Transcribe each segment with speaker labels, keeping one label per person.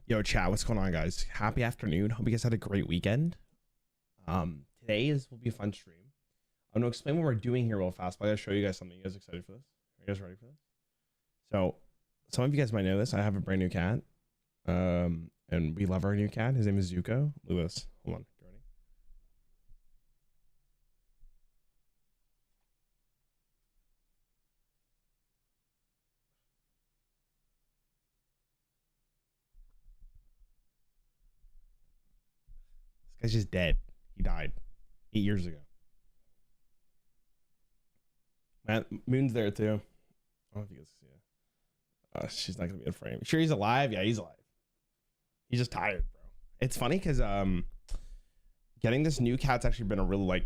Speaker 1: Yo, chat, what's going on, guys? Happy afternoon. Hope you guys had a great weekend. Today will be a fun stream. I'm gonna explain what we're doing here real fast, but I gotta show you guys something. You guys excited for this? Are you guys ready for this? So, some of you guys might know this. I have a brand new cat. And we love our new cat. His name is Zuko. Look at this. Hold on. You ready? This guy's just dead. He died 8 years ago. Matt, Moon's there too. I don't know if you guys can see it. She's not gonna be in frame. Sure, he's alive. Yeah, he's alive. He's just tired, bro. It's funny because getting this new cat's actually been a really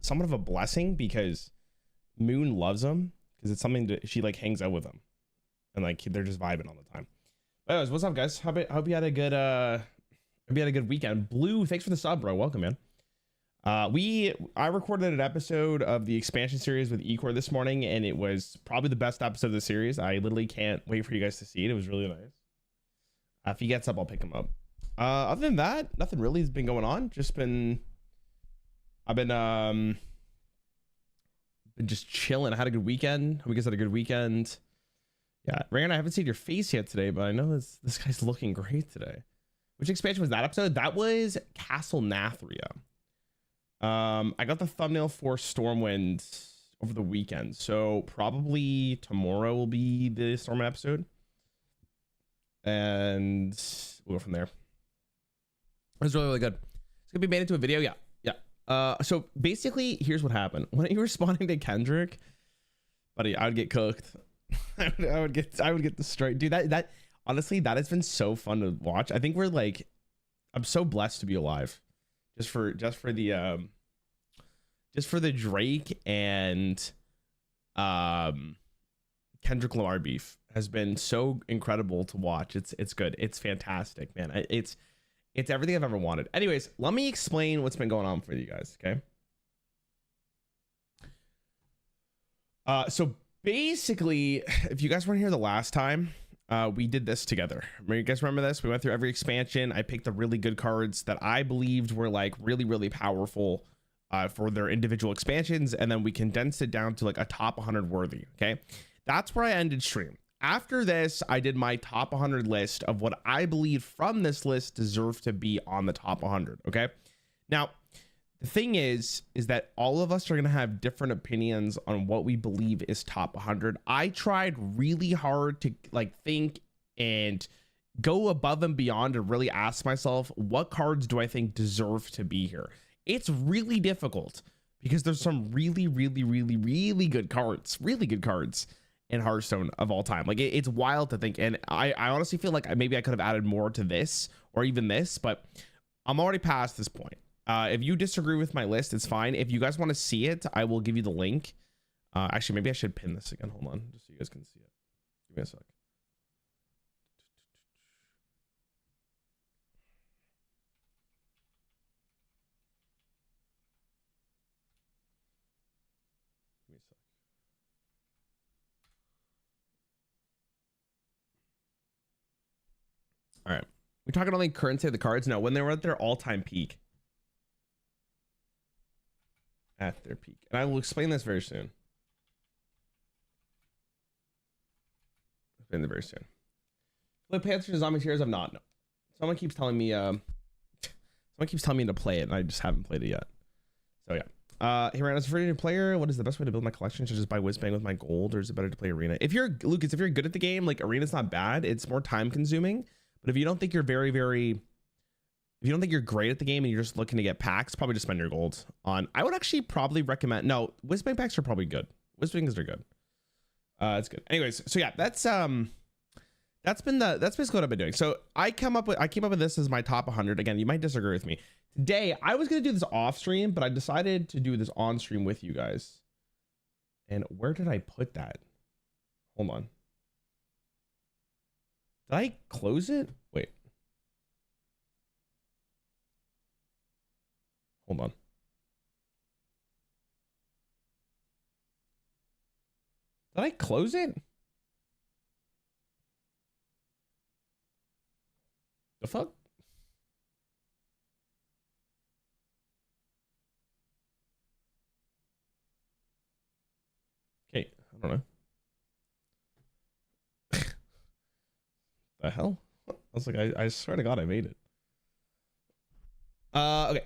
Speaker 1: somewhat of a blessing because Moon loves him because it's something that she hangs out with him and they're just vibing all the time. But anyways, what's up, guys? Hope you had a good weekend. Blue, thanks for the sub, bro. Welcome, man. I recorded an episode of the expansion series with Ecor this morning, and it was probably the best episode of the series. I literally can't wait for you guys to see it. It was really nice. If he gets up, I'll pick him up. Other than that, nothing really has been going on. I've been just chilling. I had a good weekend. Hope you guys had a good weekend. Yeah, Rarran, I haven't seen your face yet today, but I know this guy's looking great today. Which expansion was that episode? That was Castle Nathria. I got the thumbnail for Stormwind over the weekend, so probably tomorrow will be the Stormwind episode, and we'll go from there. It was really good. It's gonna be made into a video. Yeah. So basically, here's what happened. When you were responding to Kendrick, buddy, I would get cooked. I would get destroyed, dude. That honestly, that has been so fun to watch. I think I'm so blessed to be alive. Just for the Drake and Kendrick Lamar beef has been so incredible to watch. It's good. It's fantastic, man. It's everything I've ever wanted. Anyways, let me explain what's been going on for you guys, okay? So basically, if you guys weren't here the last time, we did this together. You guys remember this? We went through every expansion. I picked the really good cards that I believed were really, really powerful for their individual expansions, and then we condensed it down to a top 100 worthy. Okay, that's where I ended stream. After this, I did my top 100 list of what I believe from this list deserve to be on the top 100. Okay, now the thing is that all of us are going to have different opinions on what we believe is top 100. I tried really hard to think and go above and beyond and really ask myself, what cards do I think deserve to be here? It's really difficult because there's some really, really, really, really good cards in Hearthstone of all time. It's wild to think. And I honestly feel like maybe I could have added more to this or even this, but I'm already past this point. If you disagree with my list, it's fine. If you guys want to see it, I will give you the link. Actually, maybe I should pin this again. Hold on, just so you guys can see it. Give me a sec. Give me a sec. All right. We're talking only current state of the cards. No, when they were at their all-time peak. At their peak. And I will explain this very soon. Explain it very soon. Play Panthers and Zombies Heroes? I've not. No. Someone keeps telling me to play it, and I just haven't played it yet. So yeah. Hey, Ryan, as a free player, what is the best way to build my collection? Should I just buy Whizbang with my gold, or is it better to play Arena? If you're Lucas, if you're good at the game, Arena's not bad. It's more time consuming. But if you don't think you're if you don't think you're great at the game and you're just looking to get packs, probably just spend your gold on. I would actually probably recommend. No, Whizbang packs are probably good. Whizbangs are good. It's good. Anyways, so yeah, that's basically what I've been doing. So I came up with this as my top 100. Again, you might disagree with me. Today, I was gonna do this off stream, but I decided to do this on stream with you guys. And where did I put that? Hold on. Did I close it? Wait. Hold on. Did I close it? The fuck? Okay, I don't know. The hell? I was like, I swear to God, I made it. Okay.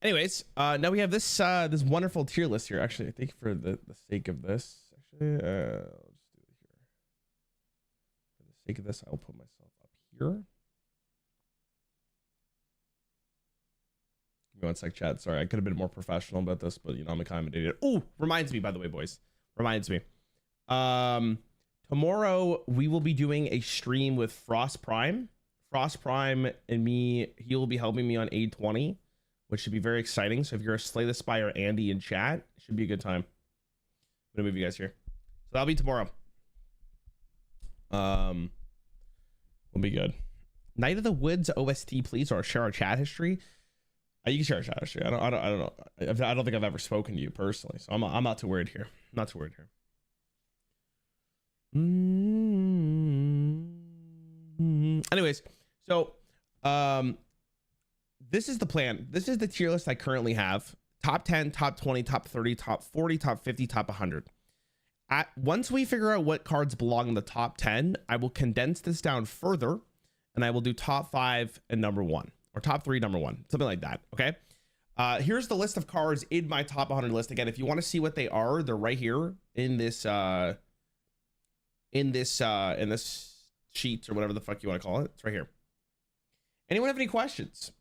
Speaker 1: Anyways, now we have this this wonderful tier list here. Actually, I think for the sake of this, actually, I'll just do it here. For the sake of this, I'll put myself up here. Give me one sec, chat. Sorry, I could have been more professional about this, but you know, I'm a kind of an idiot. Oh, reminds me, by the way, boys. Reminds me. Tomorrow we will be doing a stream with Frost Prime. Frost Prime and me, he will be helping me on A20, which should be very exciting. So if you're a Slay the Spire Andy in chat, it should be a good time. I'm gonna move you guys here. So that'll be tomorrow. Will be good. Night of the Woods OST, please, or share our chat history. You can share our chat history. I don't know. I don't think I've ever spoken to you personally, so I'm not too worried here. I'm not too worried here. Anyways, so this is the plan. This is the tier list I currently have. Top 10, top 20, top 30, top 40, top 50, top 100. Once we figure out what cards belong in the top 10, I will condense this down further and I will do top 5 and number 1, or top 3, number 1, something like that. Okay. Here's the list of cards in my top 100 list. Again, if you want to see what they are, they're right here in this sheet or whatever the fuck you want to call it. It's right here. Anyone have any questions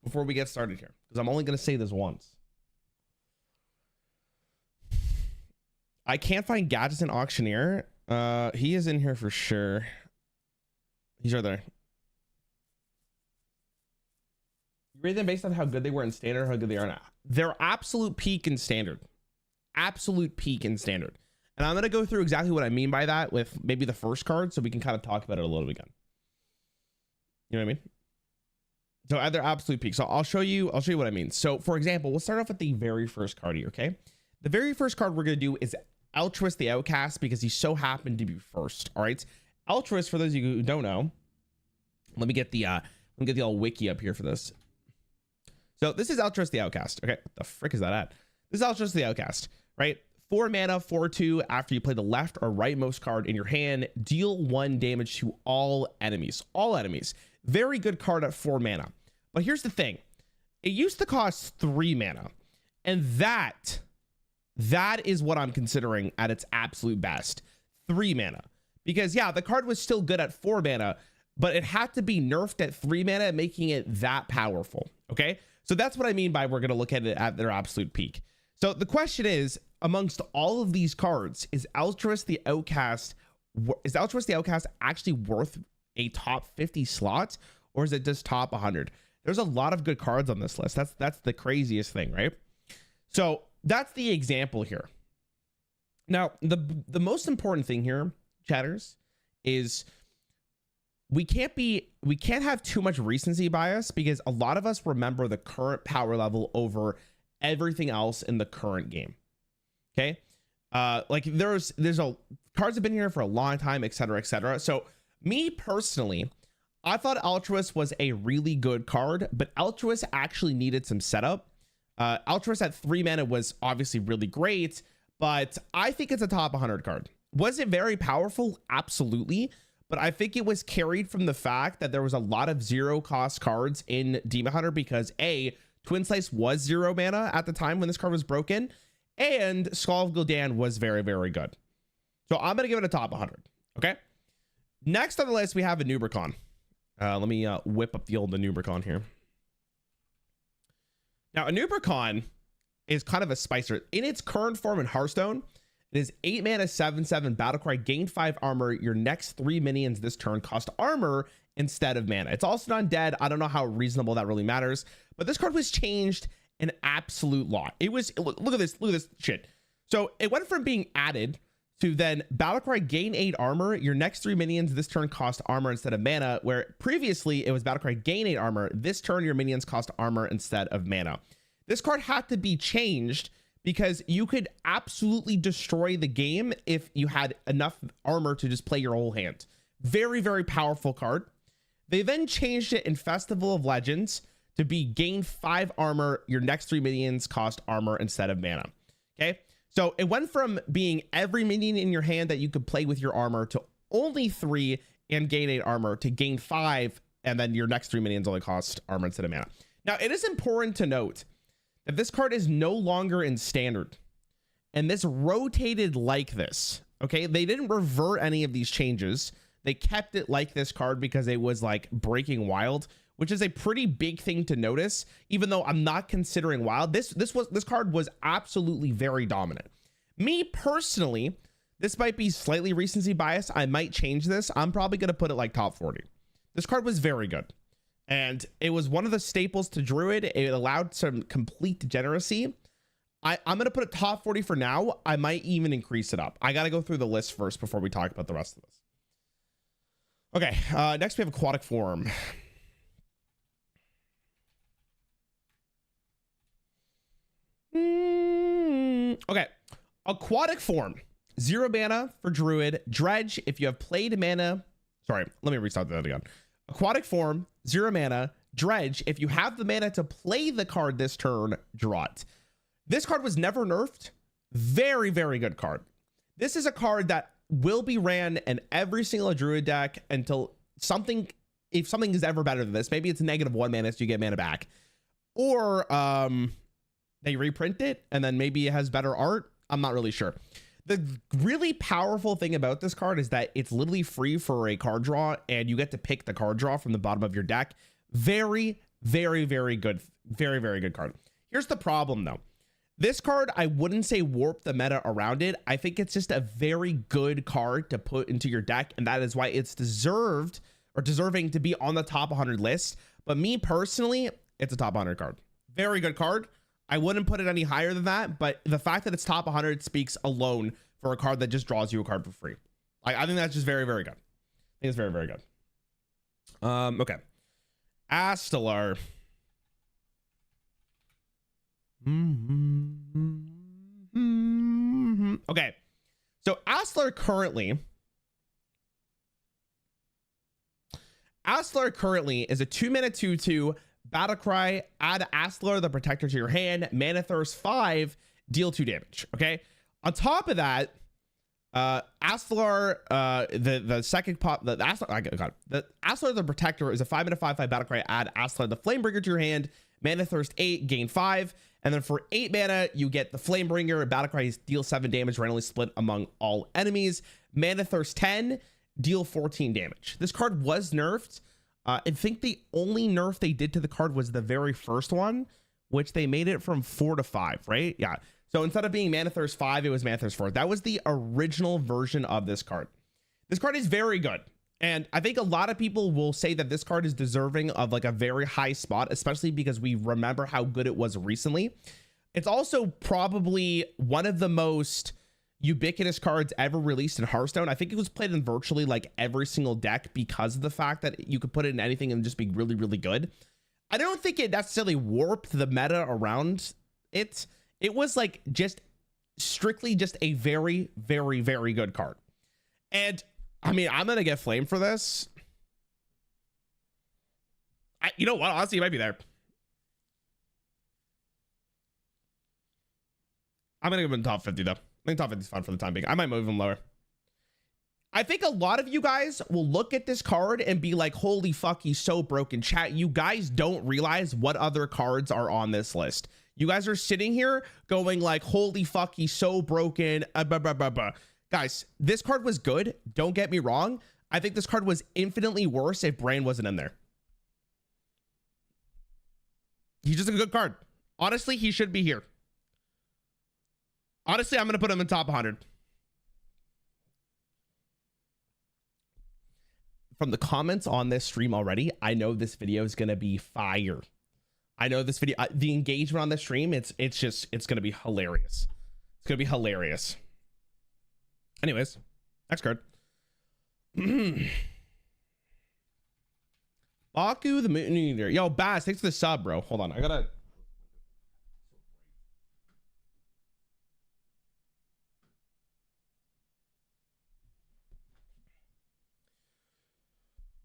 Speaker 1: before we get started here? Because I'm only going to say this once. I can't find Gadgets and Auctioneer. He is in here for sure. He's right there. You rate them based on how good they were in standard, or how good they are now? They're absolute peak in standard. Absolute peak in standard. And I'm going to go through exactly what I mean by that with maybe the first card, so we can kind of talk about it a little bit again. You know what I mean? So at their absolute peak. So I'll show you what I mean. So for example, we'll start off with the very first card here, okay? The very first card we're going to do is Altruist the Outcast, because he so happened to be first. All right. Altruist, for those of you who don't know, let me get the old wiki up here for this. So this is Altruist the Outcast. Okay. What the frick is that at? This is Altruist the Outcast, right? 4 mana, 4/2. After you play the left or rightmost card in your hand, deal 1 damage to all enemies. All enemies. Very good card at 4 mana. But here's the thing. It used to cost 3 mana. And that is what I'm considering at its absolute best. 3 mana. Because yeah, the card was still good at 4 mana, but it had to be nerfed at 3 mana, making it that powerful. Okay. So that's what I mean by we're going to look at it at their absolute peak. So the question is, amongst all of these cards, is Altruist the Outcast actually worth a top 50 slot, or is it just top 100? There's a lot of good cards on this list. That's the craziest thing, right? So that's the example here. Now, the most important thing here, chatters, is we can't have too much recency bias, because a lot of us remember the current power level over everything else in the current game. Okay. Like there's cards have been here for a long time, etc., etc. So me personally, I thought Altruist was a really good card, but Altruist actually needed some setup. Altruist at 3 mana was obviously really great, but I think it's a top 100 card. Was it very powerful? Absolutely. But I think it was carried from the fact that there was a lot of 0 cost cards in Demon Hunter, because A, Twin Slice was 0 mana at the time when this card was broken, and Skull of Gul'dan was very, very good. So I'm going to give it a top 100. Okay. Next on the list, we have Anubricon. Let me whip up the old Anubricon here. Now, Anubricon is kind of a spicer. In its current form in Hearthstone, it is 8 mana, 7/7 battlecry, gain 5 armor. Your next 3 minions this turn cost armor instead of mana. It's also non-dead. I don't know how reasonable that really matters, but this card was changed an absolute lot. It was, look at this shit. So it went from being added to then battlecry, gain 8 armor. Your next 3 minions this turn cost armor instead of mana, where previously it was battlecry, gain 8 armor. This turn your minions cost armor instead of mana. This card had to be changed because you could absolutely destroy the game if you had enough armor to just play your whole hand. Very, very powerful card. They then changed it in Festival of Legends to be gain 5 armor. Your next 3 minions cost armor instead of mana. Okay, so it went from being every minion in your hand that you could play with your armor to only 3 and gain 8 armor to gain 5, and then your next 3 minions only cost armor instead of mana. Now, it is important to note that this card is no longer in standard, and this rotated like this. Okay, they didn't revert any of these changes. They kept it like this card because it was like breaking wild, which is a pretty big thing to notice. Even though I'm not considering wild, this card was absolutely very dominant. Me personally, this might be slightly recency bias. I might change this. I'm probably going to put it like top 40. This card was very good, and it was one of the staples to Druid. It allowed some complete degeneracy. I'm going to put it top 40 for now. I might even increase it up. I got to go through the list first before we talk about the rest of this. Okay, next we have Aquatic Form. Okay, Aquatic Form. 0 mana for Druid. Dredge, if you have played mana... Sorry, let me restart that again. Aquatic Form, 0 mana. Dredge, if you have the mana to play the card this turn, draw it. This card was never nerfed. Very, very good card. This is a card that will be ran in every single Druid deck until something, if something is ever better than this, maybe it's -1 mana so you get mana back, or they reprint it and then maybe it has better art. I'm not really sure. The really powerful thing about this card is that it's literally free for a card draw, and you get to pick the card draw from the bottom of your deck. Very, very, very good. Very, very good card. Here's the problem though. This card, I wouldn't say warp the meta around it. I think it's just a very good card to put into your deck, and that is why it's deserving to be on the top 100 list. But me personally, it's a top 100 card. Very good card. I wouldn't put it any higher than that, but the fact that it's top 100 speaks alone for a card that just draws you a card for free. I think that's just very, very good. I think it's very, very good. Okay. Astelar. Okay, so Astelar currently is a 2-mana 2/2 battlecry. Add Astelar the Protector to your hand. Mana Thirst 5, deal 2 damage. Okay, on top of that, Astelar, the second pop, the Astelar the Protector is a 5-mana 5/5 battlecry. Add Astelar the Flamebringer to your hand. Mana Thirst 8, gain 5. And then for 8 mana, you get the Flamebringer. Battlecry, deal 7 damage, randomly split among all enemies. Mana Thirst 10, deal 14 damage. This card was nerfed. I think the only nerf they did to the card was the very first one, which they made it from 4 to 5, right? Yeah. So instead of being Mana Thirst 5, it was Mana Thirst 4. That was the original version of this card. This card is very good. And I think a lot of people will say that this card is deserving of like a very high spot, especially because we remember how good it was recently. It's also probably one of the most ubiquitous cards ever released in Hearthstone. I think it was played in virtually like every single deck because of the fact that you could put it in anything and just be really, really good. I don't think it necessarily warped the meta around it. It was like just strictly just a very, very, very good card. And I mean, I'm going to get flamed for this. You know what? Honestly, it might be there. I'm going to give him top 50, though. I think top 50 is fine for the time being. I might move him lower. I think a lot of you guys will look at this card and be like, holy fuck, he's so broken. Chat, you guys don't realize what other cards are on this list. You guys are sitting here going like, holy fuck, he's so broken. Guys, this card was good. Don't get me wrong. I think this card was infinitely worse if Brain wasn't in there. He's just a good card. Honestly, he should be here. Honestly, I'm going to put him in top 100. From the comments on this stream already, I know this video is going to be fire. I know this video, the engagement on this stream, it's going to be hilarious. It's going to be hilarious. Anyways, next card. Baku the Mooneater. Yo, Bass, thanks for the sub, bro. Hold on, I gotta...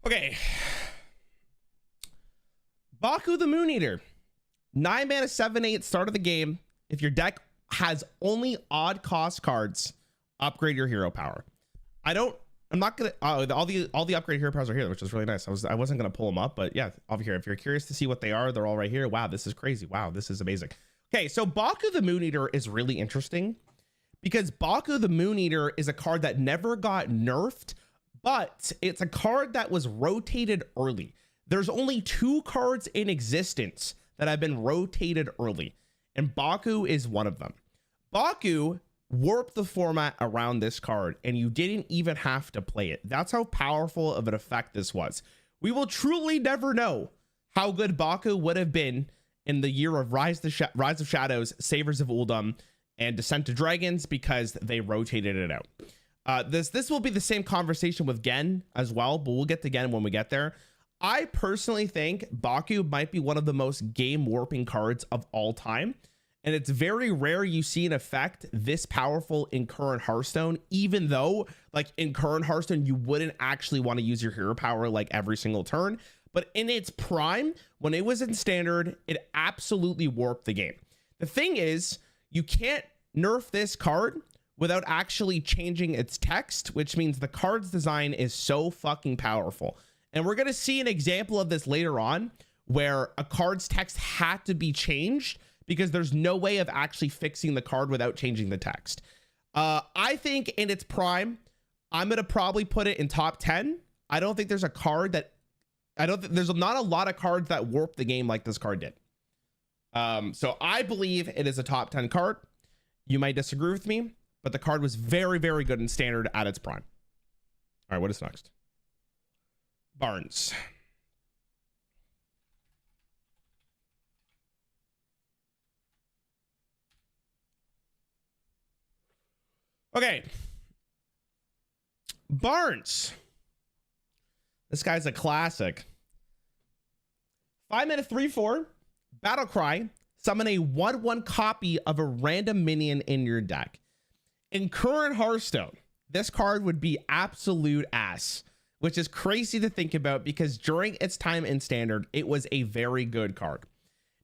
Speaker 1: Okay. Baku the Mooneater. 9 mana, 7/8, start of the game. If your deck has only odd cost cards, upgrade your hero power. I'm not gonna all the upgrade hero powers are here, which is really nice. I wasn't gonna pull them up, but yeah, over here. If you're curious to see what they are, they're all right here. Wow, this is crazy. Wow, this is amazing. Okay, so Baku the Mooneater is really interesting because Baku the Mooneater is a card that never got nerfed, but it's a card that was rotated early. There's only 2 cards in existence that have been rotated early, and Baku is one of them. Baku warped the format around this card, and you didn't even have to play it. That's how powerful of an effect this was. We will truly never know how good Baku would have been in the year of Rise of Shadows, Savers of Uldum, and Descent to Dragons because they rotated it out. This will be the same conversation with Gen as well, but we'll get to Gen when we get there. I personally think Baku might be one of the most game warping cards of all time. And it's very rare you see an effect this powerful in current Hearthstone, even though like in current Hearthstone, you wouldn't actually want to use your hero power like every single turn. But in its prime, when it was in standard, it absolutely warped the game. The thing is, you can't nerf this card without actually changing its text, which means the card's design is so fucking powerful. And we're going to see an example of this later on where a card's text had to be changed because there's no way of actually fixing the card without changing the text. I think in its prime, I'm going to probably put it in top 10. I don't think there's a card that there's not a lot of cards that warp the game like this card did. So I believe it is a top 10 card. You might disagree with me, but the card was very, very good in standard at its prime. All right, what is next? Barnes. Okay. Barnes. This guy's a classic. 5 mana 3/4. Battlecry. Summon a 1/1 copy of a random minion in your deck. In current Hearthstone, this card would be absolute ass, which is crazy to think about because during its time in standard, it was a very good card.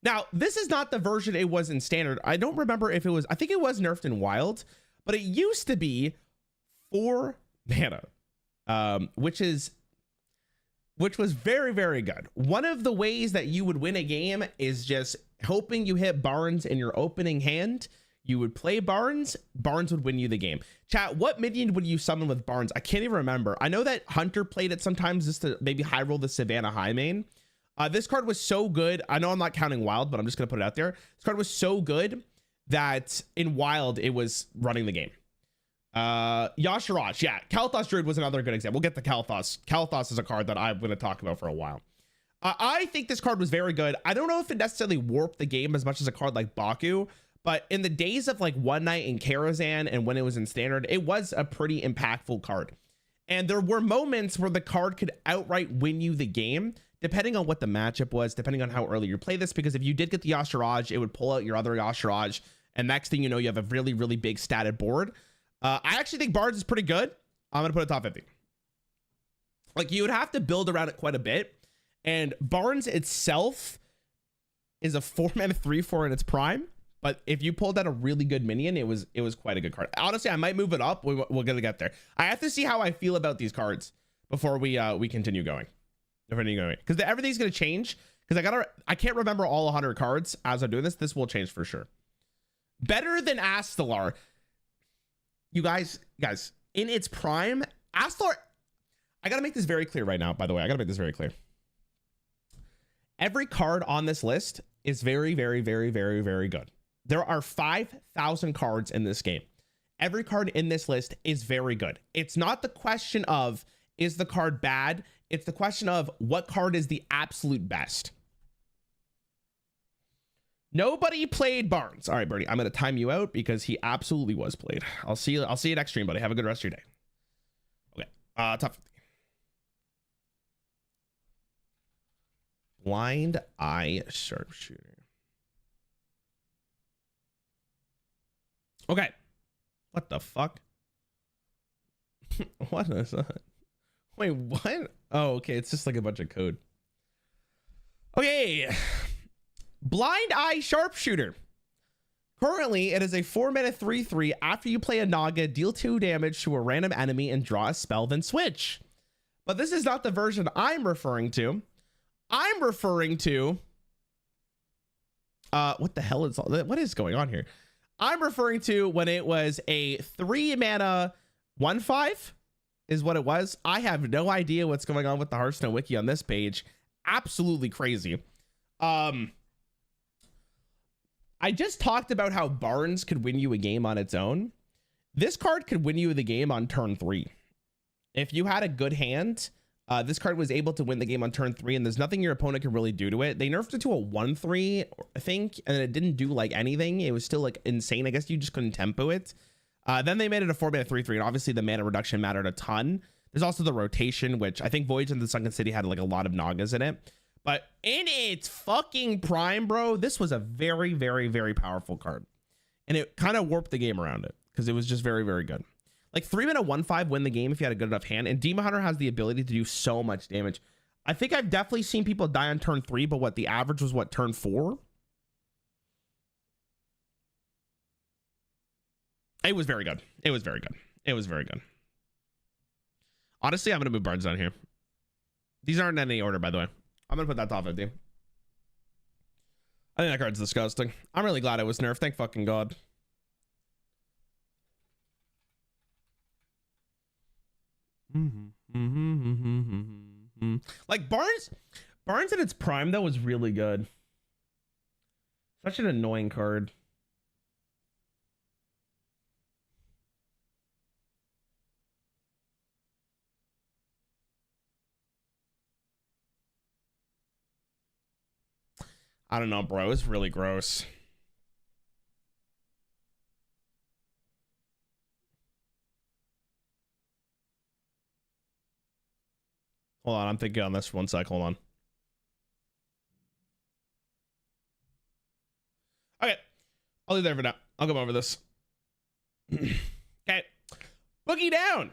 Speaker 1: Now, this is not the version it was in standard. I don't remember if it was, I think it was nerfed in wild, but it used to be 4 mana, which was very, very good. One of the ways that you would win a game is just hoping you hit Barnes in your opening hand. You would play Barnes would win you the game. Chat, what minion would you summon with Barnes? I can't even remember. I know that Hunter played it sometimes just to maybe high roll the Savannah High main. This card was so good. I know I'm not counting wild, but I'm just going to put it out there. This card was so good that in wild, it was running the game. Yashiraj, yeah. Kalthos Druid was another good example. We'll get to Kalthos. Kalthos is a card that I'm going to talk about for a while. I think this card was very good. I don't know if it necessarily warped the game as much as a card like Baku, but in the days of like One Night in Karazhan and when it was in standard, it was a pretty impactful card. And there were moments where the card could outright win you the game, depending on what the matchup was, depending on how early you play this, because if you did get the Yashiraj, it would pull out your other Yashiraj, and next thing you know, you have a really, really big statted board. I actually think Barnes is pretty good. I'm going to put it top 50. Like, you would have to build around it quite a bit, and Barnes itself is a 4 mana 3/4 in its prime. But if you pulled out a really good minion, it was quite a good card. Honestly, I might move it up. We're gonna get there. I have to see how I feel about these cards before we continue going. Because everything's gonna change. Because I can't remember all 100 cards as I'm doing this. This will change for sure. Better than Astalar. You guys, in its prime, Astalar. I gotta make this very clear right now. By the way, I gotta make this very clear. Every card on this list is very, very, very, very, very good. There are 5,000 cards in this game. Every card in this list is very good. It's not the question of, is the card bad? It's the question of what card is the absolute best. Nobody played Barnes. All right, Bernie, I'm going to time you out because he absolutely was played. I'll see you next stream, buddy. Have a good rest of your day. Okay. Top 50. Blind Eye Sharpshooter. Okay. What the fuck? What is that? Wait, what? Oh, okay. It's just like a bunch of code. Okay. Blind Eye Sharpshooter. Currently, it is a 4-mana 3/3. After you play a Naga, deal 2 damage to a random enemy and draw a spell, then switch. But this is not the version I'm referring to. I'm referring to... what the hell is... What is going on here? I'm referring to when it was a 3-mana 1/5 is what it was. I have no idea what's going on with the Hearthstone wiki on this page. Absolutely crazy. I just talked about how Barnes could win you a game on its own. This card could win you the game on turn 3. If you had a good hand, this card was able to win the game on turn 3, and there's nothing your opponent can really do to it. They nerfed it to a 1/3, I think, and it didn't do like anything. It was still like insane. I guess you just couldn't tempo it. Then they made it a 4-mana 3/3, and obviously the mana reduction mattered a ton. There's also the rotation, which I think Voyage in the Sunken City had like a lot of Nagas in it. But in its fucking prime, bro, this was a very, very, very powerful card. And it kind of warped the game around it because it was just very, very good. Like 3-mana 1/5 win the game if you had a good enough hand. And Demon Hunter has the ability to do so much damage. I think I've definitely seen people die on turn 3, but what the average was, what, turn 4? It was very good. It was very good. It was very good. Honestly, I'm going to move Barnes down here. These aren't in any order, by the way. I'm going to put that top 50. I think that card's disgusting. I'm really glad it was nerfed. Thank fucking God. Like Barnes in its prime, though, was really good. Such an annoying card. I don't know, bro. It's really gross. Hold on, I'm thinking on this 1 sec. Hold on. Okay, I'll leave there for now. I'll come over this. Okay, Boogie Down.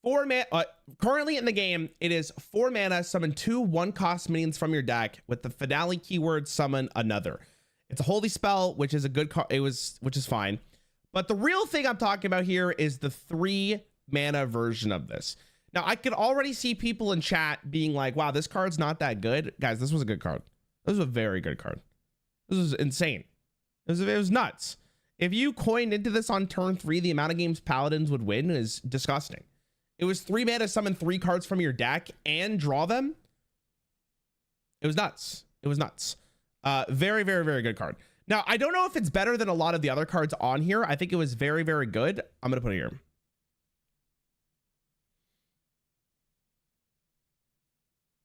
Speaker 1: 4 mana. Currently in the game, it is 4 mana. Summon 2 1-cost minions from your deck with the finale keyword. Summon another. It's a holy spell, which is a good card. Which is fine. But the real thing I'm talking about here is the 3 mana version of this. Now, I could already see people in chat being like, "Wow, this card's not that good." Guys, this was a good card. This was a very good card. This was insane. It was nuts. If you coined into this on turn 3, the amount of games Paladins would win is disgusting. It was 3 mana, summon 3 cards from your deck and draw them. It was nuts. It was nuts. Very, very, very good card. Now, I don't know if it's better than a lot of the other cards on here. I think it was very, very good. I'm going to put it here.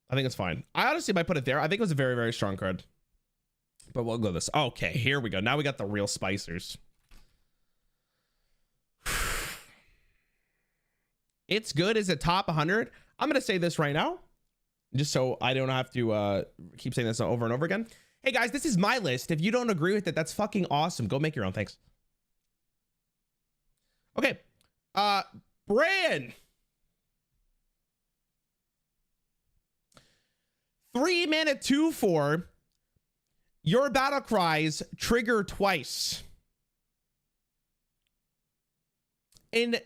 Speaker 1: I think it's fine. I honestly might put it there. I think it was a very, very strong card. But we'll go this. Okay, here we go. Now we got the real spicers. It's good as a top 100. I'm going to say this right now, just so I don't have to keep saying this over and over again. Hey, guys, this is my list. If you don't agree with it, that's fucking awesome. Go make your own. Thanks. Okay. Bran. 3 mana 2/4. Your battle cries trigger twice. In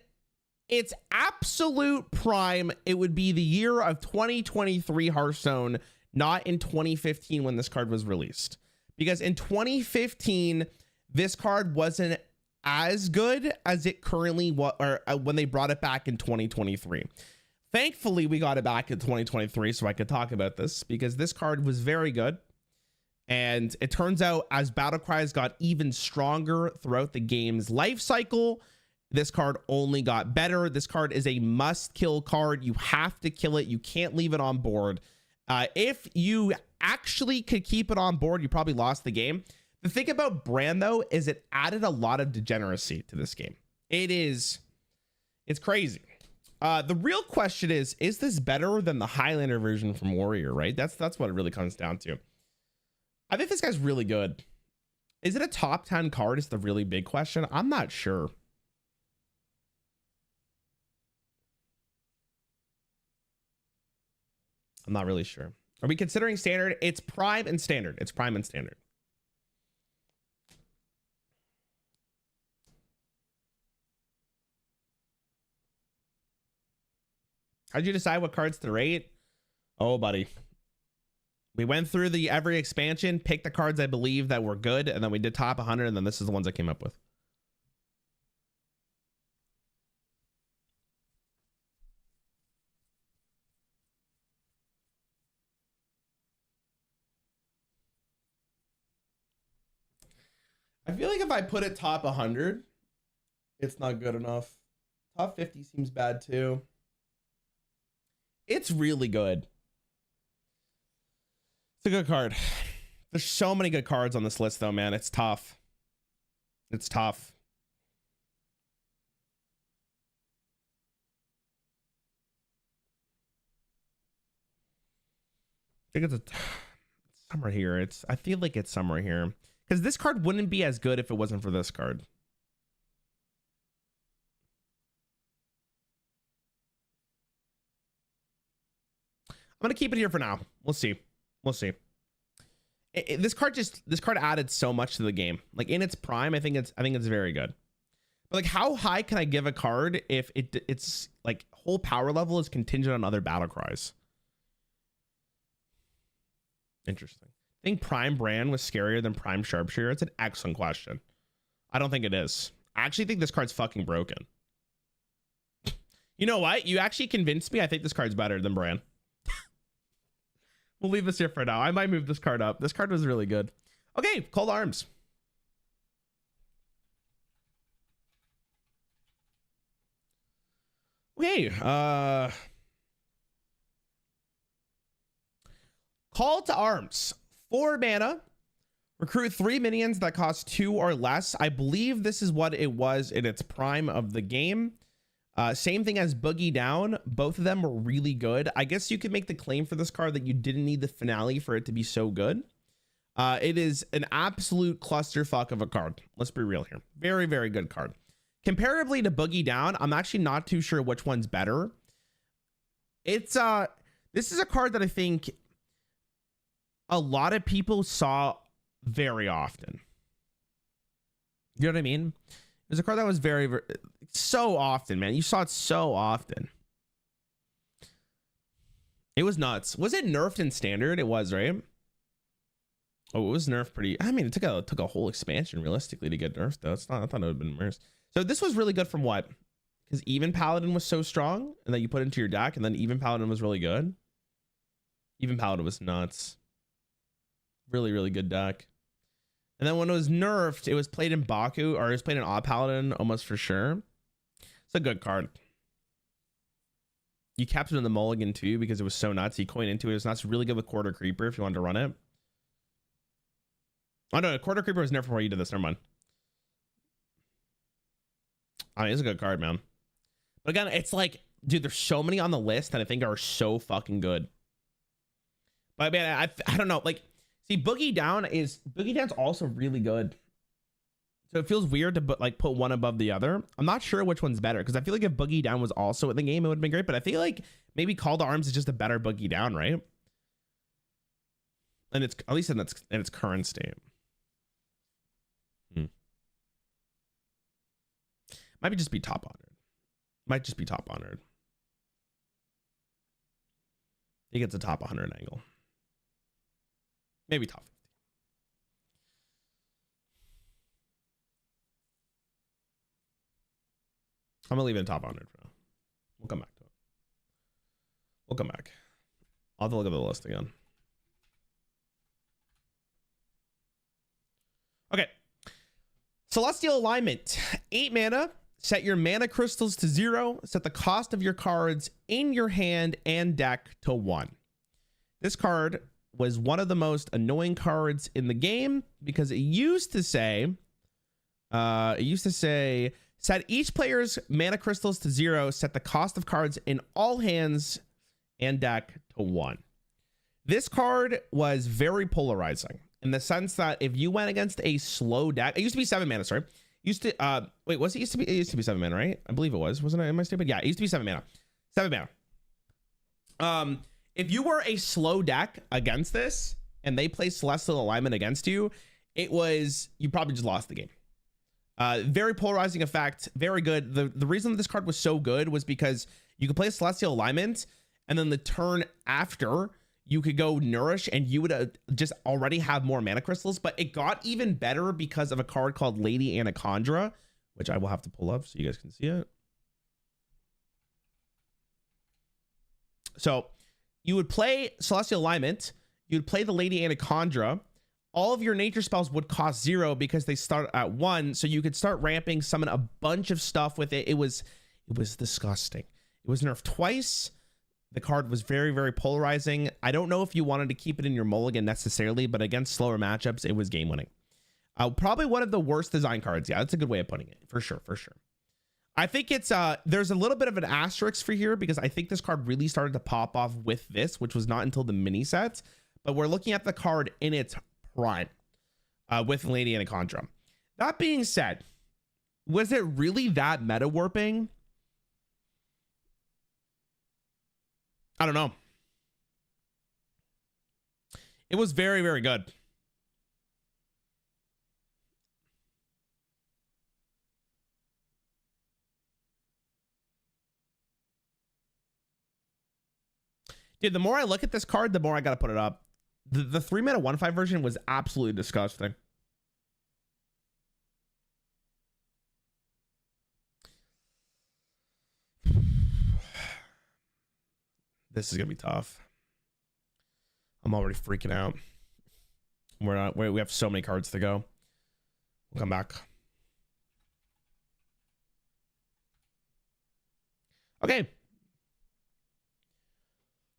Speaker 1: its absolute prime, it would be the year of 2023 Hearthstone, not in 2015 when this card was released. Because in 2015, this card wasn't as good as it currently was, or when they brought it back in 2023. Thankfully, we got it back in 2023 so I could talk about this, because this card was very good. And it turns out as battle cries got even stronger throughout the game's life cycle, this card only got better. This card is a must kill card. You have to kill it. You can't leave it on board. If you actually could keep it on board, you probably lost the game. The thing about Bran, though, is it added a lot of degeneracy to this game. It's crazy. The real question is this better than the Highlander version from Warrior, right? That's what it really comes down to. I think this guy's really good. Is it a top 10 card is the really big question. I'm not sure. I'm not really sure. Are we considering standard? It's prime and standard. It's prime and standard. How'd you decide what cards to rate? Oh, buddy. We went through the every expansion, picked the cards I believe that were good, and then we did top 100, and then this is the ones I came up with. I feel like if I put it top 100, it's not good enough. Top 50 seems bad too. It's really good. It's a good card. There's so many good cards on this list though, man. It's tough. It's tough. I think it's somewhere here. I feel like it's somewhere here. Because this card wouldn't be as good if it wasn't for this card. I'm gonna keep it here for now. We'll see. We'll see. This card added so much to the game. Like in its prime, I think it's very good. But like, how high can I give a card if its like whole power level is contingent on other battle cries? Interesting. I think Prime Brand was scarier than Prime Sharpshooter. It's an excellent question. I don't think it is. I actually think this card's fucking broken. You know what? You actually convinced me. I think this card's better than Brand. We'll leave this here for now. I might move this card up. This card was really good. Okay, Cold Arms. Okay, Call to Arms. 4 mana. Recruit 3 minions that cost 2 or less. I believe this is what it was in its prime of the game. Same thing as Boogie Down. Both of them were really good. I guess you could make the claim for this card that you didn't need the finale for it to be so good. It is an absolute clusterfuck of a card. Let's be real here. Very, very good card. Comparatively to Boogie Down, I'm actually not too sure which one's better. It's this is a card that I think a lot of people saw very often. You know what I mean? It was a card that was very, very so often, man. You saw it so often. It was nuts. Was it nerfed in standard? It was, right? Oh, it was nerfed pretty. I mean, it took a whole expansion realistically to get nerfed though. It's not. I thought it would have been worse. So this was really good from what? Because Even Paladin was so strong, and that you put into your deck, and then Even Paladin was really good. Even Paladin was nuts. Really, really good deck. And then when it was nerfed, it was played in Baku, or it was played in Odd Paladin almost for sure. It's a good card. You kept it in the mulligan too because it was so nuts. You coin into it. It's nuts. Really good with Quarter Creeper if you wanted to run it. Oh no, Quarter Creeper was nerfed before you did this. Never mind. I mean, it's a good card, man. But again, it's like, dude, there's so many on the list that I think are so fucking good. But man, I don't know. Like, see, Boogie Down's also really good. So it feels weird to put one above the other. I'm not sure which one's better because I feel like if Boogie Down was also in the game, it would have been great. But I feel like maybe Call to Arms is just a better Boogie Down, right? And it's at least in its current state. Might just be top 100. Might just be top 100. He gets a top 100 angle. Maybe top 50. I'm gonna leave it in top 100 for now. We'll come back to it. We'll come back. I'll have to look at the list again. Okay. Celestial Alignment. 8 mana. Set your mana crystals to 0. Set the cost of your cards in your hand and deck to 1. This card was one of the most annoying cards in the game because it used to say, set each player's mana crystals to 0. Set the cost of cards in all hands and deck to 1. This card was very polarizing in the sense that if you went against a slow deck, it used to be 7 mana, sorry. Used to wait, was it used to be? It used to be 7 mana, right? I believe it was. Wasn't it? Am I stupid? Yeah, it used to be 7 mana. 7 mana. If you were a slow deck against this and they play Celestial Alignment against you, you probably just lost the game. Very polarizing effect, very good. The reason that this card was so good was because you could play Celestial Alignment, and then the turn after you could go Nourish, and you would just already have more mana crystals. But it got even better because of a card called Lady Anaconda, which I will have to pull up so you guys can see it. So you would play Celestial Alignment, you would play the Lady Anaconda. All of your nature spells would cost 0 because they start at 1. So you could start ramping, summon a bunch of stuff with it. It was disgusting. It was nerfed twice. The card was very, very polarizing. I don't know if you wanted to keep it in your mulligan necessarily, but against slower matchups, it was game winning. Probably one of the worst design cards. Yeah, that's a good way of putting it. For sure, for sure. I think it's there's a little bit of an asterisk for here because I think this card really started to pop off with this, which was not until the mini set. But we're looking at the card in its prime with Lady Anaconda. That being said, was it really that meta warping? I don't know. It was very, very good. Dude, the more I look at this card, the more I gotta put it up. The 3 mana 1/5 version was absolutely disgusting. This is gonna be tough. I'm already freaking out. We have so many cards to go. We'll come back. Okay.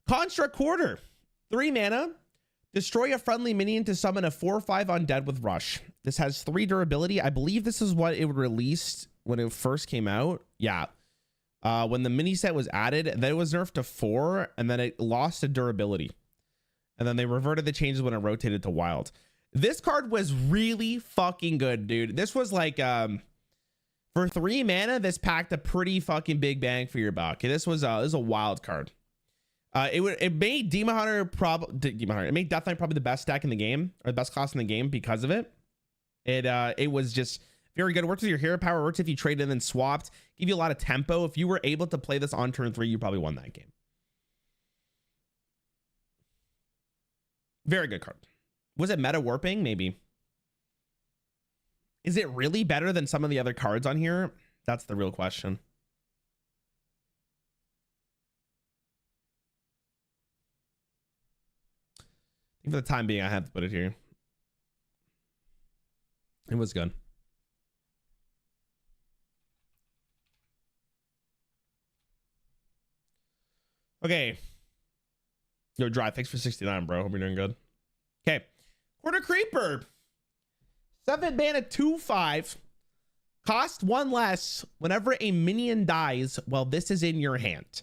Speaker 1: Construct Quarter. 3 mana. Destroy a friendly minion to summon a 4/5 undead with Rush. This has 3 durability. I believe this is what it released when it first came out. Yeah. When the mini set was added, then it was nerfed to 4, and then it lost a durability. And then they reverted the changes when it rotated to wild. This card was really fucking good, dude. This was like, for 3 mana, this packed a pretty fucking big bang for your buck. This was a wild card. It made Demon Hunter it made Death Knight probably the best deck in the game, or the best class in the game because of it. It was just very good. It worked with your hero power, worked if you traded and then swapped, give you a lot of tempo. If you were able to play this on turn 3, you probably won that game. Very good card. Was it meta warping? Maybe. Is it really better than some of the other cards on here? That's the real question. For the time being, I have to put it here. It was good. Okay. Yo, Drive, thanks for 69, bro. Hope you're doing good. Okay. Quarter Creeper. 7 mana 2/5. Cost 1 less whenever a minion dies while this is in your hand.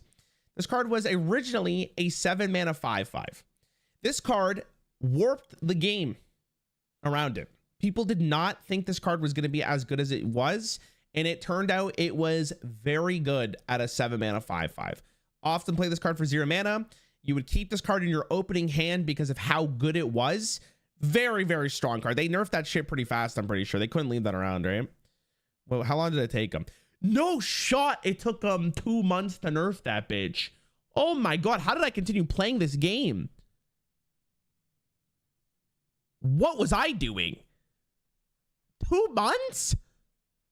Speaker 1: This card was originally a 7 mana 5/5. This card warped the game around it. People did not think this card was going to be as good as it was, and it turned out it was very good at a 7 mana 5/5. Often play this card for 0 mana. You would keep this card in your opening hand because of how good it was. Very, very strong card. They nerfed that shit pretty fast, I'm pretty sure. They couldn't leave that around, right? Well, how long did it take them? No shot. It took them 2 months to nerf that bitch. Oh my god, how did I continue playing this game? What was I doing? 2 months?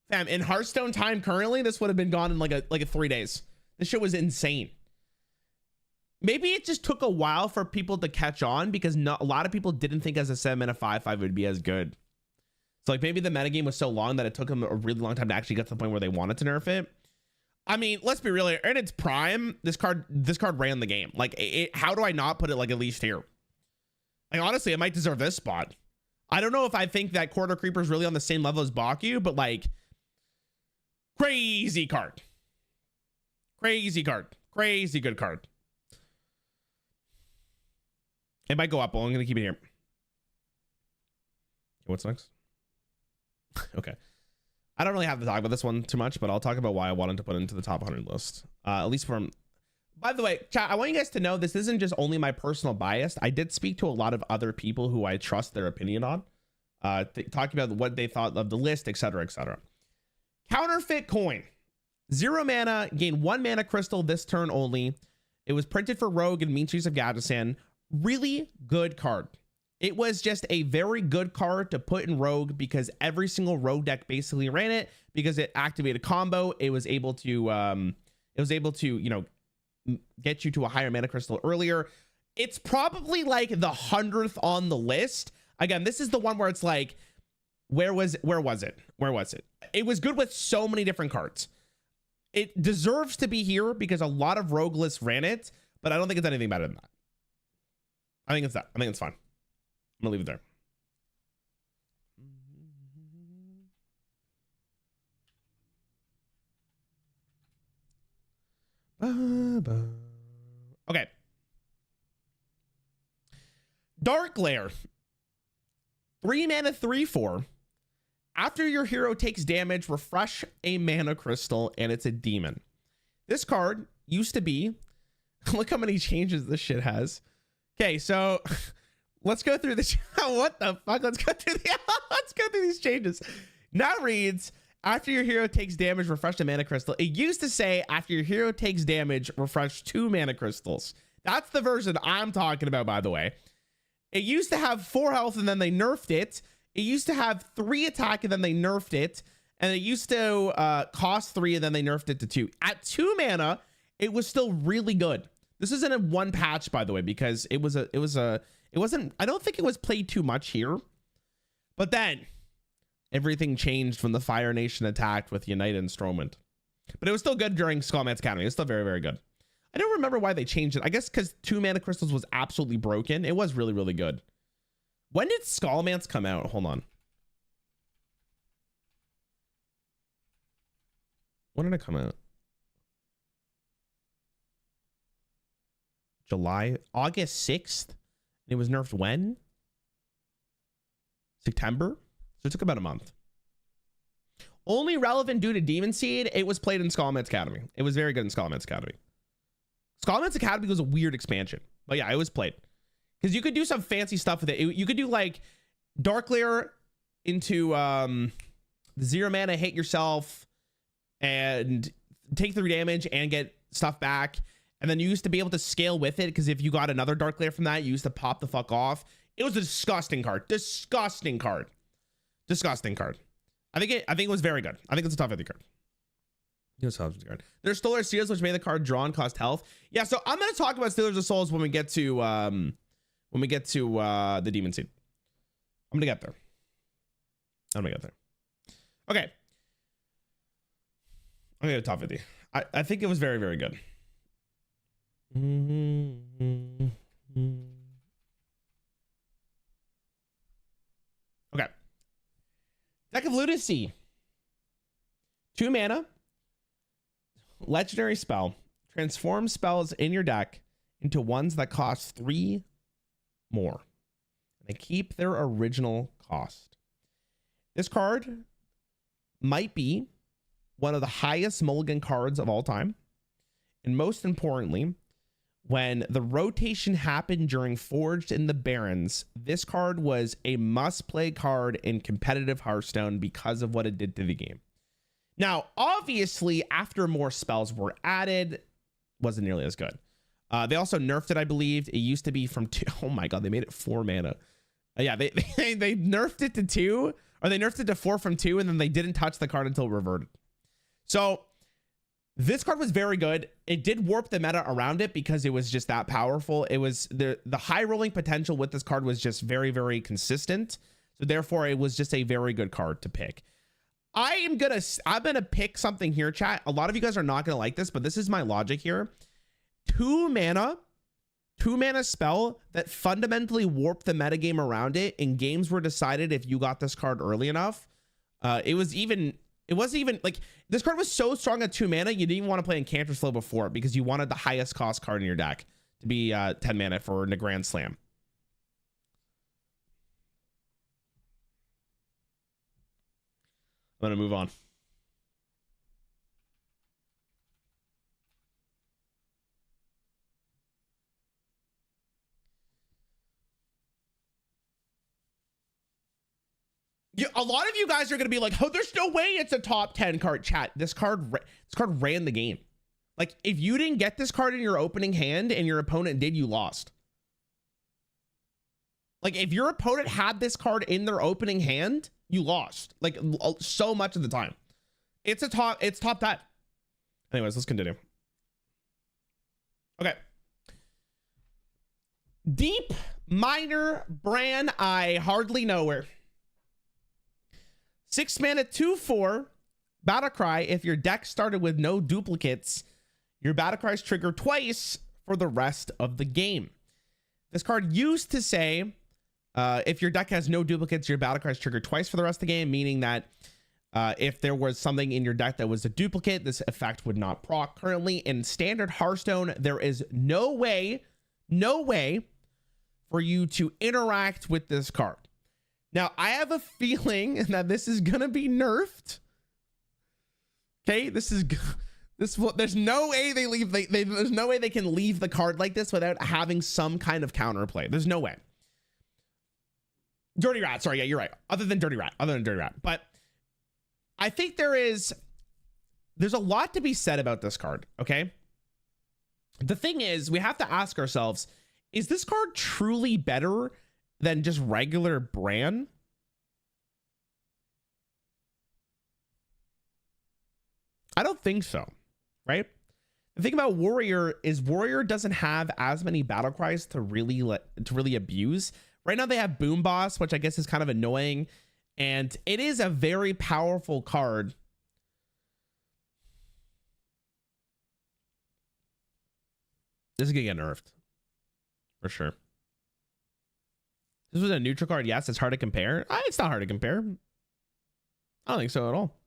Speaker 1: Fam, in Hearthstone time currently, this would have been gone in like a 3 days. This shit was insane. Maybe it just took a while for people to catch on because a lot of people didn't think as a 7 mana 5/5 would be as good. So like maybe the metagame was so long that it took them a really long time to actually get to the point where they wanted to nerf it. I mean, let's be real here. In its prime, this card ran the game. Like, how do I not put it like at least here? Like, honestly, it might deserve this spot. I don't know if I think that Quarter Creeper is really on the same level as Baku, but like, crazy card. Crazy card. Crazy good card. It might go up, but I'm going to keep it here. Okay, what's next? Okay. I don't really have to talk about this one too much, but I'll talk about why I wanted to put it into the top 100 list. At least from By the way, chat, I want you guys to know this isn't just only my personal bias. I did speak to a lot of other people who I trust their opinion on, talking about what they thought of the list, etc., etc. Counterfeit coin. 0 mana, gain 1 mana crystal this turn only. It was printed for Rogue and Mean Streets of Gadgesan. Really good card. It was just a very good card to put in Rogue because every single Rogue deck basically ran it because it activated combo. It was able to, you know, get you to a higher mana crystal earlier. It's probably like the 100th on the list. Again, this is the one where it's like, where was it? It was good with so many different cards. It deserves to be here because a lot of Rogue lists ran it, but I don't think it's anything better than that. I think it's that. I think it's fine. I'm gonna leave it there. Okay. Dark Lair. 3 mana, 3/4. After your hero takes damage, refresh a mana crystal, and it's a demon. This card used to be, look how many changes this shit has. Okay, so let's go through this. What the fuck? Let's go through these changes. Now reads, after your hero takes damage, refresh a mana crystal. It used to say, after your hero takes damage, refresh 2 mana crystals. That's the version I'm talking about, by the way. It used to have 4 health and then they nerfed it. It used to have 3 attack and then they nerfed it. And it used to cost 3 and then they nerfed it to 2. At 2 mana, it was still really good. This isn't a one patch, by the way, because it wasn't, I don't think it was played too much here. But then everything changed when the Fire Nation attacked with Unite Instrument. But it was still good during Skullman's Academy. It was still very, very good. I don't remember why they changed it. I guess because 2 mana crystals was absolutely broken. It was really, really good. When did Skullman's come out? Hold on. When did it come out? July, August 6th. It was nerfed when? September? So it took about a month. Only relevant due to Demon Seed, it was played in Skullman's Academy. It was very good in Skullman's Academy. Skullman's Academy was a weird expansion. But yeah, it was played. Because you could do some fancy stuff with it. You could do like Dark Lair into 0 mana, hit yourself, and take 3 damage and get stuff back. And then you used to be able to scale with it because if you got another Dark Lair from that, you used to pop the fuck off. It was a disgusting card. Disgusting card. Disgusting card. I think it was very good. I think it's a top 50 card. There's Stealers of Seals, which made the card drawn cost health. Yeah, so I'm gonna talk about Stealers of Souls when we get to the Demon Seed. I'm gonna get there. Okay. I'm gonna go top 50. I think it was very, very good. Okay. Deck of Lunacy. 2 mana. Legendary spell. Transform spells in your deck into ones that cost 3 more. They keep their original cost. This card might be one of the highest mulligan cards of all time. And most importantly, when the rotation happened during Forged in the Barrens, this card was a must-play card in competitive Hearthstone because of what it did to the game. Now, obviously, after more spells were added, wasn't nearly as good. They also nerfed it, I believe. It used to be from 2. Oh my god, they made it 4 mana. Yeah, they nerfed it to 2, or they nerfed it to 4 from 2, and then they didn't touch the card until it reverted. So this card was very good. It did warp the meta around it because it was just that powerful. It was the high rolling potential with this card was just very, very consistent. So therefore, it was just a very good card to pick. I'm gonna pick something here, chat. A lot of you guys are not gonna like this, but this is my logic here. 2 mana spell that fundamentally warped the metagame around it, and games were decided if you got this card early enough. It wasn't even like, this card was so strong at 2 mana, you didn't even want to play Enchantress Flow before it because you wanted the highest cost card in your deck to be 10 mana for the Grand Slam. I'm gonna move on. lot of you guys are going to be like, oh, there's no way it's a top 10 card. Chat, this card ran the game. Like, if you didn't get this card in your opening hand and your opponent did, you lost. Like, if your opponent had this card in their opening hand, you lost. Like, so much of the time. It's top 10. Anyways, let's continue. Okay. Deep Miner Bran, I hardly know her. 6 mana, 2/4 battlecry. If your deck started with no duplicates, your battlecries trigger twice for the rest of the game. This card used to say, if your deck has no duplicates, your battlecries trigger twice for the rest of the game, meaning that if there was something in your deck that was a duplicate, this effect would not proc. Currently in standard Hearthstone, there is no way for you to interact with this card. Now, I have a feeling that this is gonna be nerfed. Okay, there's no way there's no way they can leave the card like this without having some kind of counterplay. There's no way. Dirty Rat, sorry, yeah, you're right. Other than Dirty Rat. But I think there's a lot to be said about this card, okay? The thing is, we have to ask ourselves, is this card truly better than just regular Bran? I don't think so, right? The thing about Warrior is Warrior doesn't have as many battle cries to really abuse. Right now they have Boom Boss, which I guess is kind of annoying, and it is a very powerful card. This is gonna get nerfed for sure. This was a neutral card. Yes, it's hard to compare. It's not hard to compare. I don't think so at all.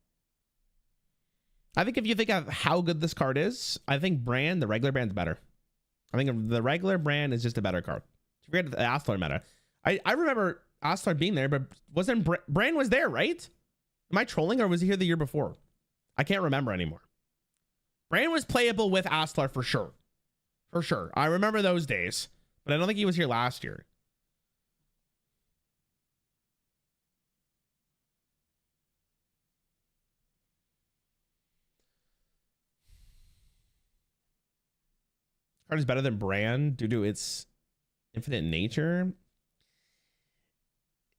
Speaker 1: I think if you think of how good this card is, I think the regular Bran's better. I think the regular Bran is just a better card. Forget the Astlar meta. I remember Astlar being there, but wasn't Bran was there, right? Am I trolling, or was he here the year before? I can't remember anymore. Bran was playable with Astlar for sure. For sure. I remember those days, but I don't think he was here last year. Card is better than Bran due to its infinite nature.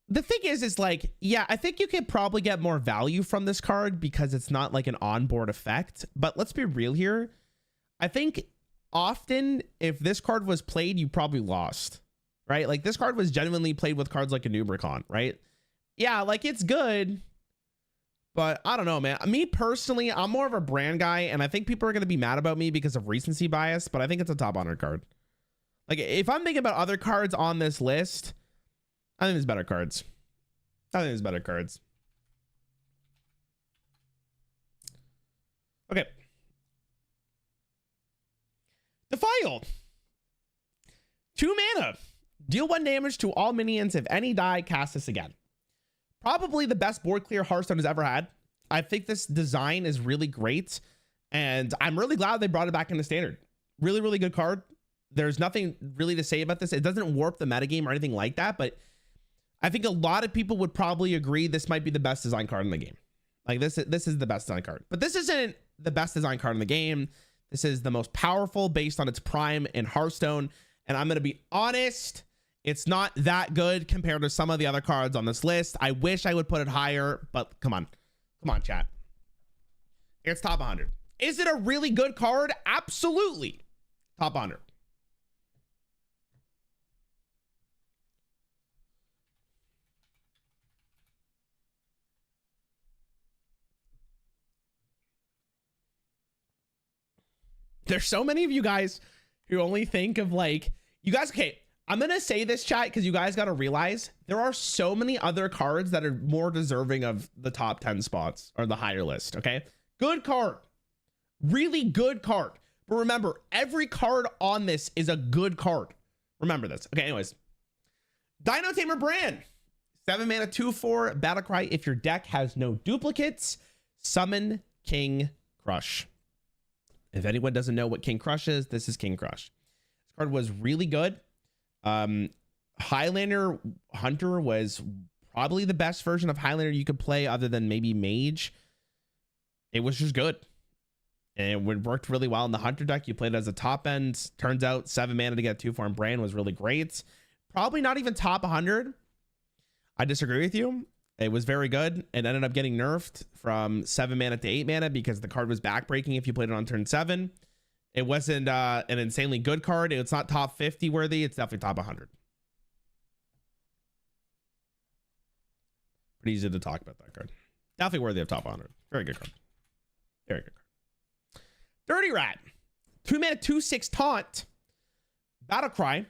Speaker 1: The thing is like, yeah, I think you could probably get more value from this card because it's not like an onboard effect. But let's be real here. I think often if this card was played, you probably lost, right? Like this card was genuinely played with cards like a Nubricon, right? Yeah, like it's good. But I don't know, man. Me personally, I'm more of a Bran guy, and I think people are going to be mad about me because of recency bias, but I think it's a top honored card. Like, if I'm thinking about other cards on this list, I think there's better cards. Okay. Defile. 2 mana. Deal 1 damage to all minions if any die, cast this again. Probably the best board clear Hearthstone has ever had. I think this design is really great, and I'm really glad they brought it back into standard. Really, really good card. There's nothing really to say about this. It doesn't warp the metagame or anything like that, but I think a lot of people would probably agree this might be the best design card in the game. Like this is the best design card. But this isn't the best design card in the game. This is the most powerful based on its prime in Hearthstone, and I'm going to be honest, it's not that good compared to some of the other cards on this list. I wish I would put it higher, but come on, chat. It's top 100. Is it a really good card? Absolutely. Top 100. There's so many of you guys who only think of like, you guys, okay, I'm going to say this, chat, because you guys got to realize there are so many other cards that are more deserving of the top 10 spots or the higher list. Okay. Good card. Really good card. But remember, every card on this is a good card. Remember this. Okay. Anyways, Dino Tamer Bran. 7 mana, 2/4 battlecry. If your deck has no duplicates, summon King Crush. If anyone doesn't know what King Crush is, this is King Crush. This card was really good. Highlander Hunter was probably the best version of Highlander you could play other than maybe Mage. It was just good. And it worked really well in the Hunter deck. You played it as a top end. Turns out 7 mana to get 2/4 Brain was really great. Probably not even top 100. I disagree with you. It was very good. It ended up getting nerfed from 7 mana to 8 mana because the card was backbreaking if you played it on turn 7. It wasn't an insanely good card. It's not top 50 worthy. It's definitely top 100. Pretty easy to talk about that card. Definitely worthy of top 100. Very good card. Very good card. Dirty Rat. 2 mana, 2/6 taunt. Battlecry.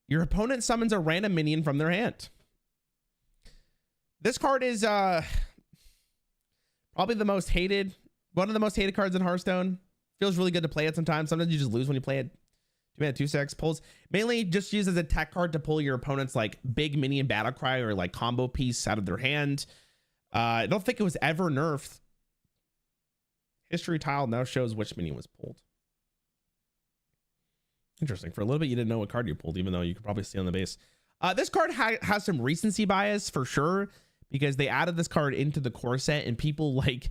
Speaker 1: Your opponent summons a random minion from their hand. This card is probably the most hated, one of the most hated cards in Hearthstone. Feels really good to play it sometimes. Sometimes you just lose when you play it. 2 mana, 2/6 pulls. Mainly just used as a tech card to pull your opponent's like big minion Battlecry or like combo piece out of their hand. I don't think it was ever nerfed. History tile now shows which minion was pulled. Interesting. For a little bit, you didn't know what card you pulled, even though you could probably see on the base. This card has some recency bias for sure, because they added this card into the core set and people like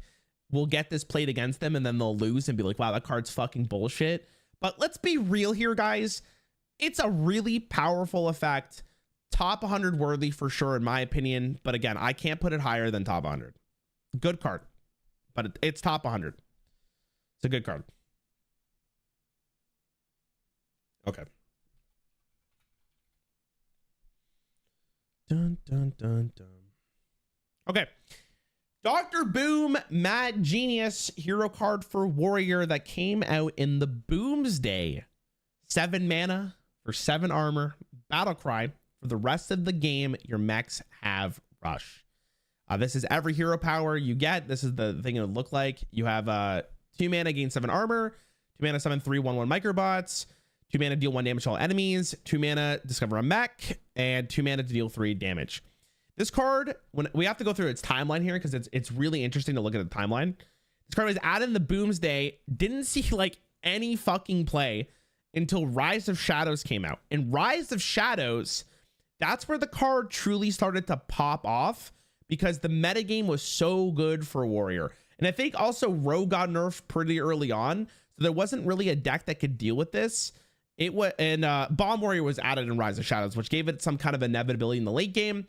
Speaker 1: will get this played against them and then they'll lose and be like, wow, that card's fucking bullshit. But let's be real here, guys. It's a really powerful effect. Top 100 worthy for sure, in my opinion. But again, I can't put it higher than top 100. Good card, but it's top 100. It's a good card. Okay. Dun, dun, dun, dun. Okay. Dr. Boom, Mad Genius hero card for Warrior that came out in the Boomsday. 7 mana for 7 armor. Battlecry. For the rest of the game, your mechs have Rush. This is every hero power you get. This is the thing it would look like. You have 2 mana, gain 7 armor. 2 mana, summon 3 1/1 microbots. 2 mana, deal 1 damage to all enemies. 2 mana, discover a mech. And 2 mana to deal 3 damage. This card, when we have to go through its timeline here because it's really interesting to look at the timeline. This card was added in the Boomsday. Didn't see like any fucking play until Rise of Shadows came out. And Rise of Shadows, that's where the card truly started to pop off because the metagame was so good for Warrior. And I think also Rogue got nerfed pretty early on. So there wasn't really a deck that could deal with this. It was, and Bomb Warrior was added in Rise of Shadows, which gave it some kind of inevitability in the late game.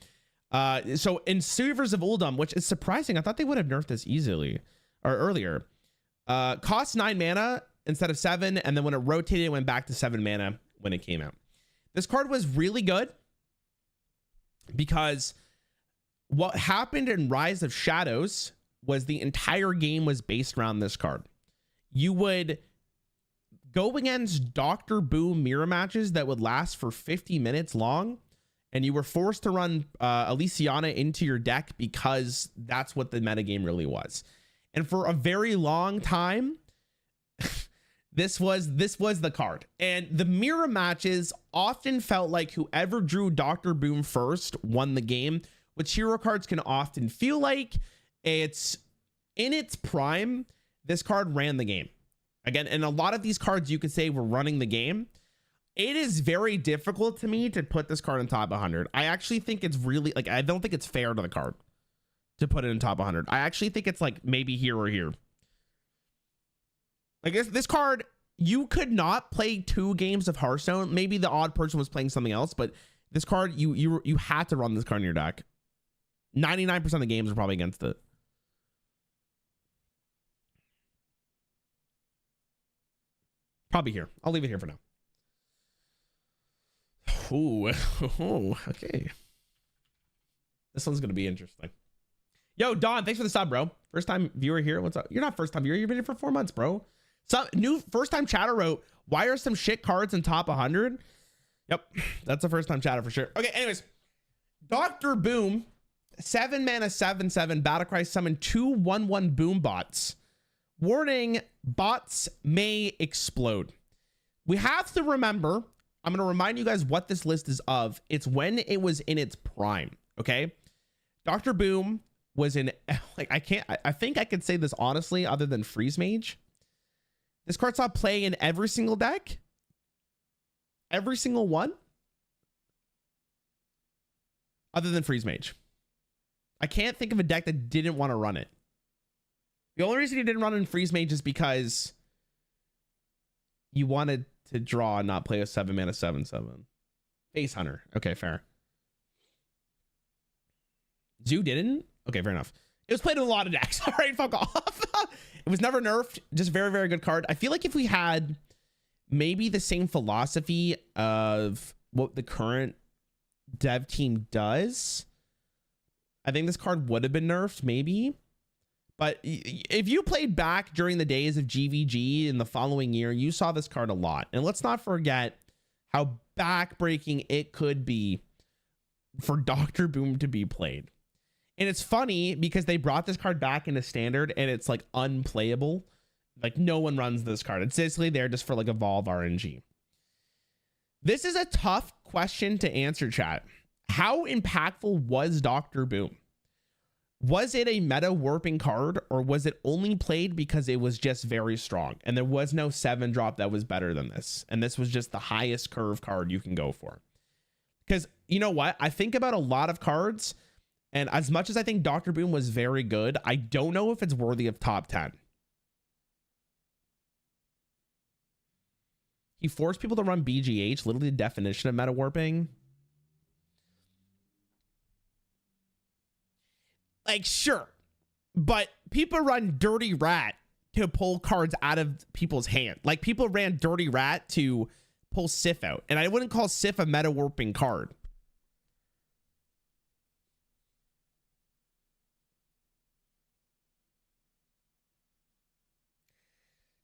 Speaker 1: So in Suvers of Uldum, which is surprising, I thought they would have nerfed this easily or earlier. Cost 9 mana instead of 7, and then when it rotated, it went back to 7 mana when it came out. This card was really good because what happened in Rise of Shadows was the entire game was based around this card. You would go against Dr. Boom mirror matches that would last for 50 minutes long, and you were forced to run Elysiana into your deck because that's what the metagame really was. And for a very long time, this was the card. And the mirror matches often felt like whoever drew Dr. Boom first won the game, which hero cards can often feel like. It's in its prime, this card ran the game. Again, and a lot of these cards you could say were running the game. It is very difficult to me to put this card in top 100. I actually think it's really, like, I don't think it's fair to the card to put it in top 100. I actually think it's like maybe here or here. I guess this card, you could not play 2 games of Hearthstone. Maybe the odd person was playing something else, but this card, you had to run this card in your deck. 99% of the games are probably against it. Probably here. I'll leave it here for now. Ooh, okay. This one's gonna be interesting. Yo, Don, thanks for the sub, bro. First time viewer here. What's up? You're not first time viewer. You've been here for 4 months, bro. Some new first time chatter wrote, why are some shit cards in top 100? Yep, that's a first time chatter for sure. Okay, anyways, Dr. Boom, 7 mana, 7/7 Battlecry, summon 2 1/1 boom bots. Warning, bots may explode. We have to remember, I'm going to remind you guys what this list is of. It's when it was in its prime, okay? Dr. Boom was in, like, I think I could say this honestly, other than Freeze Mage. This card saw play in every single deck. Every single one. other than Freeze Mage. I can't think of a deck that didn't want to run it. The only reason you didn't run it in Freeze Mage is because you wanted to draw and not play a 7 mana 7/7. Face Hunter. Okay, fair. Zoo didn't? Okay, fair enough. It was played in a lot of decks. All right, fuck off. It was never nerfed. Just very, very good card. I feel like if we had maybe the same philosophy of what the current dev team does, I think this card would have been nerfed, maybe. But if you played back during the days of GVG in the following year, you saw this card a lot. And let's not forget how backbreaking it could be for Dr. Boom to be played. And it's funny because they brought this card back into standard and it's like unplayable. Like no one runs this card. It's basically there just for like evolve RNG. This is a tough question to answer, chat. How impactful was Dr. Boom? Was it a meta warping card, or was it only played because it was just very strong and there was no 7-drop that was better than this? And this was just the highest curve card you can go for. Because you know what? I think about a lot of cards, and as much as I think Dr. Boom was very good, I don't know if it's worthy of top 10. He forced people to run BGH, literally the definition of meta warping. Like, sure, but people run Dirty Rat to pull cards out of people's hand. Like, people ran Dirty Rat to pull Sif out, and I wouldn't call Sif a meta warping card.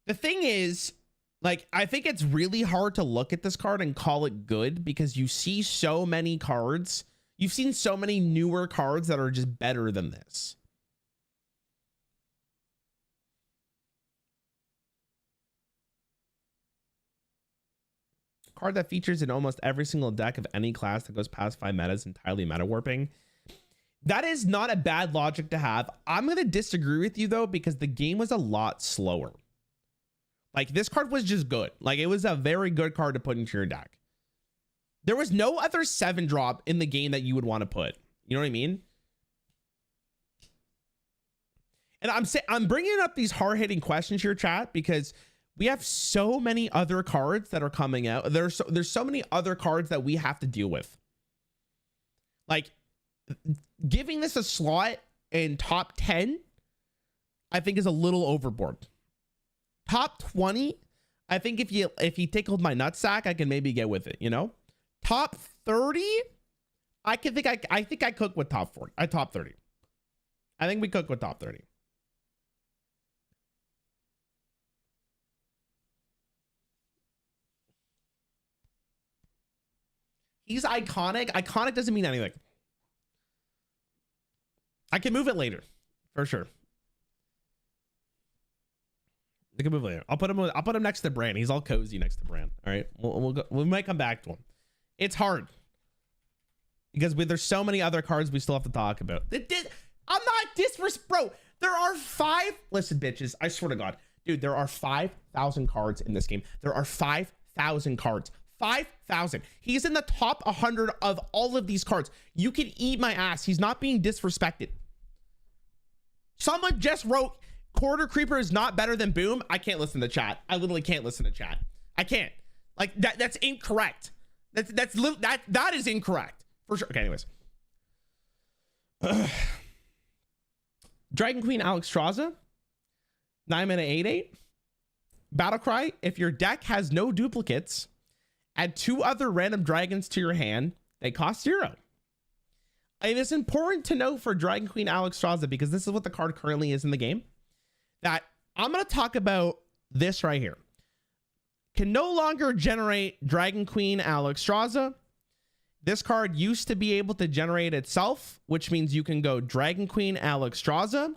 Speaker 1: The thing is, like, I think it's really hard to look at this card and call it good because you see so many cards. You've seen so many newer cards that are just better than this. Card that features in almost every single deck of any class that goes past 5 metas, entirely meta warping. That is not a bad logic to have. I'm going to disagree with you though, because the game was a lot slower. Like, this card was just good. Like, it was a very good card to put into your deck. There was no other 7-drop in the game that you would want to put. You know what I mean? And I'm bringing up these hard-hitting questions here, chat, because we have so many other cards that are coming out. There's so many other cards that we have to deal with. Like, giving this a slot in top 10, I think is a little overboard. Top 20, I think if you tickled my nutsack, I can maybe get with it, you know? Top 30, I think I cook with top 40. Top 30. I think we cook with top 30. He's iconic. Iconic doesn't mean anything. I can move it later, for sure. I can move it later. I'll put him next to Brand. He's all cozy next to Brand. All right, we might come back to him. It's hard because there's so many other cards we still have to talk about. I'm not disrespect, bro. There are 5. Listen, bitches. I swear to God, dude. There are 5,000 cards in this game. There are 5,000 cards. 5,000. He's in the top 100 of all of these cards. You can eat my ass. He's not being disrespected. Someone just wrote Quarter Creeper is not better than Boom. I can't listen to chat. I literally can't listen to chat. I can't. Like that's incorrect. That is incorrect for sure. Okay, anyways. Dragon Queen Alexstrasza, 9 mana 8/8. Battlecry. If your deck has no duplicates, add 2 other random dragons to your hand. They cost 0. It is important to note for Dragon Queen Alexstrasza, because this is what the card currently is in the game, that I'm going to talk about this right here. Can no longer generate Dragon Queen Alexstrasza. This card used to be able to generate itself, which means you can go Dragon Queen Alexstrasza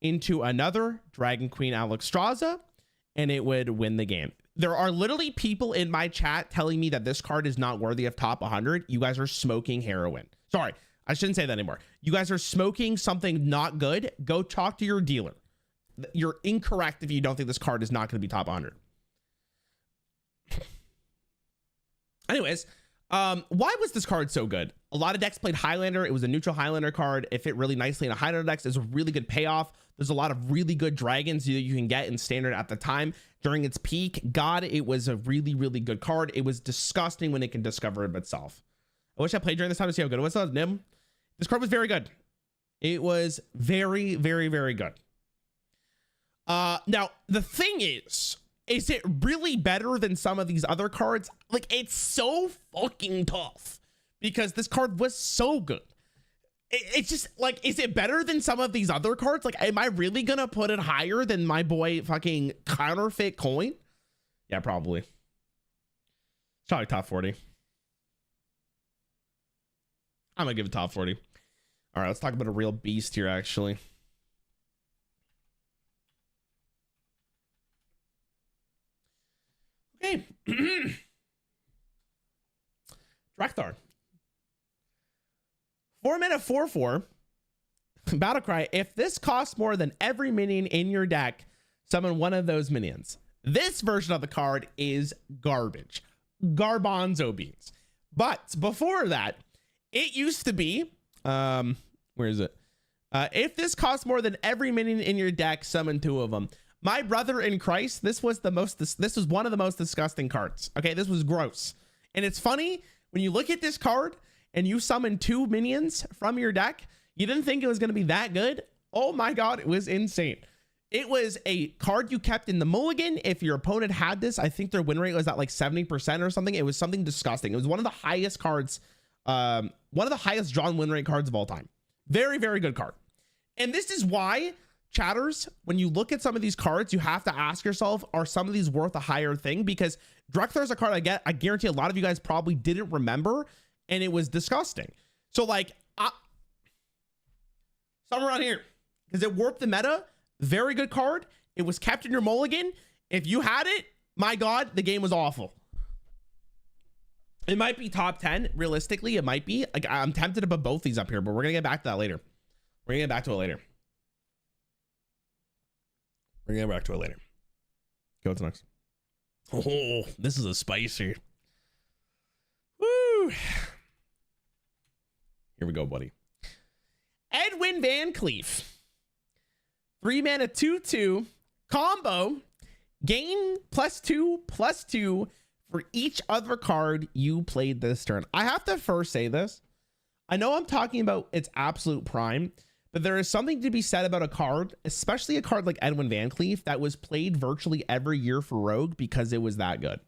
Speaker 1: into another Dragon Queen Alexstrasza, and it would win the game. There are literally people in my chat telling me that this card is not worthy of top 100. You guys are smoking heroin. Sorry, I shouldn't say that anymore. You guys are smoking something not good. Go talk to your dealer. You're incorrect if you don't think this card is not going to be top 100. Anyways, Why was this card so good? A lot of decks played Highlander. It was a neutral Highlander card. It fit really nicely in a Highlander decks. There's a really good payoff. There's a lot of really good dragons that you can get in standard at the time. During its peak, God, it was a really, really good card. It was disgusting when it can discover it itself. I wish I played during this time to see how good it was. Nim. This card was very good. It was very, very, very good. Now, the thing is it really better than some of these other cards? Like, it's so fucking tough because this card was so good. It's just like, is it better than some of these other cards? Like, am I really gonna put it higher than my boy fucking counterfeit coin? Yeah, probably. Probably top 40. I'm gonna give it top 40. All right, let's talk about a real beast here, actually. Okay. Drakthar. 4-mana 4/4. Battlecry. If this costs more than every minion in your deck, summon one of those minions. This version of the card is garbage. Garbanzo beans. But before that, it used to be, where is it? If this costs more than every minion in your deck, summon two of them. My brother in Christ, this was one of the most disgusting cards. Okay, this was gross. And it's funny when you look at this card and you summon two minions from your deck, you didn't think it was going to be that good. Oh my God, it was insane. It was a card you kept in the mulligan. If your opponent had this, I think their win rate was at like 70% or something. It was something disgusting. It was one of the highest cards, one of the highest drawn win rate cards of all time. Very, very good card. And this is why, chatters, when you look at some of these cards, you have to ask yourself, are some of these worth a higher thing? Because Drakthar is a card I guarantee a lot of you guys probably didn't remember, and it was disgusting. So like, somewhere around here, because it warped the meta. Very good card. It was kept in your mulligan. If you had it, my God, the game was awful. It might be top 10. Realistically, it might be. Like, I'm tempted to put both these up here, but we're going to get back to that later. We're going to get back to it later. We're going to get back to it later. Okay, what's next? Oh, this is a spicy. Woo. Here we go, buddy. Edwin Van Cleef. 3-mana 2/2 combo. Gain +2/+2 for each other card you played this turn. I have to first say this. I know I'm talking about its absolute prime, but there is something to be said about a card, especially a card like Edwin Van Cleef, that was played virtually every year for Rogue because it was that good.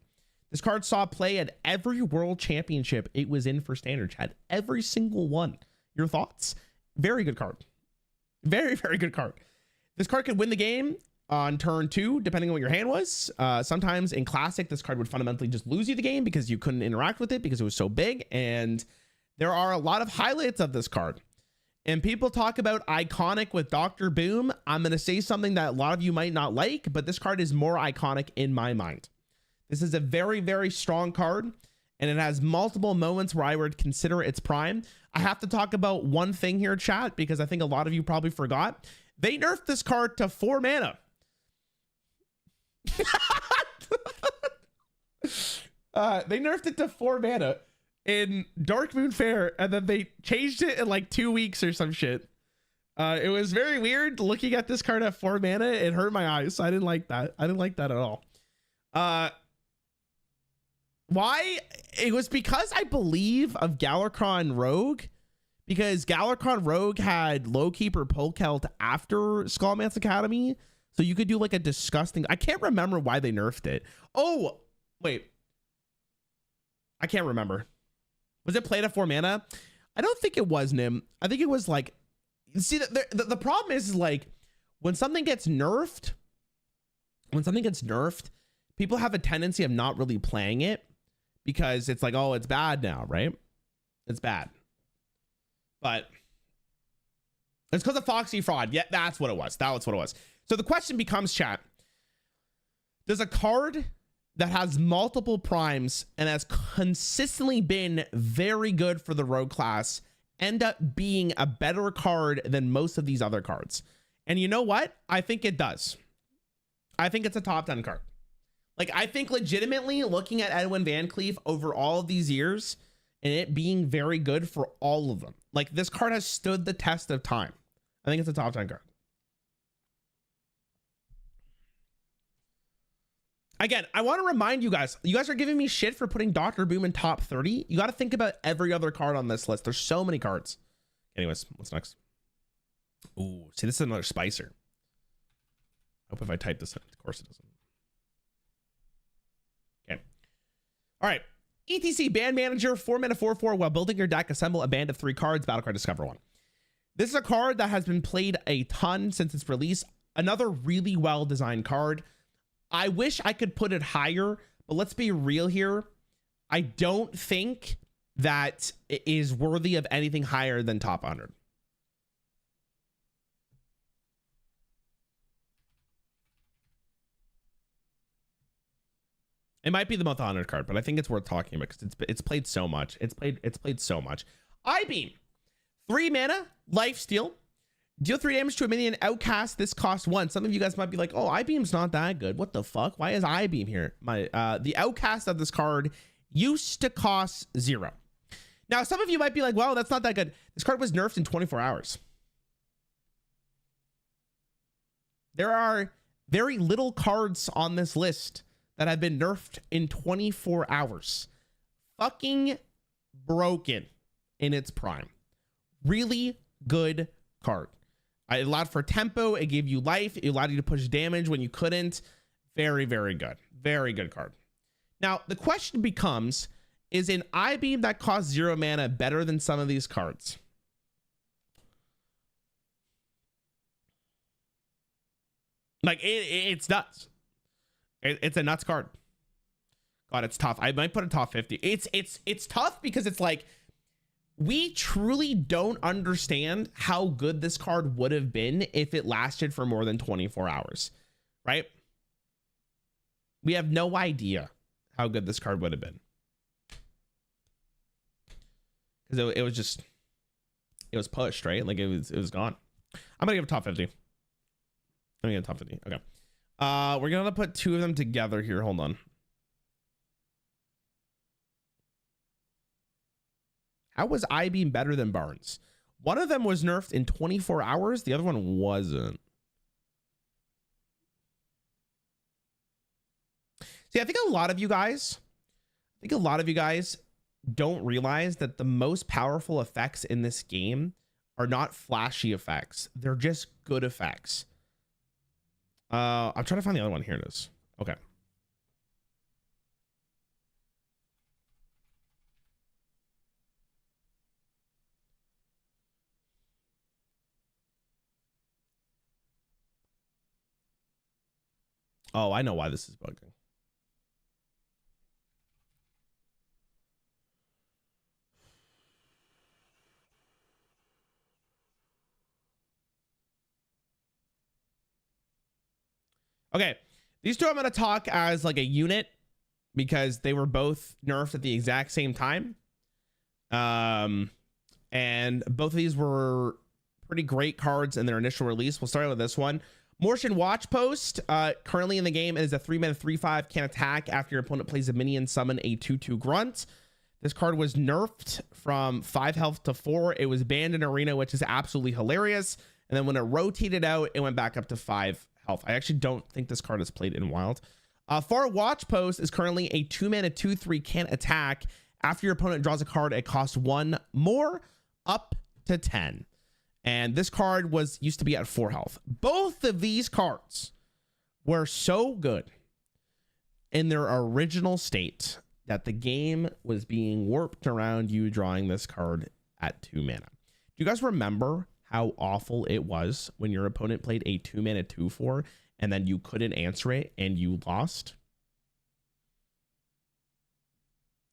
Speaker 1: This card saw play at every world championship it was in for Standard, Chat. Every single one. Your thoughts? Very good card. Very, very good card. This card could win the game on turn 2, depending on what your hand was. Sometimes in Classic, this card would fundamentally just lose you the game because you couldn't interact with it because it was so big. And there are a lot of highlights of this card. And people talk about iconic with Dr. Boom. I'm going to say something that a lot of you might not like, but this card is more iconic in my mind. This is a very, very strong card, and it has multiple moments where I would consider its prime. I have to talk about one thing here, chat, because I think a lot of you probably forgot. They nerfed this card to 4 mana. They nerfed it to 4 mana in Dark Moon Fair, and then they changed it in like 2 weeks or some shit. It was very weird looking at this card at 4 mana. It hurt my eyes. So I didn't like that. I didn't like that at all. Why? It was because I believe of Galakron Rogue. Because Galakron Rogue had Lowkeeper Polkelt after Skullman's Academy. So you could do like a disgusting... I can't remember why they nerfed it. Oh, wait. I can't remember. Was it played at 4 mana? I don't think it was, Nim. I think it was like... See, the problem is like when something gets nerfed, people have a tendency of not really playing it because it's like, oh, it's bad now, right? It's bad. But it's because of Foxy Fraud. Yeah, that's what it was. That's what it was. So the question becomes, chat, does a card that has multiple primes and has consistently been very good for the Rogue class end up being a better card than most of these other cards? And you know what? I think it does. I think it's a top 10 card. Like, I think legitimately looking at Edwin Van Cleef over all of these years, and it being very good for all of them. Like, this card has stood the test of time. I think it's a top 10 card. Again, I want to remind you guys are giving me shit for putting Dr. Boom in top 30. You got to think about every other card on this list. There's so many cards. Anyways, what's next? Ooh, see, this is another Spicer. I hope if I type this in, of course it doesn't. Okay. All right. ETC Band Manager, 4 mana 4/4. While building your deck, assemble a band of 3 cards. Battlecry, discover 1. This is a card that has been played a ton since its release. Another really well designed card. I wish I could put it higher, but let's be real here. I don't think that it is worthy of anything higher than top 100. It might be the most honored card, but I think it's worth talking about because it's played so much. It's played so much. I-Beam, 3 mana, lifesteal. Deal 3 damage to a minion, outcast. This costs 1. Some of you guys might be like, oh, I-Beam's not that good. What the fuck? Why is I-Beam here? The outcast of this card used to cost 0. Now, some of you might be like, well, that's not that good. This card was nerfed in 24 hours. There are very little cards on this list that have been nerfed in 24 hours. Fucking broken in its prime. Really good card. It allowed for tempo. It gave you life. It allowed you to push damage when you couldn't. Very, very good. Very good card. Now, the question becomes, is an I-Beam that costs 0 mana better than some of these cards? Like, it's nuts. It's a nuts card. God, it's tough. I might put it top 50. It's tough because it's like, we truly don't understand how good this card would have been if it lasted for more than 24 hours, right? We have no idea how good this card would have been. Because it was pushed, right? Like, it was gone. I'm going to give it top 50. I'm going to give it top 50. Okay. We're going to put 2 of them together here. Hold on. How was I-Beam better than Barnes? One of them was nerfed in 24 hours. The other one wasn't. See, I think a lot of you guys don't realize that the most powerful effects in this game are not flashy effects. They're just good effects. I'm trying to find the other one. Here it is. Okay. Oh, I know why this is bugging. Okay, these two I'm going to talk as like a unit because they were both nerfed at the exact same time. And both of these were pretty great cards in their initial release. We'll start with this one. Mortian Watch Post, currently in the game, is a 3 mana 3/5, can attack after your opponent plays a minion, summon a 2/2 grunt. This card was nerfed from 5 health to 4. It was banned in Arena, which is absolutely hilarious. And then when it rotated out, it went back up to 5 health. I actually don't think this card is played in Wild. Far Watch Post is currently a 2 mana 2/3, can attack after your opponent draws a card. It costs 1 more, up to 10. And this card used to be at 4 health. Both of these cards were so good in their original state that the game was being warped around you drawing this card at 2 mana. Do you guys remember how awful it was when your opponent played a 2 mana 2/4 and then you couldn't answer it and you lost?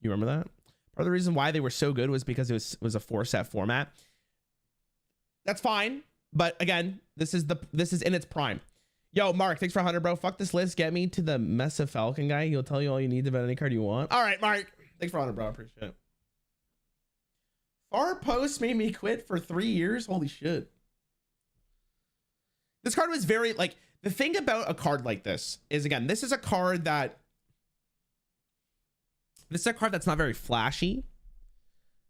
Speaker 1: You remember that? Part of the reason why they were so good was because it was a 4-set format. That's fine, but again, this is in its prime. Yo, Mark, thanks for 100, bro. Fuck this list. Get me to the Mesa Falcon guy. He'll tell you all you need about any card you want. All right, Mark. Thanks for 100, bro. I appreciate it. Far Post made me quit for 3 years. Holy shit. This card was very, like, the thing about a card like this is, again, this is a card that's not very flashy.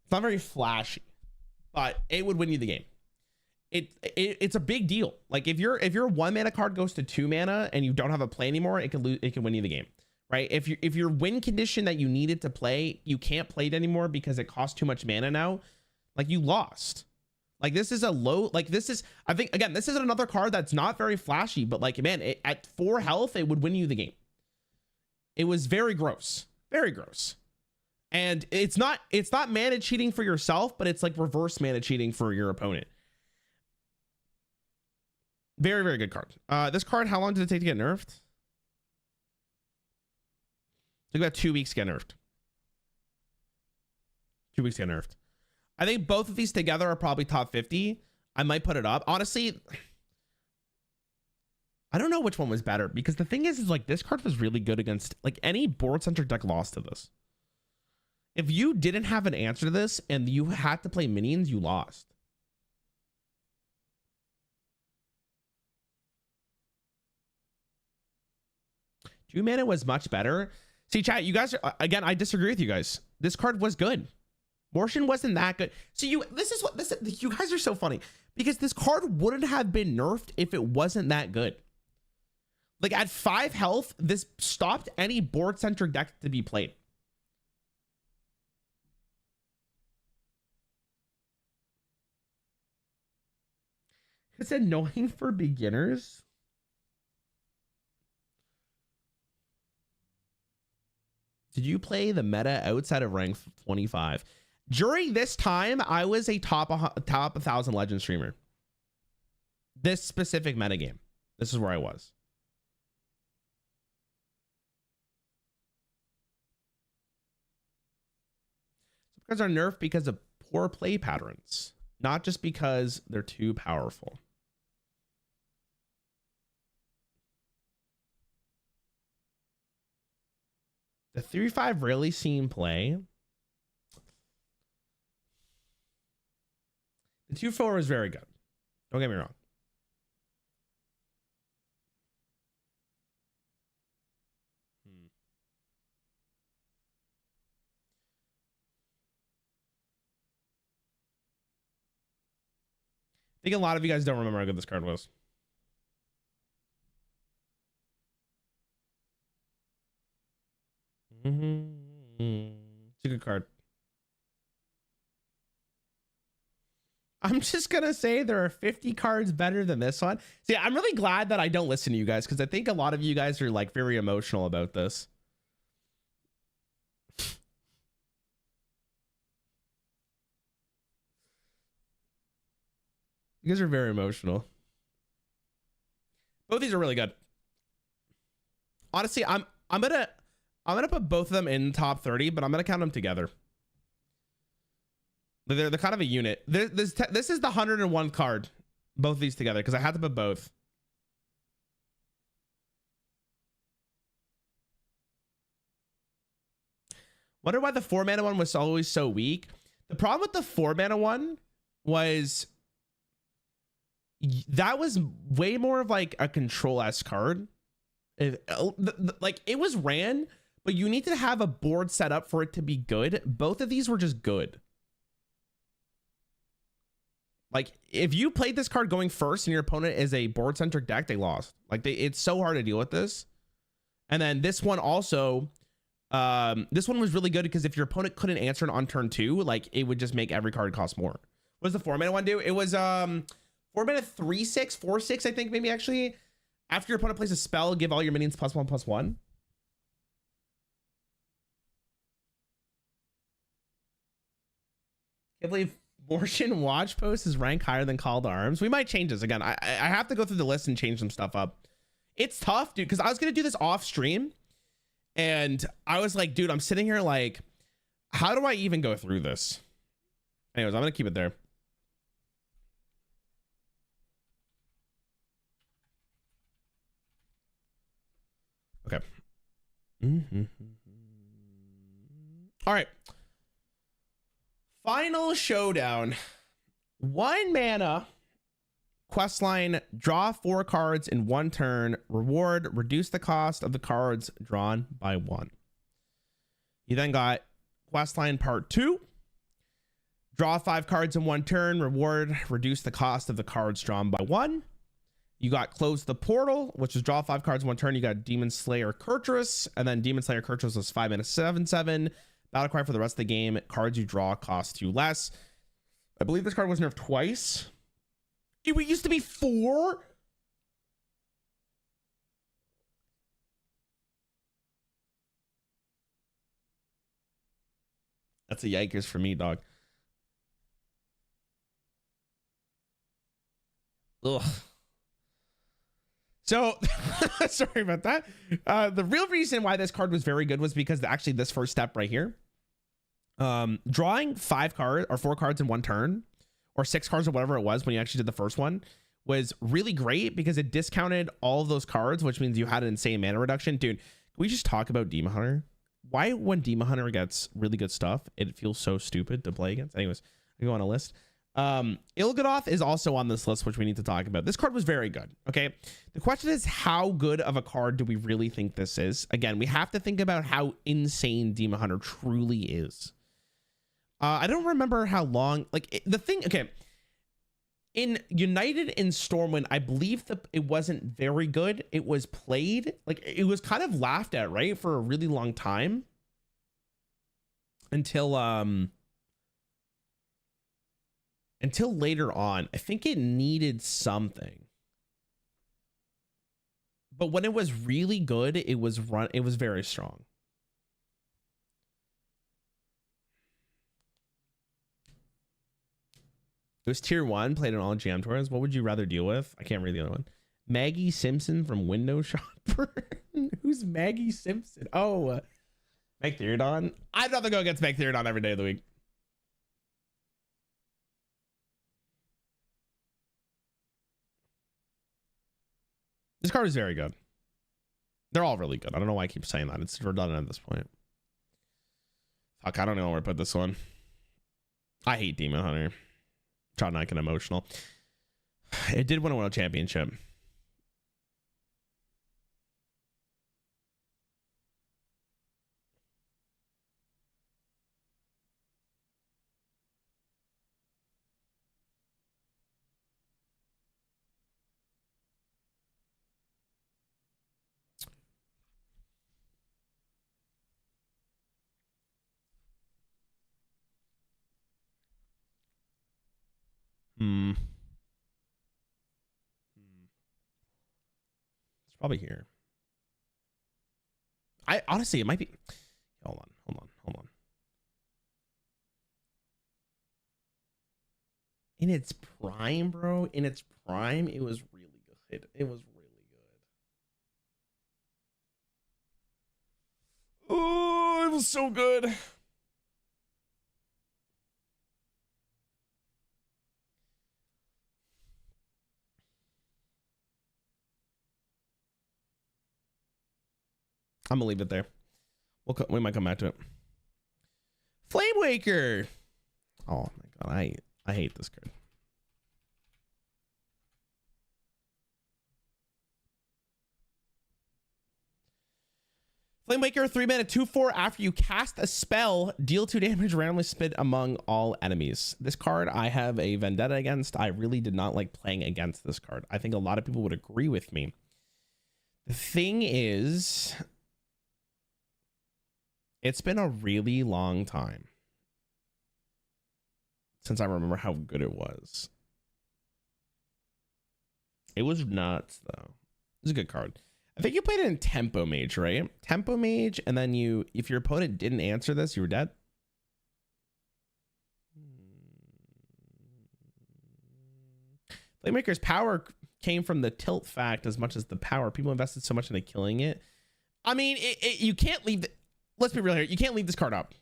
Speaker 1: It's not very flashy, but it would win you the game. It's a big deal. Like if your 1 mana card goes to 2 mana and you don't have a play anymore, it can win you the game, right? If your win condition that you needed to play, you can't play it anymore because it costs too much mana now, like you lost. Like this is a low, like this is, I think again, this is another card that's not very flashy, but like, man, at 4 health, it would win you the game. It was very gross, very gross. And it's not mana cheating for yourself, but it's like reverse mana cheating for your opponent. Very, very good card. This card, how long did it take to get nerfed? It took about 2 weeks to get nerfed. 2 weeks to get nerfed. I think both of these together are probably top 50. I might put it up. Honestly, I don't know which one was better because the thing is like this card was really good against like any board-centric deck lost to this. If you didn't have an answer to this and you had to play minions, you lost. Two mana was much better. See, chat, you guys are, again, I disagree with you guys. This card was good. Mortion wasn't that good. So you guys are so funny because this card wouldn't have been nerfed if it wasn't that good. Like at 5 health, this stopped any board-centric deck to be played. It's annoying for beginners. Did you play the meta outside of rank 25? During this time, I was a top 1,000 legend streamer. This specific meta game. This is where I was. Some cards are nerfed because of poor play patterns, not just because they're too powerful. The 3/5 really seen play. The 2/4 is very good. Don't get me wrong. I think a lot of you guys don't remember how good this card was. It's a good card. I'm just gonna say there are 50 cards better than this one. See, I'm really glad that I don't listen to you guys because I think a lot of you guys are like very emotional about this. You guys are very emotional. Both these are really good. Honestly, I'm gonna put both of them in top 30, but I'm gonna count them together. They're kind of a unit. This is the 101 card, both of these together, because I had to put both. Wonder why the 4 mana one was always so weak. The problem with the 4 mana one was that was way more of like a control-esque card. Like it was ran, but you need to have a board set up for it to be good. Both of these were just good. Like if you played this card going first and your opponent is a board-centric deck, they lost. Like it's so hard to deal with this. And then this one also, this one was really good because if your opponent couldn't answer it on turn 2, like it would just make every card cost more. What does the 4 mana one do? It was 4 mana 3/6, 4/6, I think maybe actually. After your opponent plays a spell, give all your minions +1/+1. Can't believe Mortion Watch Post is rank higher than Call to Arms. We might change this again. I have to go through the list and change some stuff up. It's tough, dude, because I was gonna do this off stream, and I was like, dude, I'm sitting here like, how do I even go through this? Anyways, I'm gonna keep it there. Okay. All right. Final showdown. 1 mana. Questline. Draw 4 cards in 1 turn. Reward. Reduce the cost of the cards drawn by 1. You then got Questline Part 2. Draw 5 cards in 1 turn. Reward, reduce the cost of the cards drawn by 1. You got Close the Portal, which is draw 5 cards in 1 turn. You got Demon Slayer Kurtrus, and then Demon Slayer Kurtrus is 5 mana 7/7. Battlecry for the rest of the game. Cards you draw cost 2 less. I believe this card was nerfed twice. It used to be 4. That's a yikers for me, dog. Ugh. So sorry about that. The real reason why this card was very good was because actually this first step right here, drawing 5 cards or 4 cards in 1 turn, or 6 cards or whatever it was when you actually did the first one, was really great because it discounted all of those cards, which means you had an insane mana reduction. Dude, can we just talk about Demon Hunter? Why when Demon Hunter gets really good stuff, it feels so stupid to play against? Anyways, I go on a list. Il'gynoth is also on this list, which we need to talk about. This card was very good. Okay, the question is, how good of a card do we really think this is? Again, we have to think about how insane Demon Hunter truly is. I don't remember how long, like the thing. Okay, in United in Stormwind, I believe that it wasn't very good. It was played, like it was kind of laughed at, right, for a really long time until later on. I think it needed something, but when it was really good, it was very strong. It was tier 1, played on all jam tours. What would you rather deal with? I can't read the other one. Maggie Simpson from Window Shopper. Who's Maggie Simpson? Oh, Magtheridon. I'd rather go against Magtheridon every day of the week. This card is very good. They're all really good. I don't know why I keep saying that. It's redundant at this point. Fuck, I don't know where to put this one. I hate Demon Hunter. Try not get emotional. It did win a world championship. It's probably here. I honestly, it might be. Hold on. In its prime, bro. In its prime, it was really good. It was really good. Oh, it was so good. I'm gonna leave it there. We might come back to it. Flamewaker. Oh my god, I hate this card. Flamewaker, 3 mana, 2/4. After you cast a spell, deal 2 damage, randomly split among all enemies. This card I have a vendetta against. I really did not like playing against this card. I think a lot of people would agree with me. The thing is, it's been a really long time since I remember how good it was. It was nuts, though. It was a good card. I think you played it in Tempo Mage, right? Tempo Mage, and then if your opponent didn't answer this, you were dead. Playmaker's power came from the tilt fact as much as the power. People invested so much into killing it. I mean, you can't leave. Let's be real here. You can't leave this card up.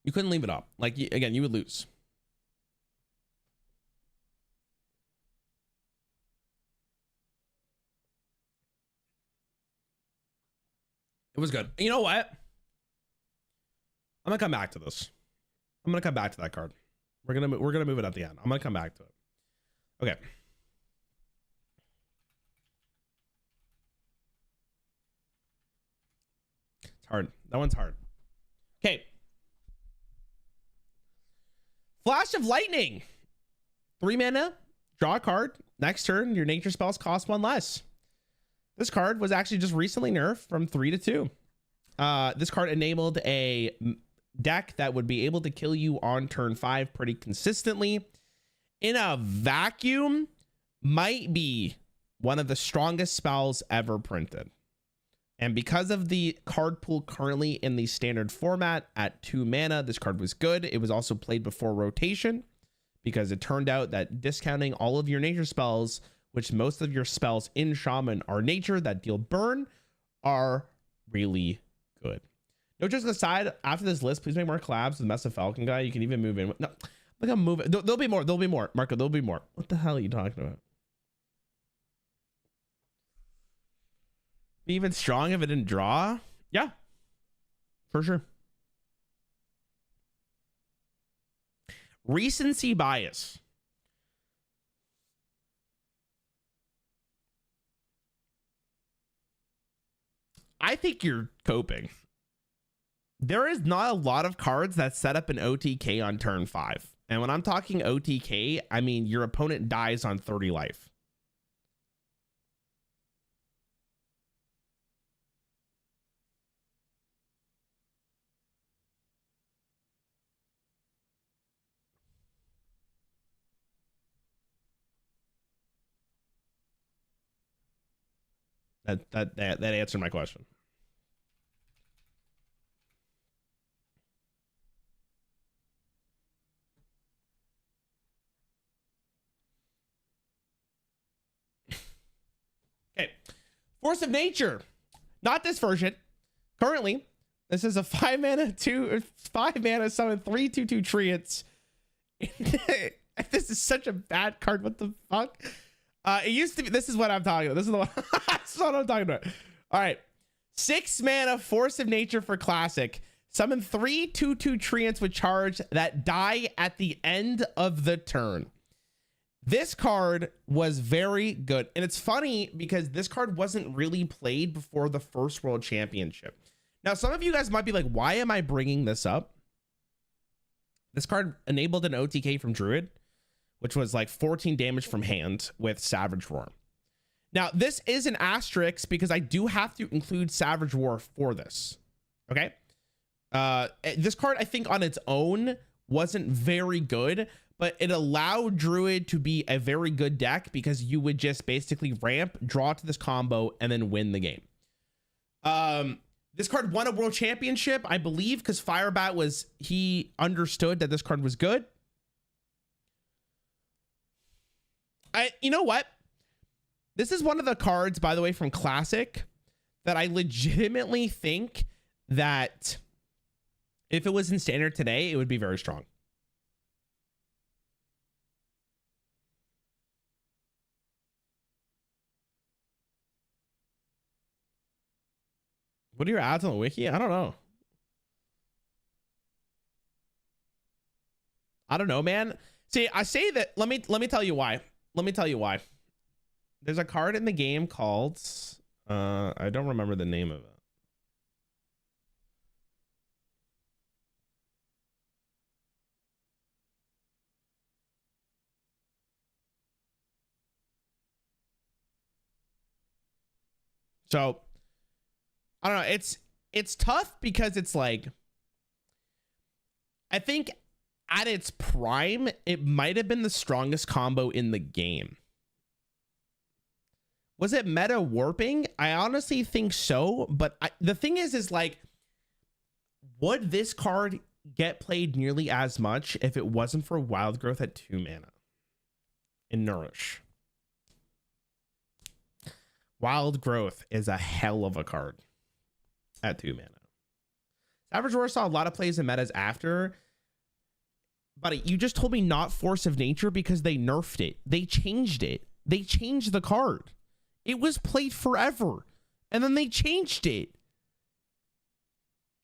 Speaker 1: You couldn't leave it up. Like, again, you would lose. It was good. You know what? I'm gonna come back to this. I'm gonna come back to that card. We're gonna move it at the end. I'm gonna come back to it. Okay. It's hard. That one's hard. Okay. Flash of Lightning. 3 mana, draw a card. Next turn, your nature spells cost 1 less. This card was actually just recently nerfed from 3 to 2. This card enabled a deck that would be able to kill you on turn 5 pretty consistently. In a vacuum, might be one of the strongest spells ever printed. And because of the card pool currently in the standard format at 2 mana, this card was good. It was also played before rotation because it turned out that discounting all of your nature spells, which most of your spells in Shaman are nature that deal burn, are really good. No, just aside, after this list, please make more collabs with Mesa Falcon guy. You can even move in. No, look, I'm moving. There'll be more. There'll be more. Marco, there'll be more. What the hell are you talking about? Be even strong if it didn't draw? Yeah, for sure. Recency bias. I think you're coping. There is not a lot of cards that set up an OTK on turn 5. And when I'm talking OTK, I mean your opponent dies on 30 life. That answered my question. Okay, Force of Nature, not this version. Currently, this is a 5 mana summon 3/2/2 treants. This is such a bad card. What the fuck? It used to be. This is what I'm talking about. This is the one. This is what I'm talking about. All right, 6 mana Force of Nature for classic. Summon 3/2/2 treants with charge that die at the end of the turn. This card was very good. And it's funny because this card wasn't really played before the first World Championship. Now, some of you guys might be like, why am I bringing this up? This card enabled an OTK from Druid, which was like 14 damage from hand with Savage Roar. Now, this is an asterisk because I do have to include Savage Roar for this. Okay. This card, I think on its own wasn't very good, but it allowed Druid to be a very good deck because you would just basically ramp, draw to this combo, and then win the game. This card won a world championship, I believe, because Firebat he understood that this card was good. You know what? This is one of the cards, by the way, from Classic that I legitimately think that if it was in Standard today, it would be very strong. What are your odds on the wiki? I don't know. I don't know, man. See, I say that. Let me tell you why. Let me tell you why. There's a card in the game called I don't remember the name of it. So I don't know. It's tough because it's like, I think at its prime, it might have been the strongest combo in the game. Was it meta warping? I honestly think so. But the thing is like, would this card get played nearly as much if it wasn't for Wild Growth at 2 mana in Nourish? Wild Growth is a hell of a card at 2 mana. Savage Roar saw a lot of plays in metas after. Buddy, you just told me not Force of Nature because they nerfed it. They changed it. They changed the card. It was played forever. And then they changed it.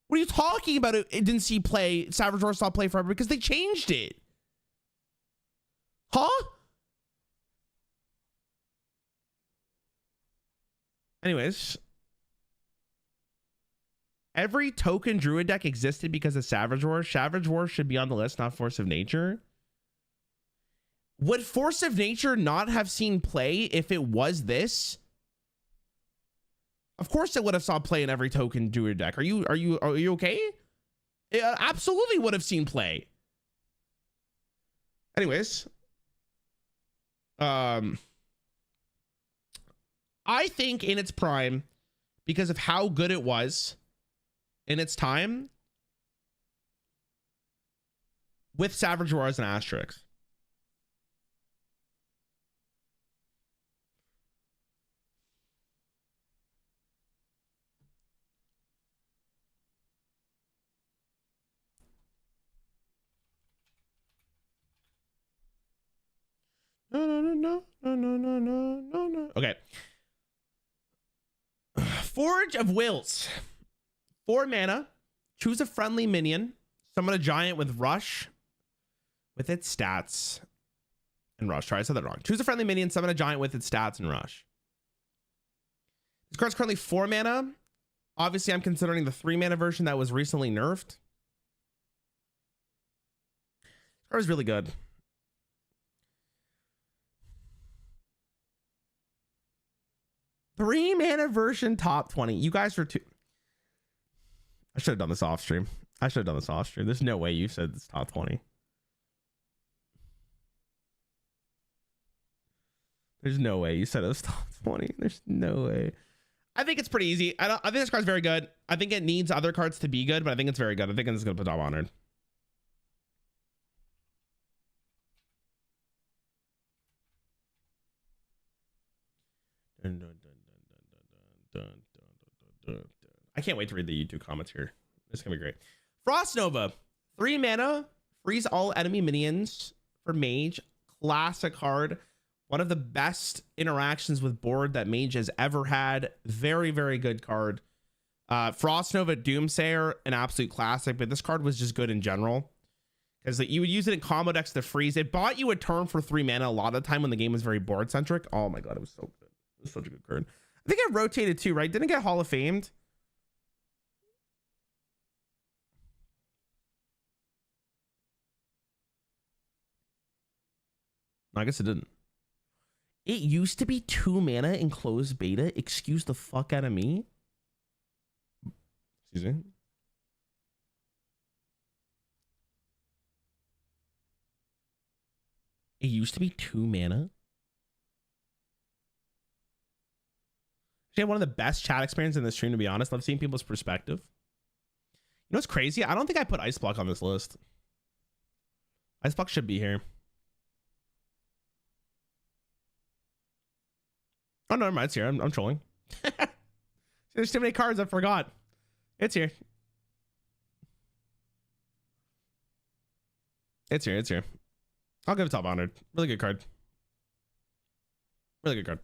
Speaker 1: What are you talking about? It didn't see play. Savage Roar saw play forever because they changed it. Huh? Anyways, every token Druid deck existed because of Savage Roar. Savage Roar should be on the list, not Force of Nature. Would Force of Nature not have seen play if it was this? Of course it would have saw play in every token Druid deck. Are you okay? It absolutely would have seen play. Anyways, I think in its prime, because of how good it was in its time, with Savage Wars and Asterix. No. Okay. Forge of Wills. 4 mana. Choose a friendly minion. Summon a giant with rush. With its stats. And rush. Sorry, I said that wrong. Choose a friendly minion. Summon a giant with its stats and rush. This card's currently 4 mana. Obviously, I'm considering the 3 mana version that was recently nerfed. This card is really good. Three mana version top 20. You guys are too. I should have done this off stream. There's no way you said it's top 20. There's no way you said it was top 20. There's no way. I think it's pretty easy. I think this card's very good. I think it needs other cards to be good, but I think it's very good. I think it's going to put top honored. I can't wait to read the YouTube comments here. It's gonna be great. Frost Nova, 3 mana, freeze all enemy minions for Mage. Classic card. One of the best interactions with board that Mage has ever had. Very, very good card. Frost Nova Doomsayer, an absolute classic, but this card was just good in general. Because you would use it in combo decks to freeze. It bought you a turn for 3 mana a lot of the time when the game was very board centric. Oh my god, it was so good. It was such a good card. I think it rotated too, right? Didn't it get Hall of Famed? I guess it didn't. It used to be 2 mana in closed beta. Excuse the fuck out of me. Excuse me. It used to be 2 mana. Actually, I had one of the best chat experiences in the stream, to be honest. Love seeing people's perspective. You know what's crazy? I don't think I put Ice Block on this list. Ice Block should be here. Oh, no, never mind. It's here. I'm trolling. There's too many cards. I forgot. It's here. It's here. I'll give it top honored. Really good card. Really good card.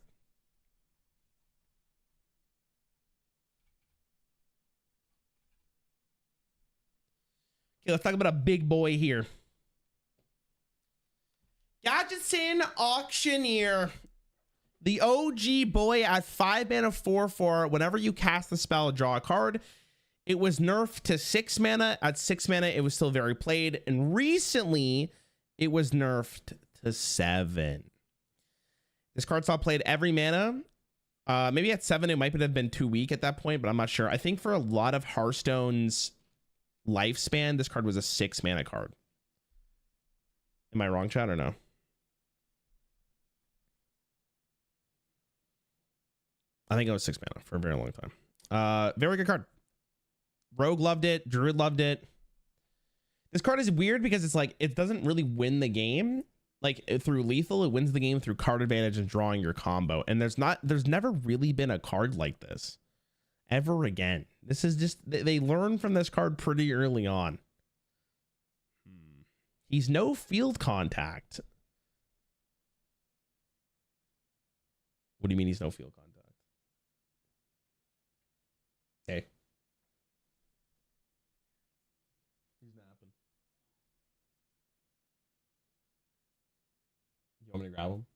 Speaker 1: Okay, let's talk about a big boy here. Gadgetzin Auctioneer. The OG boy at 5 mana 4/4. Whenever you cast the spell, draw a card. It was nerfed to 6 mana. At 6 mana, it was still very played. And recently, it was nerfed to 7. This card saw played every mana. Maybe at 7, it might have been too weak at that point, but I'm not sure. I think for a lot of Hearthstone's lifespan, this card was a 6 mana card. Am I wrong, chat, or no? I think it was 6 mana for a very long time. Very good card. Rogue loved it. Druid loved it. This card is weird because it's like, it doesn't really win the game. Like through lethal, it wins the game through card advantage and drawing your combo. And there's never really been a card like this ever again. This is just, they learned from this card pretty early on. He's no field contact. What do you mean he's no field contact? Okay. He's napping. You want me to grab him?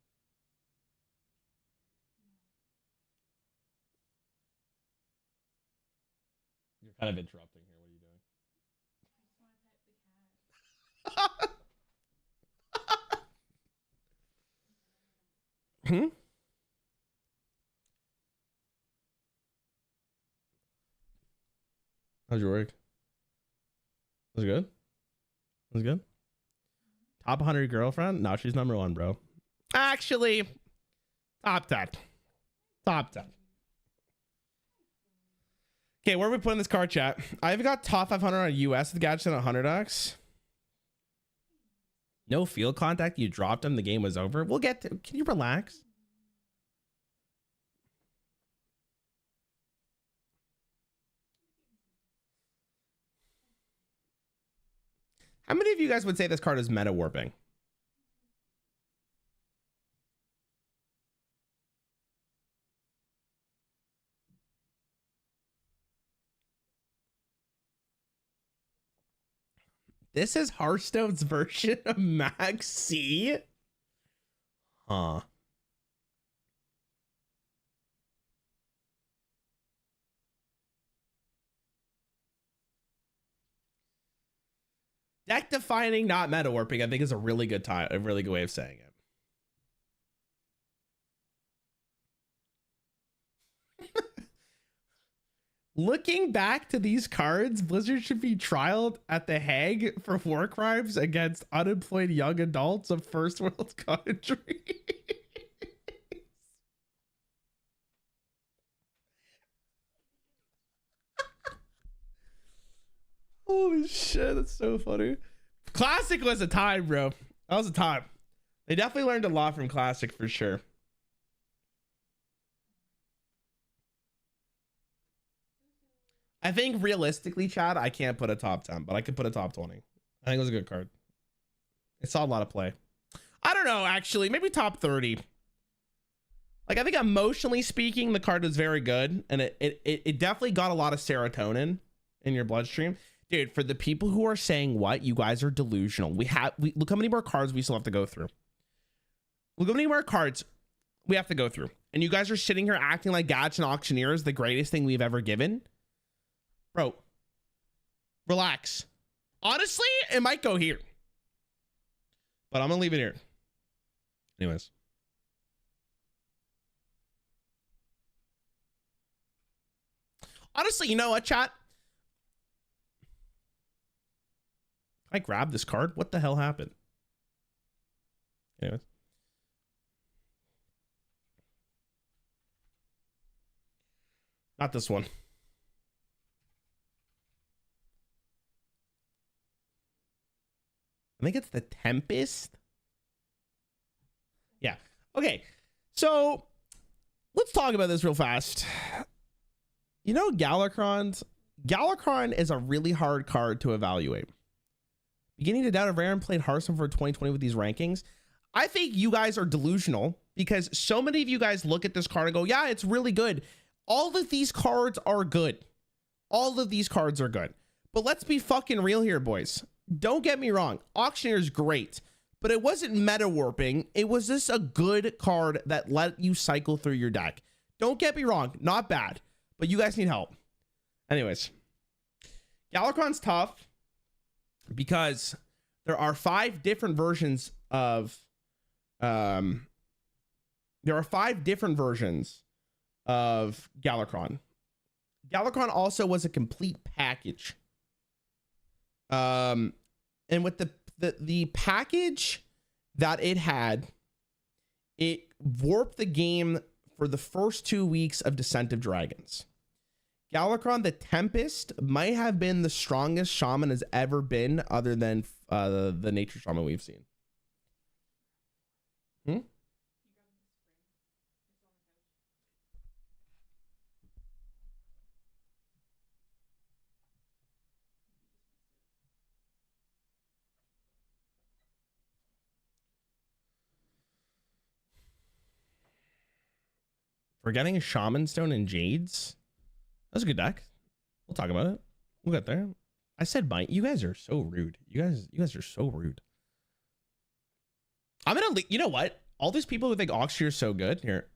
Speaker 1: You're kind of interrupting here. What are you doing? Hmm? How's your work? Was it good? Was it good? Top 100 girlfriend? No, she's number 1, bro. Actually, top 10. Top 10. Okay, where are we putting this card, chat? I've got top 500 on US with gadgets and 100x. No field contact. You dropped him. The game was over. We'll get to. Can you relax? How many of you guys would say this card is meta warping? This is Hearthstone's version of Max C? Huh. Deck defining, not meta warping, I think is a really good way of saying it. Looking back to these cards, Blizzard should be trialed at The Hague for war crimes against unemployed young adults of first world countries. Holy shit, that's so funny. Classic was a time, bro. That was a time. They definitely learned a lot from Classic for sure. I think realistically, Chad, I can't put a top 10, but I could put a top 20. I think it was a good card. It saw a lot of play. I don't know, actually. Maybe top 30. Like, I think emotionally speaking, the card was very good. And it definitely got a lot of serotonin in your bloodstream. Dude, for the people who are saying what, you guys are delusional. We look how many more cards we still have to go through. Look how many more cards we have to go through. And you guys are sitting here acting like Gacha and Auctioneer is the greatest thing we've ever given. Bro, relax. Honestly, it might go here. But I'm going to leave it here. Anyways. Honestly, you know what, chat? I grabbed this card. What the hell happened? Anyways. Not this one. I think it's the Tempest. Yeah. Okay. So let's talk about this real fast. You know, Galakrond is a really hard card to evaluate. Beginning to doubt if Rarran played Hearthstone for 2020 with these rankings. I think you guys are delusional because so many of you guys look at this card and go, yeah, it's really good. All of these cards are good. All of these cards are good. But let's be fucking real here, boys. Don't get me wrong. Auctioneer is great, but it wasn't meta warping. It was just a good card that let you cycle through your deck. Don't get me wrong. Not bad, but you guys need help. Anyways, Galakrond's tough because there are 5 different versions of Galakrond. Galakrond also was a complete package. And with the package that it had, it warped the game for the first 2 weeks of Descent of Dragons. Galakrond the Tempest might have been the strongest shaman has ever been, other than the nature shaman we've seen. We're getting a Shaman Stone and Jades. That's a good deck. We'll talk about it. We'll get there. I said mine. You guys are so rude. You guys are so rude. I'm gonna. You know what? All these people who think Auctioneer is so good here.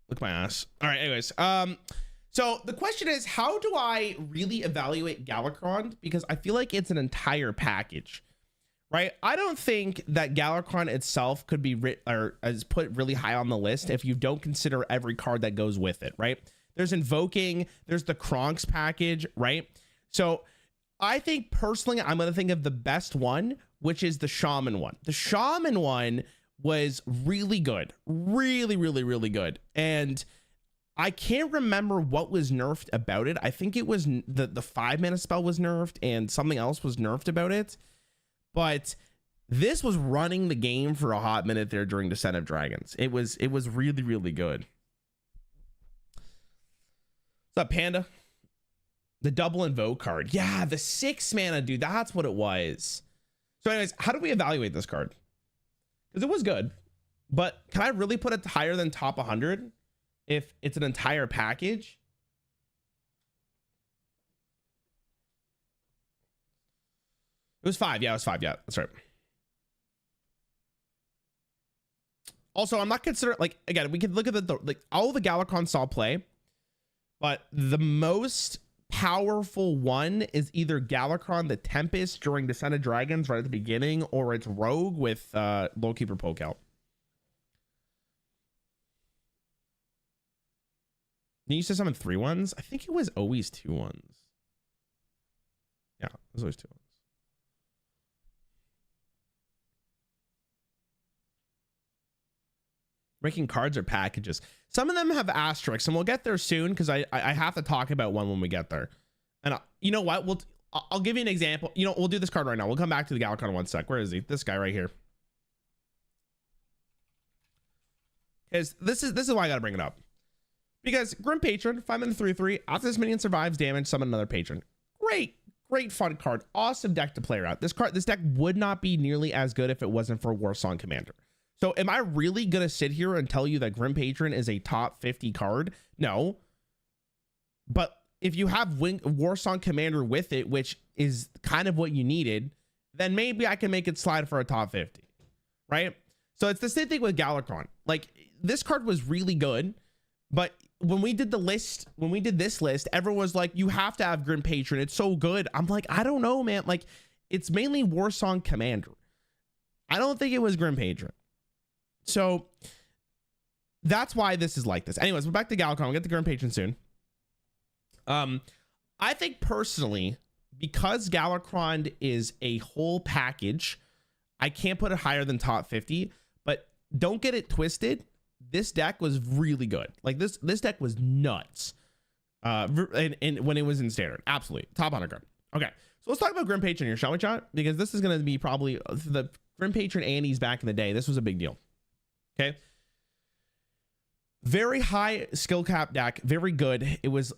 Speaker 1: Look at my ass. All right. Anyways, so the question is, how do I really evaluate Galakrond? Because I feel like it's an entire package. right? I don't think that Galakrond itself could be as put really high on the list if you don't consider every card that goes with it, right? There's Invoking, there's the Kronks package, right? So I think personally, I'm going to think of the best one, which is the Shaman one. The Shaman one was really good, really, really, really good. And I can't remember what was nerfed about it. I think it was the 5-mana spell was nerfed and something else was nerfed about it. But this was running the game for a hot minute there during Descent of Dragons. It was really, really good. What's up, Panda? The double Invoke card. Yeah, the 6-mana, dude. That's what it was. So anyways, how do we evaluate this card? Because it was good. But can I really put it higher than top 100 if it's an entire package? It was 5. Yeah, it was 5. Yeah, that's right. Also, I'm not considering, like, again, we could look at the like all the Galakrond saw play, but the most powerful one is either Galakrond the Tempest during Descent of Dragons right at the beginning, or it's Rogue with Lowkeeper Pokeout. You used to summon 3 ones? I think it was always 2 ones. Yeah, it was always 2 ones. Ranking cards or packages. Some of them have asterisks, and we'll get there soon because I have to talk about one when we get there. And you know what? I'll give you an example. You know, we'll do this card right now. We'll come back to the Galakrond in 1 sec. Where is he? This guy right here. Because this is why I gotta bring it up. Because Grim Patron, 5-mana 3/3. After this minion survives damage, summon another patron. Great fun card. Awesome deck to play around. This deck would not be nearly as good if it wasn't for Warsong Commander. So am I really going to sit here and tell you that Grim Patron is a top 50 card? No. But if you have Warsong Commander with it, which is kind of what you needed, then maybe I can make it slide for a top 50, right? So it's the same thing with Galakrond. Like, this card was really good, but when we did this list, everyone was like, you have to have Grim Patron. It's so good. I'm like, I don't know, man. Like, it's mainly Warsong Commander. I don't think it was Grim Patron. So that's why this is like this. Anyways, we're back to Galakrond. We'll get the Grim Patron soon. I think personally, because Galakrond is a whole package, I can't put it higher than top 50, but don't get it twisted. This deck was really good. Like this deck was nuts. And when it was in standard, absolutely top 100 card. Okay, so let's talk about Grim Patron here, shall we, chat? Because this is going to be probably the Grim Patron Annies back in the day. This was a big deal. Okay. Very high skill cap deck. Very good. It was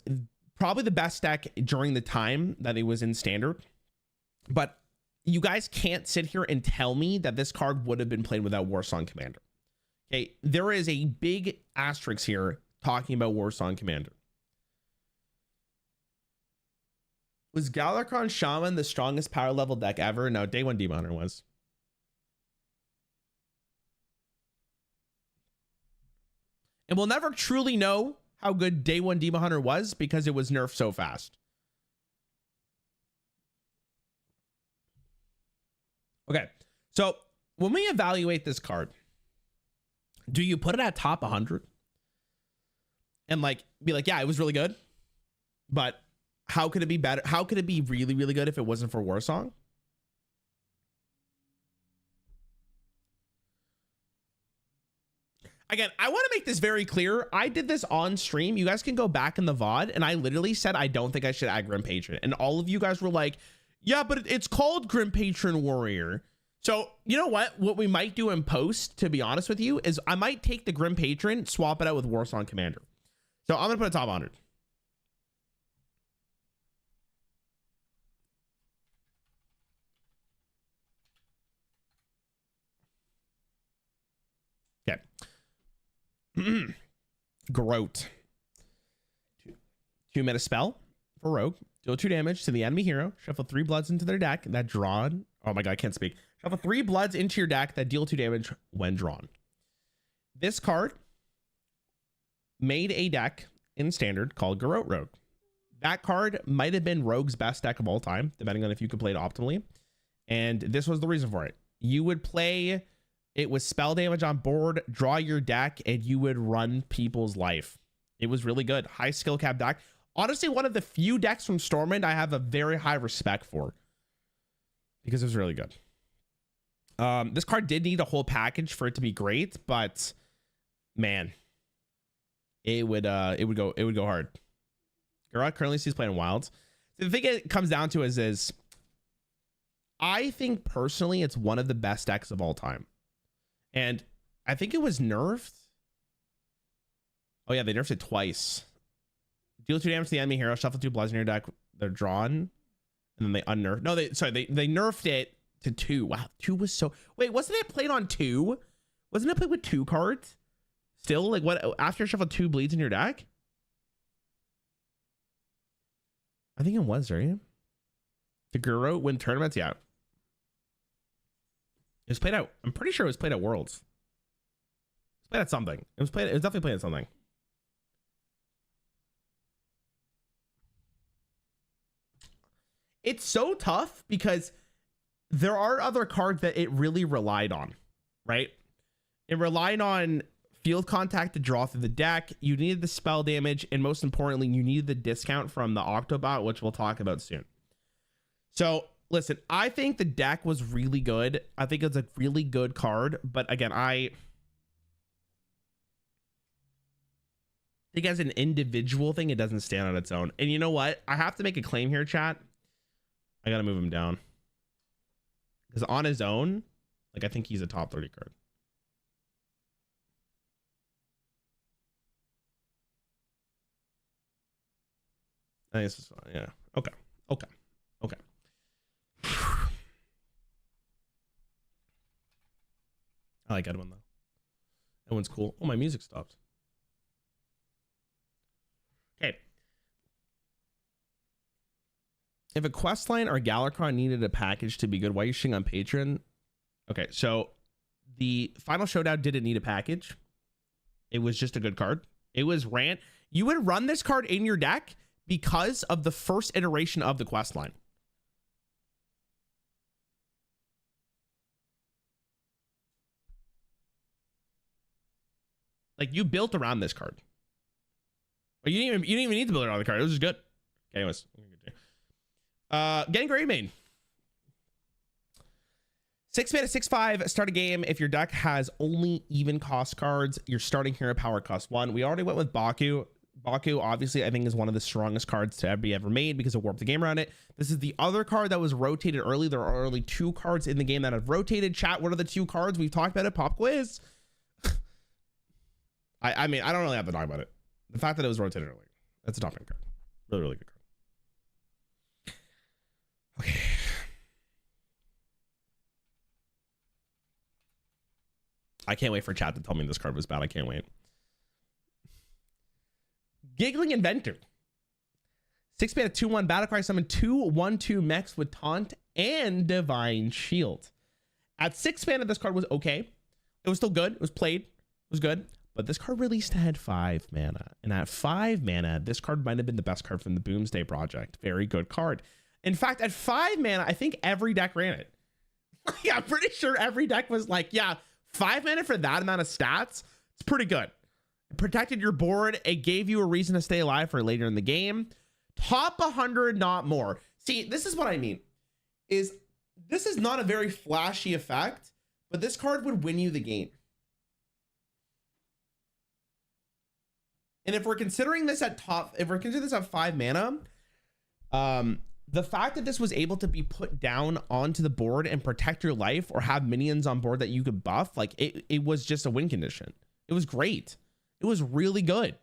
Speaker 1: probably the best deck during the time that it was in standard. But you guys can't sit here and tell me that this card would have been played without Warsong Commander. Okay. There is a big asterisk here talking about Warsong Commander. Was Galakrond Shaman the strongest power level deck ever? No, Day 1 Demon Hunter was. And we'll never truly know how good Day 1 Demon Hunter was because it was nerfed so fast. Okay, so when we evaluate this card, do you put it at top 100? And like, be like, yeah, it was really good. But how could it be better? How could it be really, really good if it wasn't for Warsong? Again, I want to make this very clear. I did this on stream. You guys can go back in the VOD, and I literally said I don't think I should add Grim Patron. And all of you guys were like, yeah, but it's called Grim Patron Warrior. So you know what? What we might do in post, to be honest with you, is I might take the Grim Patron, swap it out with Warsong Commander. So I'm going to put a top 100. Okay. Groat. 2-mana spell for Rogue. Deal 2 damage to the enemy hero. Shuffle 3 bloods into their deck that drawn. Oh my god, I can't speak. Shuffle 3 bloods into your deck that deal 2 damage when drawn. This card made a deck in standard called Garrote Rogue. That card might have been Rogue's best deck of all time, depending on if you could play it optimally. And this was the reason for it. You would play it with spell damage on board, draw your deck, and you would run people's life. It was really good. High skill cap deck. Honestly, one of the few decks from Stormwind I have a very high respect for because it was really good. This card did need a whole package for it to be great, but man, it would go hard. Currently she's playing Wilds. The thing it comes down to is I think personally it's one of the best decks of all time. And I think it was nerfed. Oh yeah, they nerfed it twice. Deal 2 damage to the enemy hero, shuffle 2 bloods in your deck. They're drawn, and then they unnerfed. No, they nerfed it to 2. Wow, 2 was so. Wait, wasn't it played on 2? Wasn't it played with 2 cards? Still, like what? After you shuffle 2 bleeds in your deck? I think it was, right? The Guru win tournaments, yeah. It was played out. I'm pretty sure it was played at Worlds. It was played at something. It was definitely played at something. It's so tough because there are other cards that it really relied on, right? It relied on field contact to draw through the deck. You needed the spell damage, and most importantly, you needed the discount from the Octobot, which we'll talk about soon. So listen, I think the deck was really good. I think it's a really good card, but again, I think as an individual thing, it doesn't stand on its own. And you know what? I have to make a claim here, chat. I gotta move him down because on his own, like I think he's a top 30 card. I think this is fine. Yeah. Okay. I like Edwin though. Edwin's cool. Oh, my music stopped. Okay. If a Questline or Galakron needed a package to be good, why are you shitting on Patreon? Okay, so the Final Showdown didn't need a package. It was just a good card. It was Rant. You would run this card in your deck because of the first iteration of the Questline. Like you built around this card. But you didn't even need to build around the card. It was just good. Okay, anyways. Getting Grey Mane. 6 mana, 6/5, start a game. If your deck has only even cost cards, your starting hero power costs 1. We already went with Baku. Baku, obviously, I think is one of the strongest cards to be ever made because it warped the game around it. This is the other card that was rotated early. There are only 2 cards in the game that have rotated. Chat, what are the 2 cards? We've talked about it. Pop quiz. I mean, I don't really have to talk about it. The fact that it was rotated early. That's a top end card. Really, really good card. Okay. I can't wait for chat to tell me this card was bad. I can't wait. Giggling Inventor. 6 mana, 2/1 battlecry, summon 2/1/2 mechs with taunt and divine shield. At 6 mana, this card was okay. It was still good. It was played. It was good. But this card released had 5 mana. And at 5 mana, this card might have been the best card from the Boomsday Project. Very good card. In fact, at 5 mana, I think every deck ran it. Yeah, I'm pretty sure every deck was like, yeah, 5 mana for that amount of stats. It's pretty good. It protected your board. It gave you a reason to stay alive for later in the game. Top 100, not more. See, this is what I mean. This is not a very flashy effect, but this card would win you the game. And if we're considering this at 5 mana, the fact that this was able to be put down onto the board and protect your life or have minions on board that you could buff, like it was just a win condition. It was great. It was really good.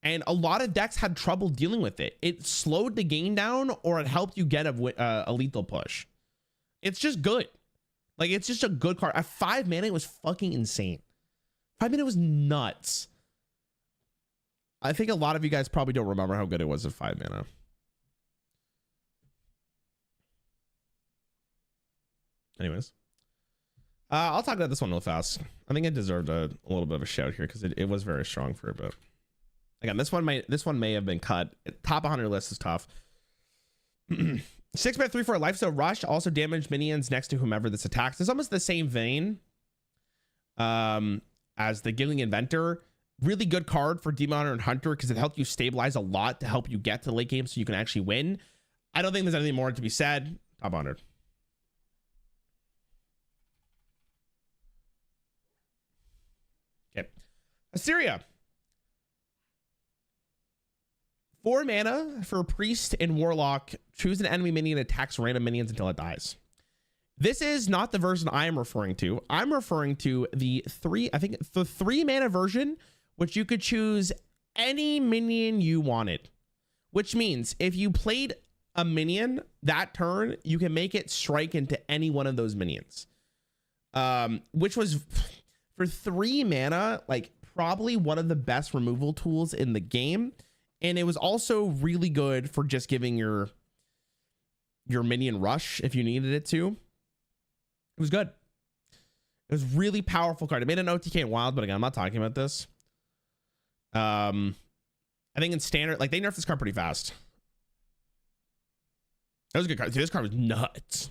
Speaker 1: And a lot of decks had trouble dealing with it. It slowed the game down or it helped you get a lethal push. It's just good. Like, it's just a good card. At 5 mana, it was fucking insane. 5 mana was nuts. I think a lot of you guys probably don't remember how good it was at 5 mana. Anyways, I'll talk about this one real fast. I think it deserved a little bit of a shout here because it was very strong for a bit. Again, this one may have been cut. Top 100 list is tough. 6 mana 3/4 lifesteal rush, also damage minions next to whomever this attacks. It's almost the same vein as the Giggling Inventor. Really good card for Demon Hunter and Hunter because it helped you stabilize a lot to help you get to the late game so you can actually win. I don't think there's anything more to be said. Top 100. Okay. Assyria. 4 mana for Priest and Warlock. Choose an enemy minion that attacks random minions until it dies. This is not the version I am referring to. I'm referring to the 3 mana version, which you could choose any minion you wanted. Which means if you played a minion that turn, you can make it strike into any one of those minions. Which was, for 3 mana, like probably one of the best removal tools in the game. And it was also really good for just giving your minion rush if you needed it to. It was good. It was really powerful card. It made an OTK in Wild, but again, I'm not talking about this. I think in Standard, like they nerfed this card pretty fast. That was a good card. Dude, this card was nuts.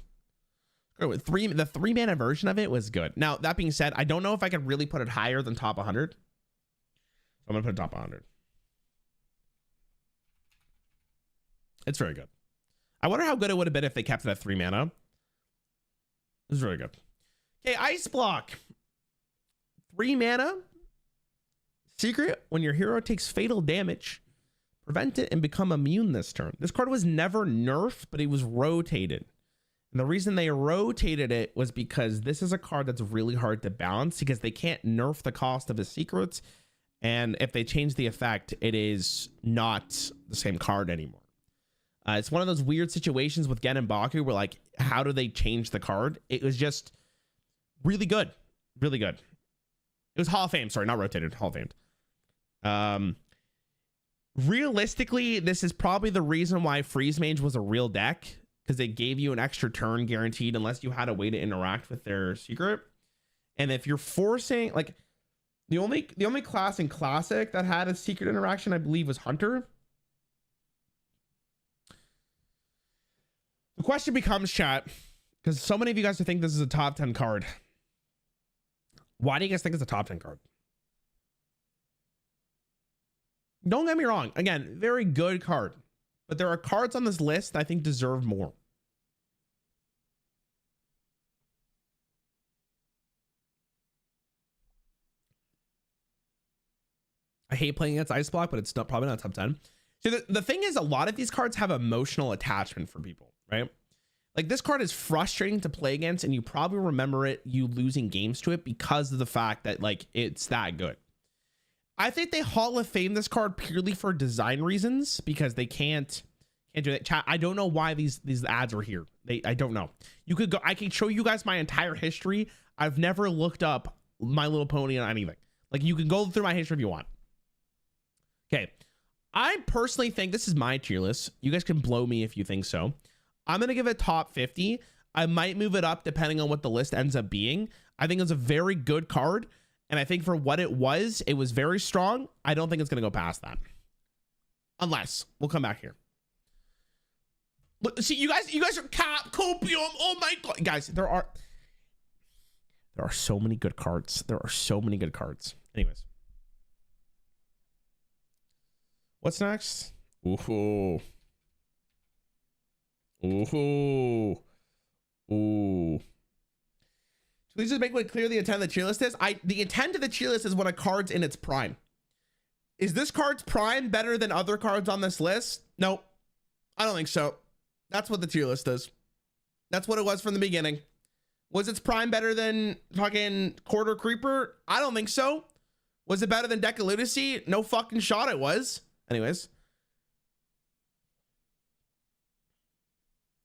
Speaker 1: The 3 mana version of it was good. Now, that being said, I don't know if I could really put it higher than top 100. So I'm going to put it top 100. It's very good. I wonder how good it would have been if they kept it at 3 mana. It was really good. Okay, Ice Block. 3 mana. Secret, when your hero takes fatal damage, prevent it and become immune this turn. This card was never nerfed, but it was rotated. And the reason they rotated it was because this is a card that's really hard to balance because they can't nerf the cost of his secrets. And if they change the effect, it is not the same card anymore. It's one of those weird situations with Gen and Baku where, like, how do they change the card? It was just really good. Really good. It was Hall of Fame. Sorry, not rotated. Hall of Fame. Realistically, this is probably the reason why Freeze Mage was a real deck, because they gave you an extra turn guaranteed unless you had a way to interact with their secret. And if you're forcing, like, the only class in Classic that had a secret interaction, I believe, was Hunter. The question becomes, chat, because so many of you guys think this is a top 10 card. Why do you guys think it's a top 10 card? Don't get me wrong. Again, very good card. But there are cards on this list that I think deserve more. I hate playing against Ice Block, but it's not, probably not top 10. So the thing is, a lot of these cards have emotional attachment for people, right? Like, this card is frustrating to play against, and you probably remember you losing games to it because of the fact that, like, it's that good. I think they Hall of Fame this card purely for design reasons, because they can't do that. Chat, I don't know why these ads were here. I don't know. You could go, I can show you guys my entire history. I've never looked up My Little Pony on anything. Like, you can go through my history if you want. Okay. I personally think this is my tier list. You guys can blow me if you think so. I'm going to give it top 50. I might move it up depending on what the list ends up being. I think it's a very good card. And I think for what it was very strong. I don't think it's going to go past that. Unless we'll come back here. Look, see, you guys are copium. Oh my God. Guys, there are so many good cards. There are so many good cards. Anyways. What's next? Ooh. Ooh. Ooh. Please just make it clear the intent of the tier list is. The intent of the tier list is when a card's in its prime. Is this card's prime better than other cards on this list? No, I don't think so. That's what the tier list is. That's what it was from the beginning. Was its prime better than fucking Quarter Creeper? I don't think so. Was it better than Deck of Lunacy? No fucking shot it was. Anyways.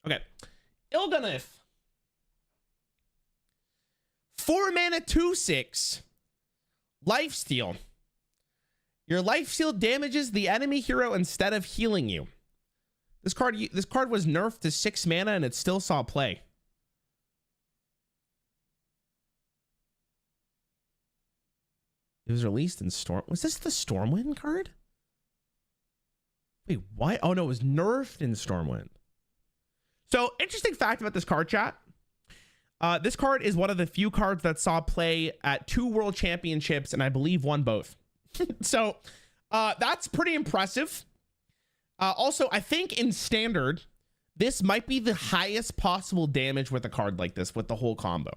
Speaker 1: Okay. Il'Ganis. 4 mana 2/6. Lifesteal. Your lifesteal damages the enemy hero instead of healing you. This card was nerfed to 6 mana and it still saw play. It was released in Storm. Was this the Stormwind card? Wait, what? Oh no, it was nerfed in Stormwind. So interesting fact about this card, chat. This card is one of the few cards that saw play at 2 world championships, and I believe won both. So that's pretty impressive. Also, I think in standard, this might be the highest possible damage with a card like this with the whole combo.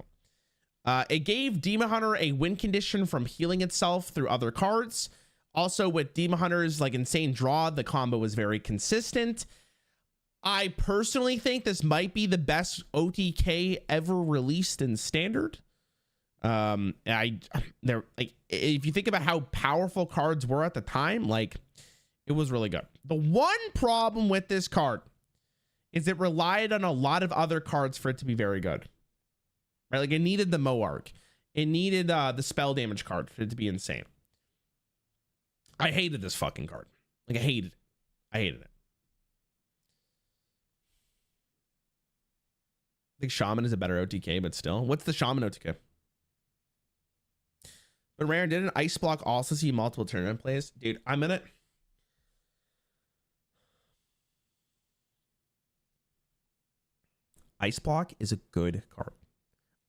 Speaker 1: It gave Demon Hunter a win condition from healing itself through other cards. Also, with Demon Hunter's like insane draw, the combo was very consistent. I personally think this might be the best OTK ever released in standard. They're like, if you think about how powerful cards were at the time, like it was really good. The one problem with this card is it relied on a lot of other cards for it to be very good. Right? Like it needed the Moarg. It needed the spell damage card for it to be insane. I hated this fucking card. Like I hated it. I hated it. I think Shaman is a better OTK, but still. What's the Shaman OTK? But Rarran, didn't Ice Block also see multiple tournament plays? Dude, I'm in it. Ice Block is a good card.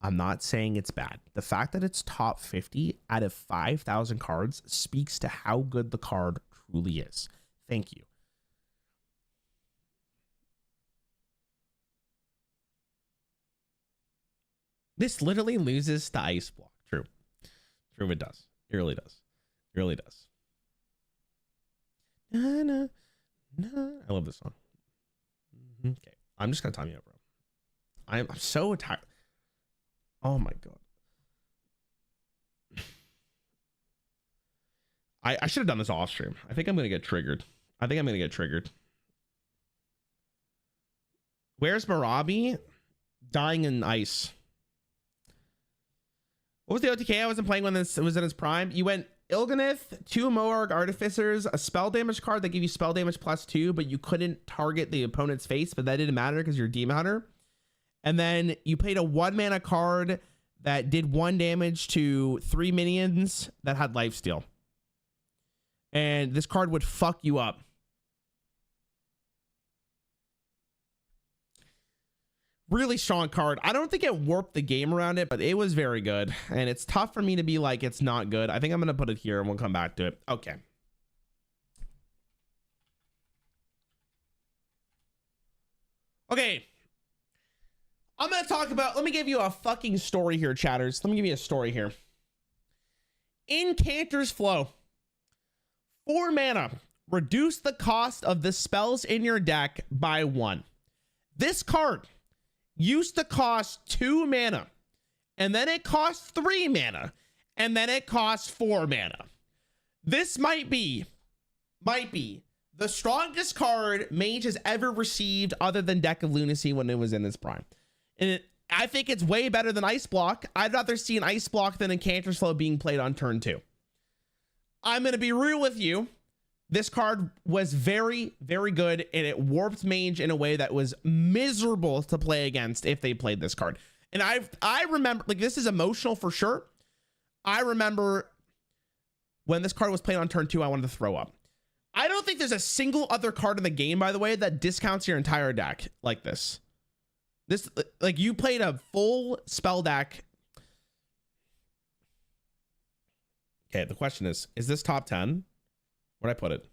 Speaker 1: I'm not saying it's bad. The fact that it's top 50 out of 5,000 cards speaks to how good the card truly is. Thank you. This literally loses to Ice Block. True. True, it does. It really does. It really does. Na, na, na. I love this song. Okay. I'm just going to time you out, bro. I'm so tired. Oh my God. I should have done this off stream. I think I'm going to get triggered. Where's Marabi? Dying in ice. What was the OTK I wasn't playing when this was in its prime? You went Il'Ganis, 2 Moarg Artificers, a spell damage card that gave you spell damage +2, but you couldn't target the opponent's face, but that didn't matter because you're Demon Hunter. And then you played a 1 mana card that did 1 damage to 3 minions that had lifesteal. And this card would fuck you up. Really strong card. I don't think it warped the game around it, but it was very good. And it's tough for me to be like, it's not good. I think I'm going to put it here and we'll come back to it. Okay. Okay. I'm going to talk about, let me give you a fucking story here, chatters. Let me give you a story here. In Cantor's Flow, 4 mana, reduce the cost of the spells in your deck by 1. This card used to cost 2 mana, and then it costs 3 mana, and then it costs 4 mana. This might be the strongest card Mage has ever received other than Deck of Lunacy when it was in its prime. And I think it's way better than Ice Block. I'd rather see an Ice Block than a Cantor's Flow being played on turn 2. I'm going to be real with you. This card was very, very good, and it warped Mage in a way that was miserable to play against if they played this card. And I remember, like, this is emotional for sure. I remember when this card was played on turn 2, I wanted to throw up. I don't think there's a single other card in the game, by the way, that discounts your entire deck like this. This, like, you played a full spell deck. Okay, the question is this top 10? Where'd I put it?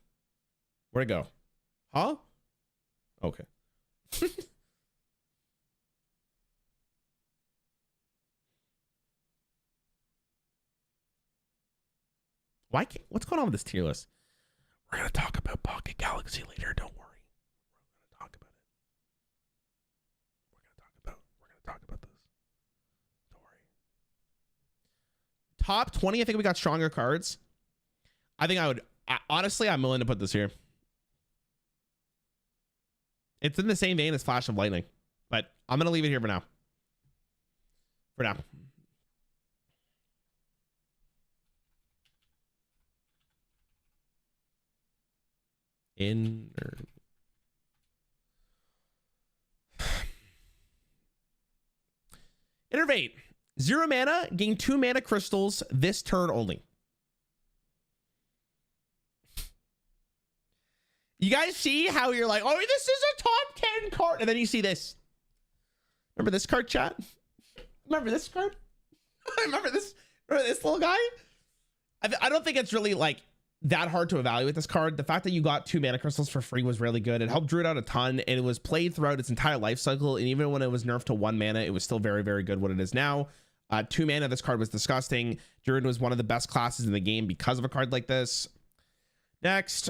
Speaker 1: Where'd it go? Huh? Okay. Why can't, what's going on with this tier list? We're going to talk about Pocket Galaxy later. Don't worry. We're going to talk about it. We're going to talk about this. Don't worry. Top 20, I think we got stronger cards. I think I would, honestly, I'm willing to put this here. It's in the same vein as Flash of Lightning, but I'm going to leave it here for now. For now. Innervate. 0 mana, gain 2 mana crystals this turn only. You guys see how you're like, oh, this is a top 10 card, and then you see this. Remember this card, chat? Remember this card? Remember this little guy? I don't think it's really like that hard to evaluate this card. The fact that you got 2 mana crystals for free was really good. It helped Druid out a ton, and it was played throughout its entire life cycle. And even when it was nerfed to 1 mana, it was still very, very good what it is now. 2 mana, this card was disgusting. Druid was one of the best classes in the game because of a card like this. Next.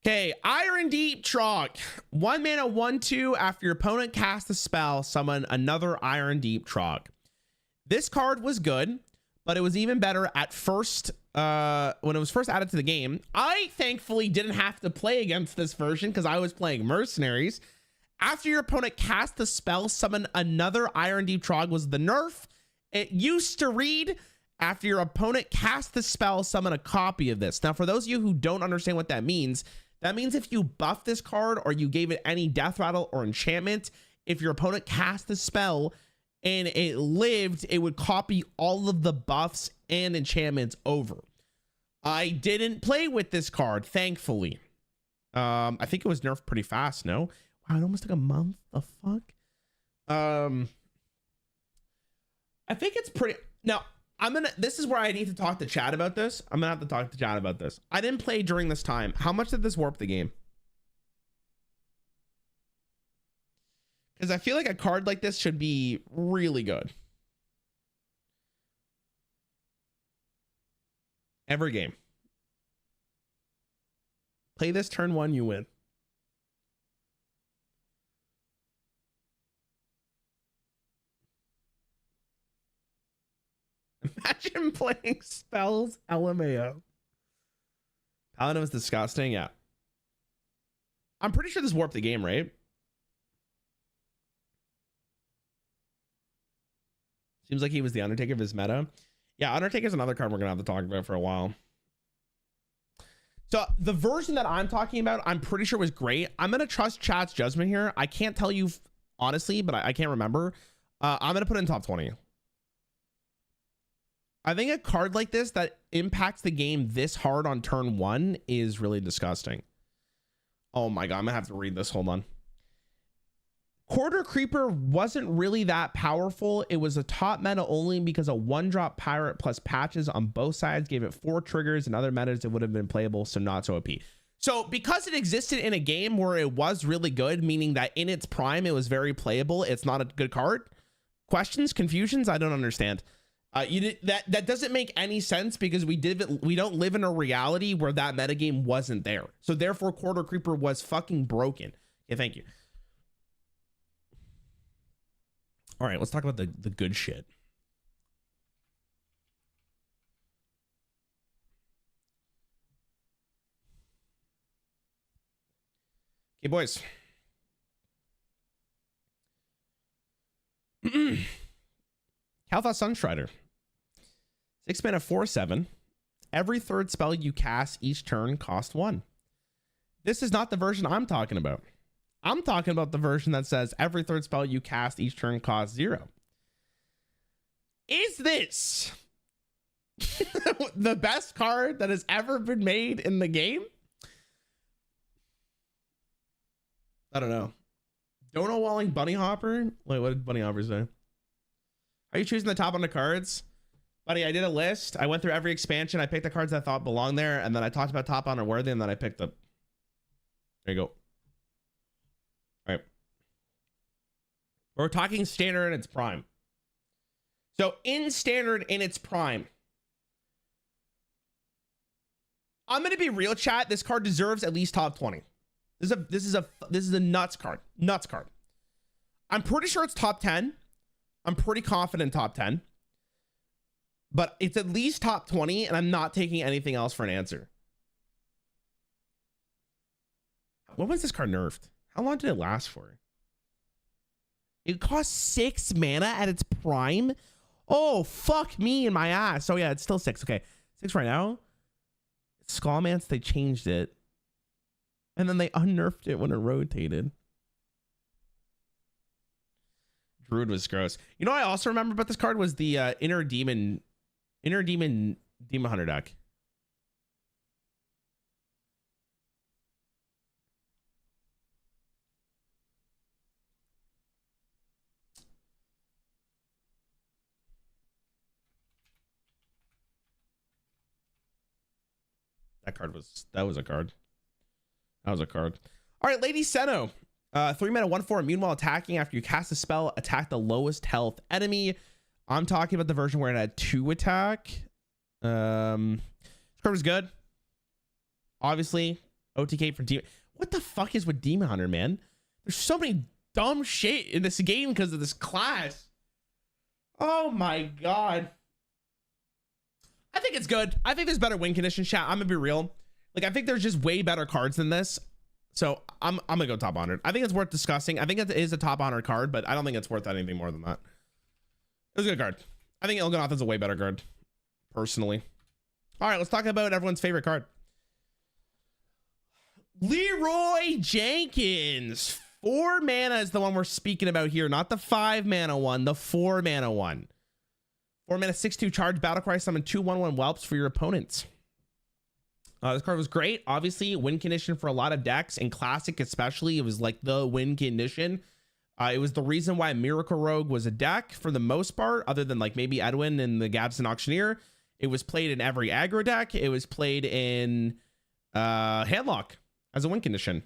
Speaker 1: Okay, Iron Deep Trog. 1 mana, 1/2. After your opponent casts a spell, summon another Iron Deep Trog. This card was good, but it was even better at first when it was first added to the game. I thankfully didn't have to play against this version because I was playing Mercenaries. After your opponent cast the spell, summon another Iron Deep Trog was the nerf. It used to read, after your opponent cast the spell, summon a copy of this. Now, for those of you who don't understand what that means if you buff this card or you gave it any death rattle or enchantment, if your opponent cast the spell and it lived, it would copy all of the buffs and enchantments over. I didn't play with this card, thankfully. I think it was nerfed pretty fast, no? Wow, it almost took a month. The fuck? I think it's pretty... Now, this is where I need to talk to chat about this. I'm gonna have to talk to chat about this. I didn't play during this time. How much did this warp the game? Because I feel like a card like this should be really good. Every game. Play this turn 1, you win. Imagine playing spells LMAO. Paladin was disgusting. Yeah. I'm pretty sure this warped the game, right? Seems like he was the Undertaker of his meta. Yeah, Undertaker's another card we're going to have to talk about for a while. So the version that I'm talking about, I'm pretty sure was great. I'm going to trust chat's judgment here. I can't tell you honestly, but I can't remember. I'm going to put it in top 20. I think a card like this that impacts the game this hard on turn 1 is really disgusting. Oh my God, I'm gonna have to read this. Hold on. Quarter Creeper wasn't really that powerful. It was a top meta only because a 1-drop pirate plus patches on both sides gave it 4 triggers. In other metas, it would have been playable, so not so OP. So because it existed in a game where it was really good, meaning that in its prime, it was very playable, it's not a good card. Questions, confusions? I don't understand. That doesn't make any sense because we don't live in a reality where that metagame wasn't there. So therefore, Quarter Creeper was fucking broken. Okay, thank you. All right, let's talk about the good shit. Okay, boys. Kal'thas Sunstrider. 6 mana, 4/7. Every third spell you cast each turn costs 1. This is not the version I'm talking about. I'm talking about the version that says every third spell you cast each turn costs 0. Is this the best card that has ever been made in the game? I don't know. Dono Walling Bunny Hopper? Wait, what did Bunny Hopper say? Are you choosing the top on the cards? Buddy, I did a list. I went through every expansion. I picked the cards I thought belonged there, and then I talked about top on or worthy, and then I picked the... There you go. All right. We're talking standard in its prime. So in standard in its prime, I'm going to be real, chat. This card deserves at least top 20. This is a nuts card. Nuts card. I'm pretty sure it's top 10. I'm pretty confident top 10. But it's at least top 20, and I'm not taking anything else for an answer. When was this card nerfed? How long did it last for? It cost 6 mana at its prime? Oh, fuck me in my ass. Oh, yeah, it's still 6. Okay, 6 right now. Skullmance, they changed it. And then they unnerfed it when it rotated. Druid was gross. You know what I also remember about this card was the Inner Demon Demon Hunter deck. That was a card. That was a card. All right, Lady Seno. 3 mana 1/4 immune while attacking. After you cast a spell, attack the lowest health enemy. I'm talking about the version where it had 2 attack. This card was good. Obviously, OTK for Demon. What the fuck is with Demon Hunter, man? There's so many dumb shit in this game because of this class. Oh my god. I think it's good. I think there's better win condition, chat. I'm gonna be real. Like, I think there's just way better cards than this. So I'm gonna go top 100. I think it's worth discussing. I think it is a top 100 card, but I don't think it's worth anything more than that. It was a good card. I think Il'gynoth is a way better card, personally. All right, let's talk about everyone's favorite card. Leroy Jenkins. 4 mana is the one we're speaking about here, not the 5 mana one, the 4 mana one. 4 mana 6/2 charge battlecry, summon 2/1/1 whelps for your opponents. This card was great. Obviously, win condition for a lot of decks, and classic especially. It was like the win condition. It was the reason why Miracle Rogue was a deck for the most part, other than like maybe Edwin and the Gabson Auctioneer. It was played in every aggro deck. It was played in Handlock as a win condition.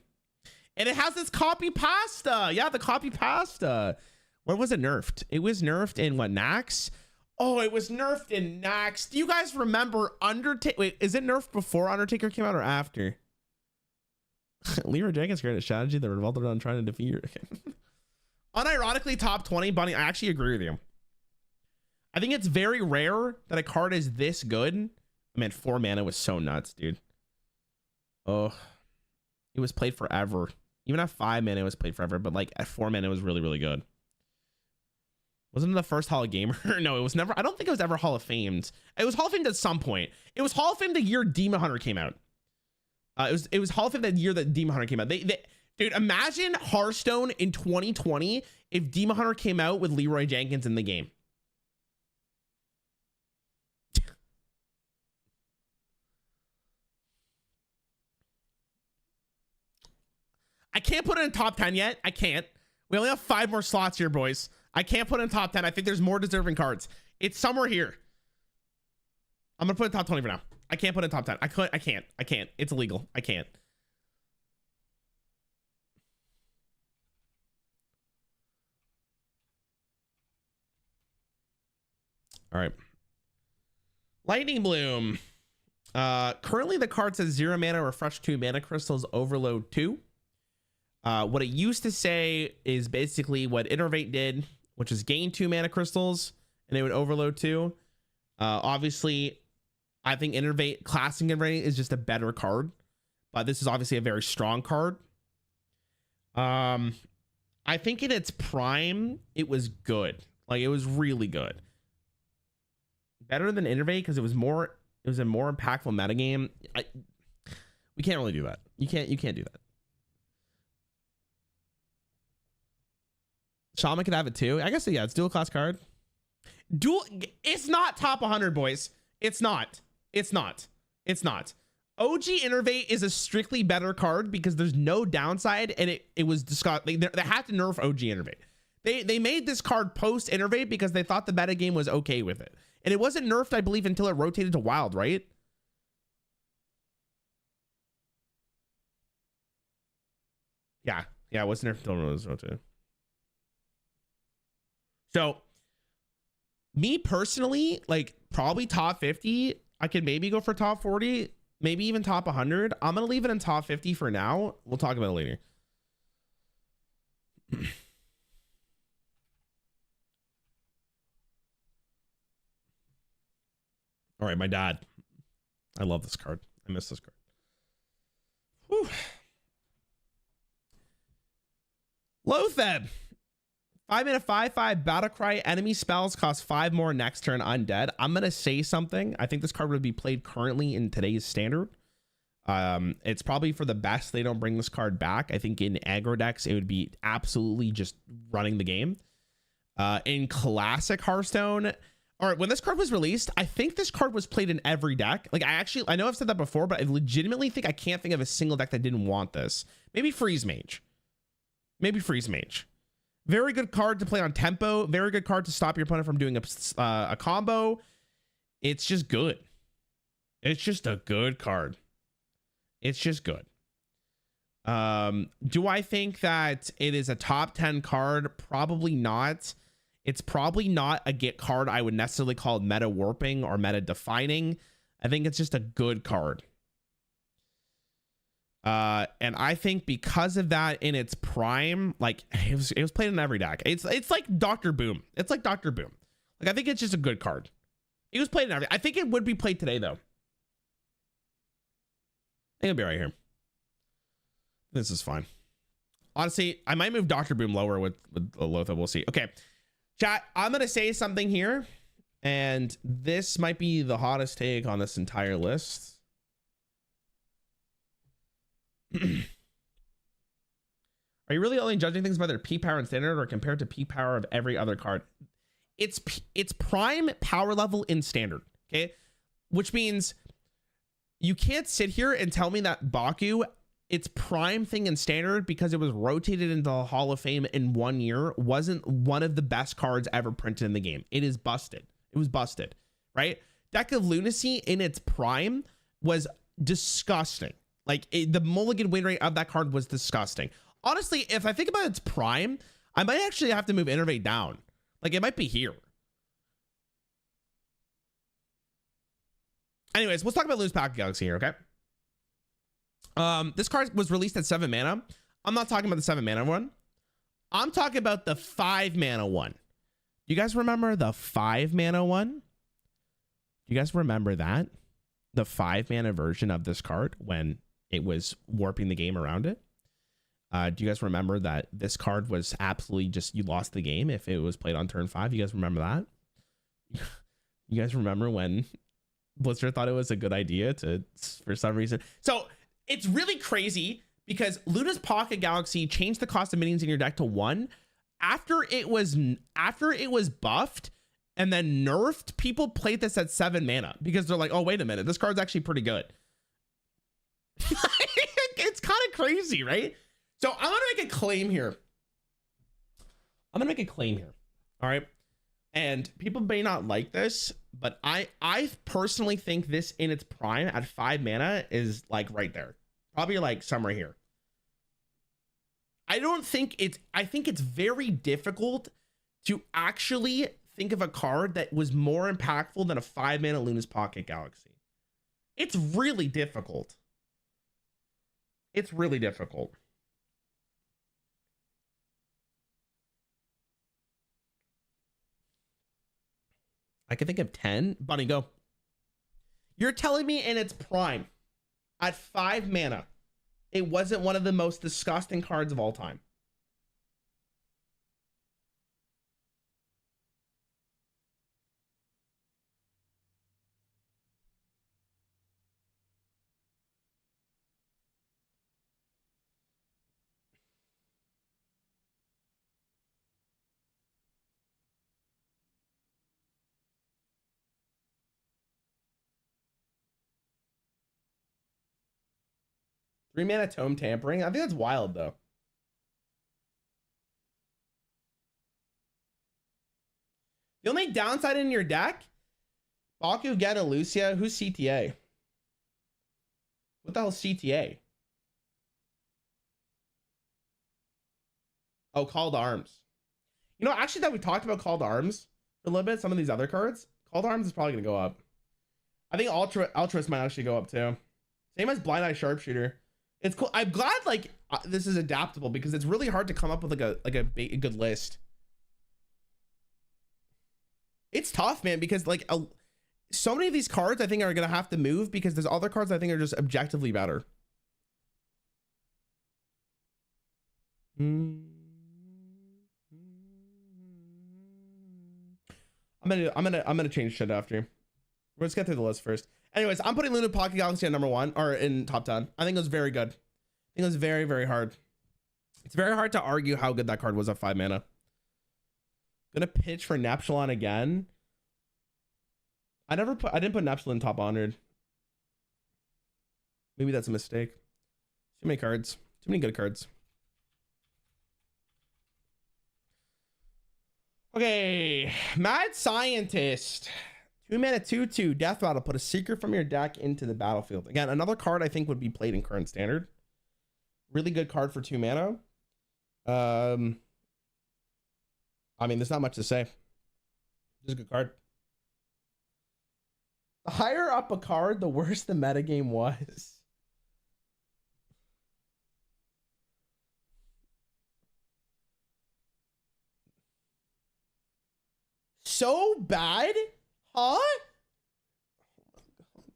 Speaker 1: And it has this copy pasta. Yeah, the copy pasta. When was it nerfed? It was nerfed in what, Nax? Oh, it was nerfed in Nax. Do you guys remember Undertaker? Wait, is it nerfed before Undertaker came out or after? Leroy Jenkins created a strategy that revolved around trying to defeat your... Unironically, top 20, Bunny. I actually agree with you. I think it's very rare that a card is this good. I mean, 4 mana was so nuts, dude. Oh, it was played forever. Even at 5 mana, it was played forever. But like at 4 mana, it was really, really good. Wasn't it the first Hall of Gamer? No, it was never. I don't think it was ever Hall of Famed. It was Hall of Famed at some point. It was Hall of Fame the year Demon Hunter came out. It was Hall of Fame that year that Demon Hunter came out. Dude, imagine Hearthstone in 2020 if Demon Hunter came out with Leroy Jenkins in the game. I can't put it in top 10 yet. I can't. We only have 5 more slots here, boys. I can't put it in top 10. I think there's more deserving cards. It's somewhere here. I'm gonna put it in top 20 for now. I can't put it in top 10. I can't. It's illegal. I can't. All right. Lightning Bloom. Currently the card says 0 mana, refresh 2 mana crystals, overload 2. What it used to say is basically what Innervate did, which is gain 2 mana crystals and they would overload 2. Obviously, I think Innervate, classic Innervate is just a better card, but this is obviously a very strong card. I think in its prime, it was good. Like, it was really good. Better than Innervate because it was a more impactful metagame. We can't really do that. You can't do that. Shaman could have it too. I guess, yeah, it's dual class card. It's not top 100, boys. It's not. OG Innervate is a strictly better card because there's no downside, and it was discussed. They had to nerf OG Innervate. They made this card post Innervate because they thought the metagame was okay with it. And it wasn't nerfed, I believe, until it rotated to Wild, right? Yeah, it wasn't nerfed until it was rotated. So, me personally, like, probably top 50. I could maybe go for top 40, maybe even top 100. I'm going to leave it in top 50 for now. We'll talk about it later. All right, my dad. I love this card. I miss this card. Whew. Lotheb. 5 mana 5/5 battlecry. Enemy spells cost 5 more next turn undead. I'm gonna say something. I think this card would be played currently in today's standard. It's probably for the best they don't bring this card back. I think in aggro decks it would be absolutely just running the game. In classic Hearthstone, All right, when this card was released, I think this card was played in every deck. Like I know I've said that before, but I legitimately think I can't think of a single deck that didn't want this. Maybe Freeze Mage. Maybe Freeze Mage. Very good card to play on tempo. Very good card to stop your opponent from doing a combo. It's just good. It's just a good card. It's just good. Do I think that it is a top 10 card? Probably not. It's probably not a get card I would necessarily call meta warping or meta defining. I think it's just a good card. And I think because of that in its prime, like it was played in every deck. It's like Dr. Boom. It's like Dr. Boom. Like I think it's just a good card. It was played in every. I think it would be played today though. I think it'll be right here. This is fine. Honestly, I might move Dr. Boom lower with Lothar. We'll see. Okay. Chat, I'm going to say something here, and this might be the hottest take on this entire list. Are you really only judging things by their P power and standard or compared to P power of every other card? It's prime power level in standard, okay? Which means you can't sit here and tell me that Baku, its prime thing in standard because it was rotated into the Hall of Fame in 1 year, wasn't one of the best cards ever printed in the game. It is busted. It was busted, right? Deck of Lunacy in its prime was disgusting. Like the mulligan win rate of that card was disgusting. Honestly, if I think about its prime, I might actually have to move Innervate down. Like it might be here. Anyways, let's talk about Luna's Pocket Galaxy here, okay? This card was released at 7 mana. I'm not talking about the 7 mana one. I'm talking about the 5 mana one. You guys remember the 5 mana one? You guys remember that? The 5 mana version of this card when it was warping the game around it? Do you guys remember that this card was absolutely just, you lost the game if it was played on turn 5? You guys remember that? You guys remember when Blizzard thought it was a good idea to, for some reason? So it's really crazy because Luna's Pocket Galaxy changed the cost of minions in your deck to 1 after it was buffed and then nerfed. People played this at 7 mana because they're like, oh, wait a minute, this card's actually pretty good. It's kind of crazy, right? So I'm gonna make a claim here. All right. And people may not like this, but I personally think this in its prime at 5 mana is like right there. Probably like somewhere here. I think it's very difficult to actually think of a card that was more impactful than a 5 mana Luna's Pocket Galaxy. It's really difficult. It's really difficult. I can think of 10. Bunny, go. You're telling me in its prime at 5 mana, it wasn't one of the most disgusting cards of all time? Three mana Tome Tampering. I think that's wild though. The only downside in your deck, Baku, Geta, Lucia. Who's CTA? What the hell is CTA? Oh, Call to Arms. You know, actually, that we talked about Call to Arms for a little bit. Some of these other cards, Call to Arms is probably gonna go up. I think Altruist might actually go up too. Same as Blind Eye Sharpshooter. It's cool. I'm glad like this is adaptable because it's really hard to come up with like a good list. It's tough, man, because like so many of these cards I think are gonna have to move because there's other cards I think are just objectively better. I'm gonna change shit after. Let's get through the list first. Anyways, I'm putting Luna Pocket Galaxy at number 1 or in top 10. I think it was very good. I think it was very, very hard. It's very hard to argue how good that card was at 5 mana. Gonna pitch for Neptulon again. I didn't put Neptune in top 100. Maybe that's a mistake. Too many cards. Too many good cards. Okay, Mad Scientist. 2-mana 2/2 Death Rattle. Put a secret from your deck into the battlefield. Again, another card I think would be played in current standard. Really good card for 2 mana. I mean, there's not much to say. Just a good card. The higher up a card, the worse the metagame was. So bad? Huh? Oh my god, dude.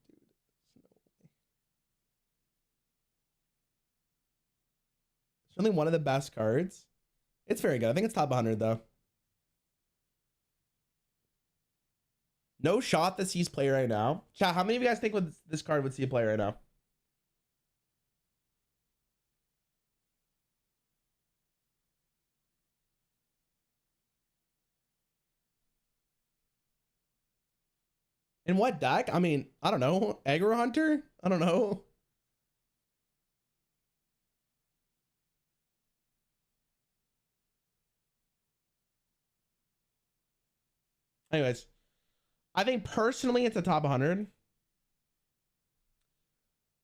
Speaker 1: It's only one of the best cards. It's very good. I think it's top 100 though. No shot that sees play right now. Chat, how many of you guys think this card would see a play right now? In what deck? I mean, I don't know. Aggro Hunter? I don't know. Anyways, I think personally it's a top 100.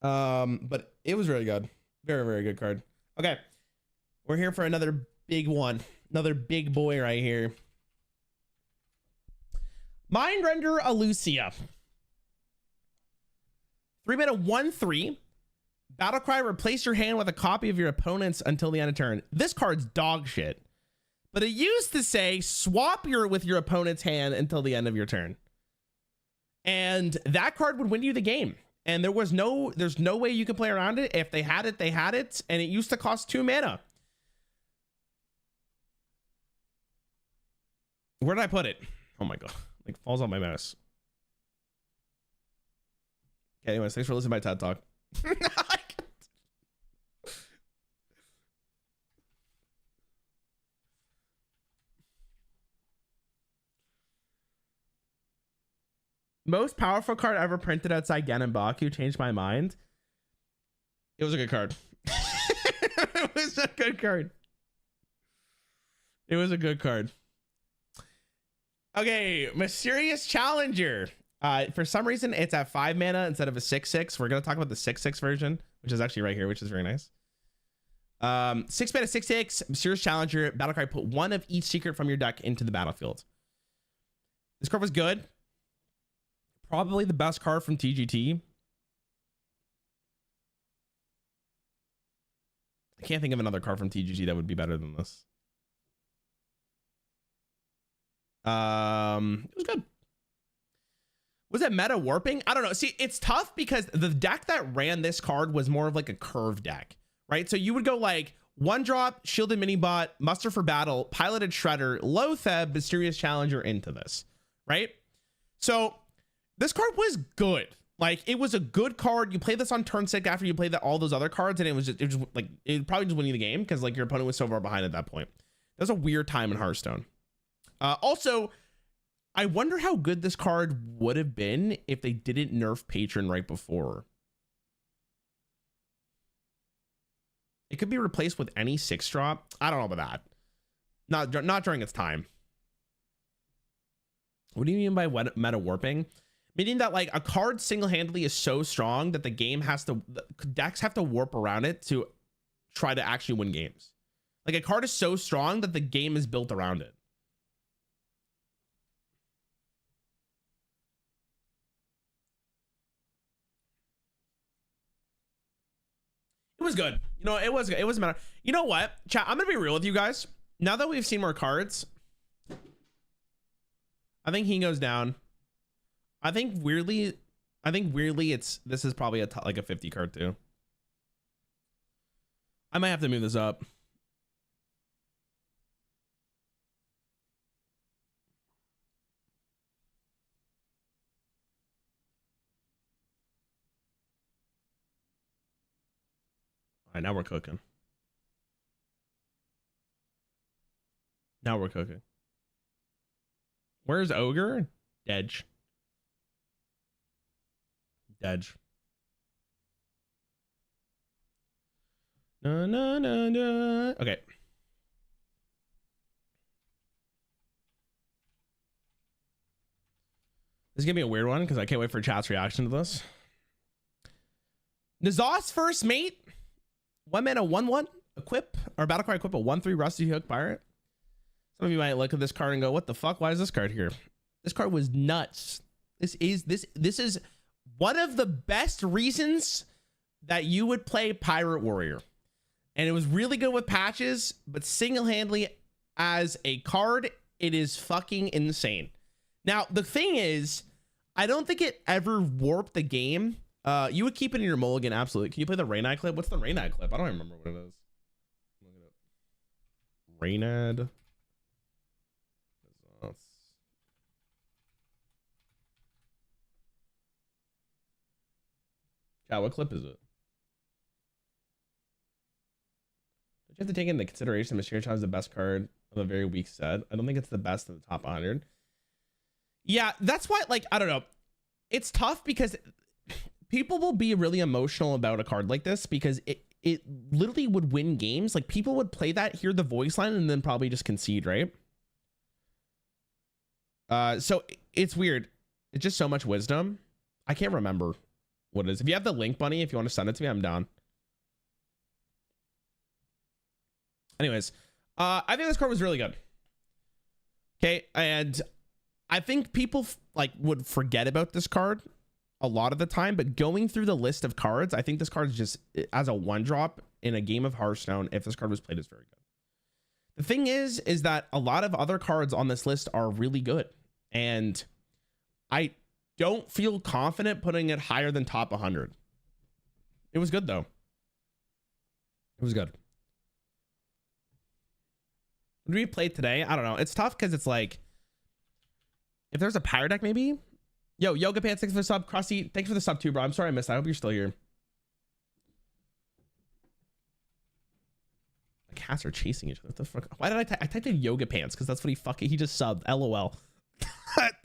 Speaker 1: But it was really good. Very, very good card. Okay. We're here for another big one. Another big boy right here. Mindrender Alucia. 3-mana 1/3. Battlecry, replace your hand with a copy of your opponent's until the end of turn. This card's dog shit. But it used to say swap with your opponent's hand until the end of your turn. And that card would win you the game. And there's no way you could play around it. If they had it, they had it. And it used to cost 2 mana. Where did I put it? Oh my god. Like falls on my mouse. Okay, anyways, thanks for listening to my TED Talk. Most powerful card ever printed outside Gen and Baku. Changed my mind. It was a good card. It was a good card. It was a good card. Okay, Mysterious Challenger. For some reason, it's at 5 mana instead of a 6/6. We're gonna talk about the 6/6 version, which is actually right here, which is very nice. 6 mana 6/6 Mysterious Challenger. Battlecry, put one of each secret from your deck into the battlefield. This card was good. Probably the best card from TGT. I can't think of another card from TGT that would be better than this. It was good. Was it meta warping? I don't know. See, it's tough because the deck that ran this card was more of like a curve deck, right? So you would go like 1-drop, Shielded Minibot, Muster for Battle, Piloted Shredder, Loatheb, Mysterious Challenger into this, right? So this card was good. Like, it was a good card. You play this on turn 6 after you played all those other cards, and it was like, it probably just winning the game because like your opponent was so far behind at that point. That was a weird time in Hearthstone. Also, I wonder how good this card would have been if they didn't nerf Patron right before. It could be replaced with any 6-drop. I don't know about that. Not during its time. What do you mean by meta warping? Meaning that like a card single-handedly is so strong that the decks have to warp around it to try to actually win games. Like a card is so strong that the game is built around it. It was good. You know, it was matter. You know what? Chat, I'm gonna be real with you guys. Now that we've seen more cards, I think he goes down. I think weirdly this is probably like a 50 card too. I might have to move this up. All right, now we're cooking. Now we're cooking. Where's Ogre? Edge. Edge. No, no, no, no. Okay. This is gonna be a weird one because I can't wait for chat's reaction to this. Nazos first mate. 1 mana 1/1 equip or battlecry equip a 1/3 rusty hook pirate. Some of you might look at this card and go, "What the fuck? Why is this card here?" This card was nuts. This is one of the best reasons that you would play Pirate Warrior, and it was really good with patches, but single-handedly as a card, it is fucking insane. Now, the thing is, I don't think it ever warped the game. You would keep it in your mulligan, absolutely. Can you play the Raynad clip? What's the Raynad clip? I don't remember what it is. Raynad. Yeah, what clip is it? Don't you have to take into consideration Mysterious Charm is the best card of a very weak set? I don't think it's the best in the top 100. Yeah, that's why, like, I don't know. It's tough because people will be really emotional about a card like this because it literally would win games. Like, people would play that, hear the voice line, and then probably just concede, right? So it's weird. It's just so much wisdom. I can't remember what it is. If you have the link, Bunny, if you want to send it to me, I'm down. Anyways, I think this card was really good. Okay, and I think people like would forget about this card a lot of the time, but going through the list of cards, I think this card is just, as a one drop in a game of Hearthstone, if this card was played, is very good. The thing is that a lot of other cards on this list are really good, and I don't feel confident putting it higher than top 100. It was good though. It was good. Would we play today? I don't know. It's tough because it's like, if there's a pirate deck, maybe. Yo, Yoga Pants, thanks for the sub. Crossy, thanks for the sub too, bro. I'm sorry I missed that. I hope you're still here. The cats are chasing each other. What the fuck? Why did I typed in Yoga Pants? Because that's what he just subbed. LOL.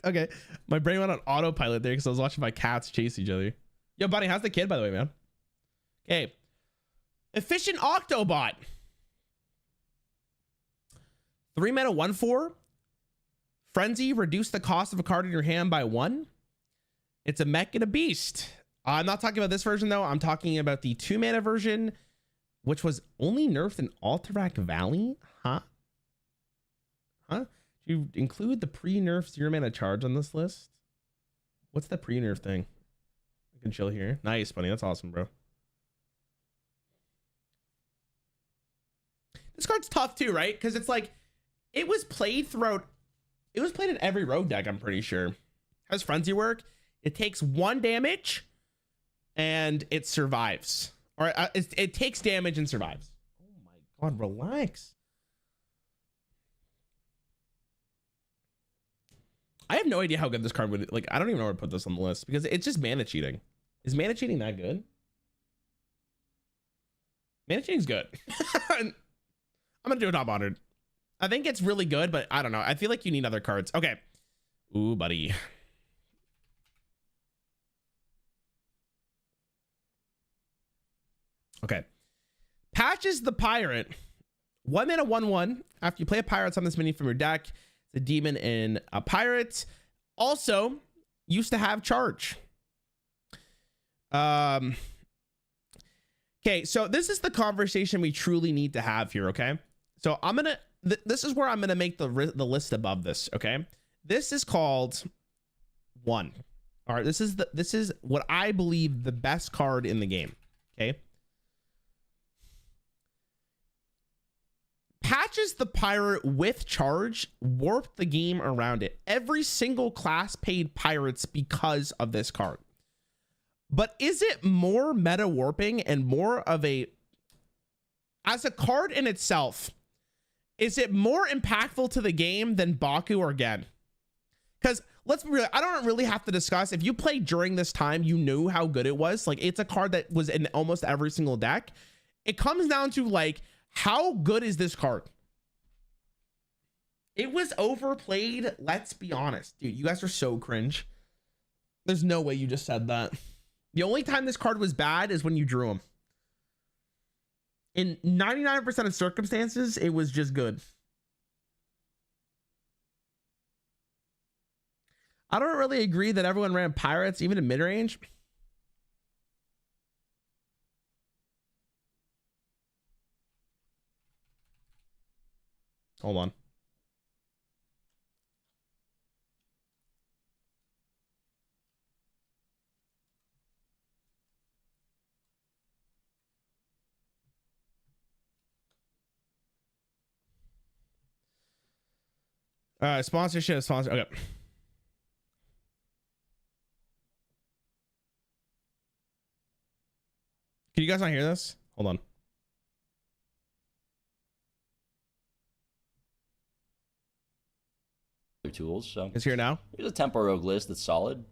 Speaker 1: Okay. My brain went on autopilot there because I was watching my cats chase each other. Yo, buddy, how's the kid, by the way, man? Okay. Efficient Octobot. 3 mana 1/4. Frenzy, reduce the cost of a card in your hand by 1. It's a mech and a beast. I'm not talking about this version though. I'm talking about the 2 mana version, which was only nerfed in Alterac Valley. Huh? Do you include the pre-nerf 0 mana charge on this list? What's the pre-nerf thing? I can chill here. Nice, buddy. That's awesome, bro. This card's tough too, right? Because it's like, it was played in every rogue deck, I'm pretty sure. How does Frenzy work? It takes 1 damage and it survives. Or it takes damage and survives. Oh my god, relax. I have no idea how good this card would, like, I don't even know where to put this on the list because it's just mana cheating. Is mana cheating that good? Mana cheating's good. I'm gonna do a top 100. I think it's really good, but I don't know. I feel like you need other cards. Okay. Ooh, buddy. Okay. Patches the Pirate. 1 mana 1/1. After you play a pirate, summon this minion from your deck. It's a demon and a pirate. Also, used to have charge. Okay, so this is the conversation we truly need to have here, okay? So I'm gonna this is where I'm gonna make the list above this, okay? This is called 1. All right, this is what I believe the best card in the game, okay? Patches the Pirate with charge, warped the game around it. Every single class paid pirates because of this card. But is it more meta warping and more of a, as a card in itself, is it more impactful to the game than Baku or Gen? Because let's be real, I don't really have to discuss. If you played during this time, you knew how good it was. Like, it's a card that was in almost every single deck. It comes down to, like, how good is this card? It was overplayed. Let's be honest. Dude, you guys are so cringe. There's no way you just said that. The only time this card was bad is when you drew him. In 99% of circumstances, it was just good. I don't really agree that everyone ran pirates, even in mid-range. Hold on. Sponsorship, sponsor. Okay. Can you guys not hear this? Hold on.
Speaker 2: Tools. So
Speaker 1: it's here now.
Speaker 2: Here's a Tempo Rogue list that's solid.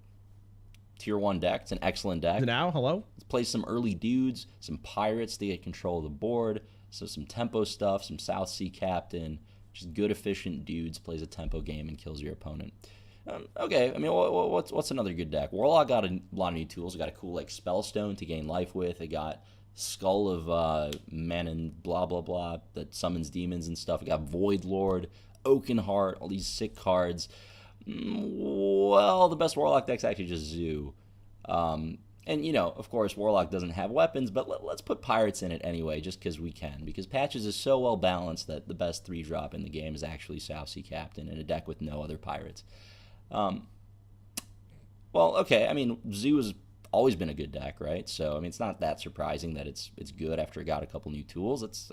Speaker 2: Tier 1 deck. It's an excellent deck.
Speaker 1: Now, hello.
Speaker 2: Let's play some early dudes, some pirates to get control of the board. So some tempo stuff, some South Sea Captain. Just good, efficient dudes. Plays a tempo game and kills your opponent. Okay, I mean, what's another good deck? Warlock got a lot of new tools. It got a cool like Spellstone to gain life with. It got Skull of Manon, blah blah blah, that summons demons and stuff. It got Void Lord, Oakenheart, all these sick cards. Well, the best Warlock deck's actually just Zoo. And, you know, of course, Warlock doesn't have weapons, but let's put Pirates in it anyway, just because we can. Because Patches is so well balanced that the best 3-drop in the game is actually South Sea Captain in a deck with no other Pirates. Well, okay, I mean, Zoo has always been a good deck, right? So, I mean, it's not that surprising that it's good after it got a couple new tools. That's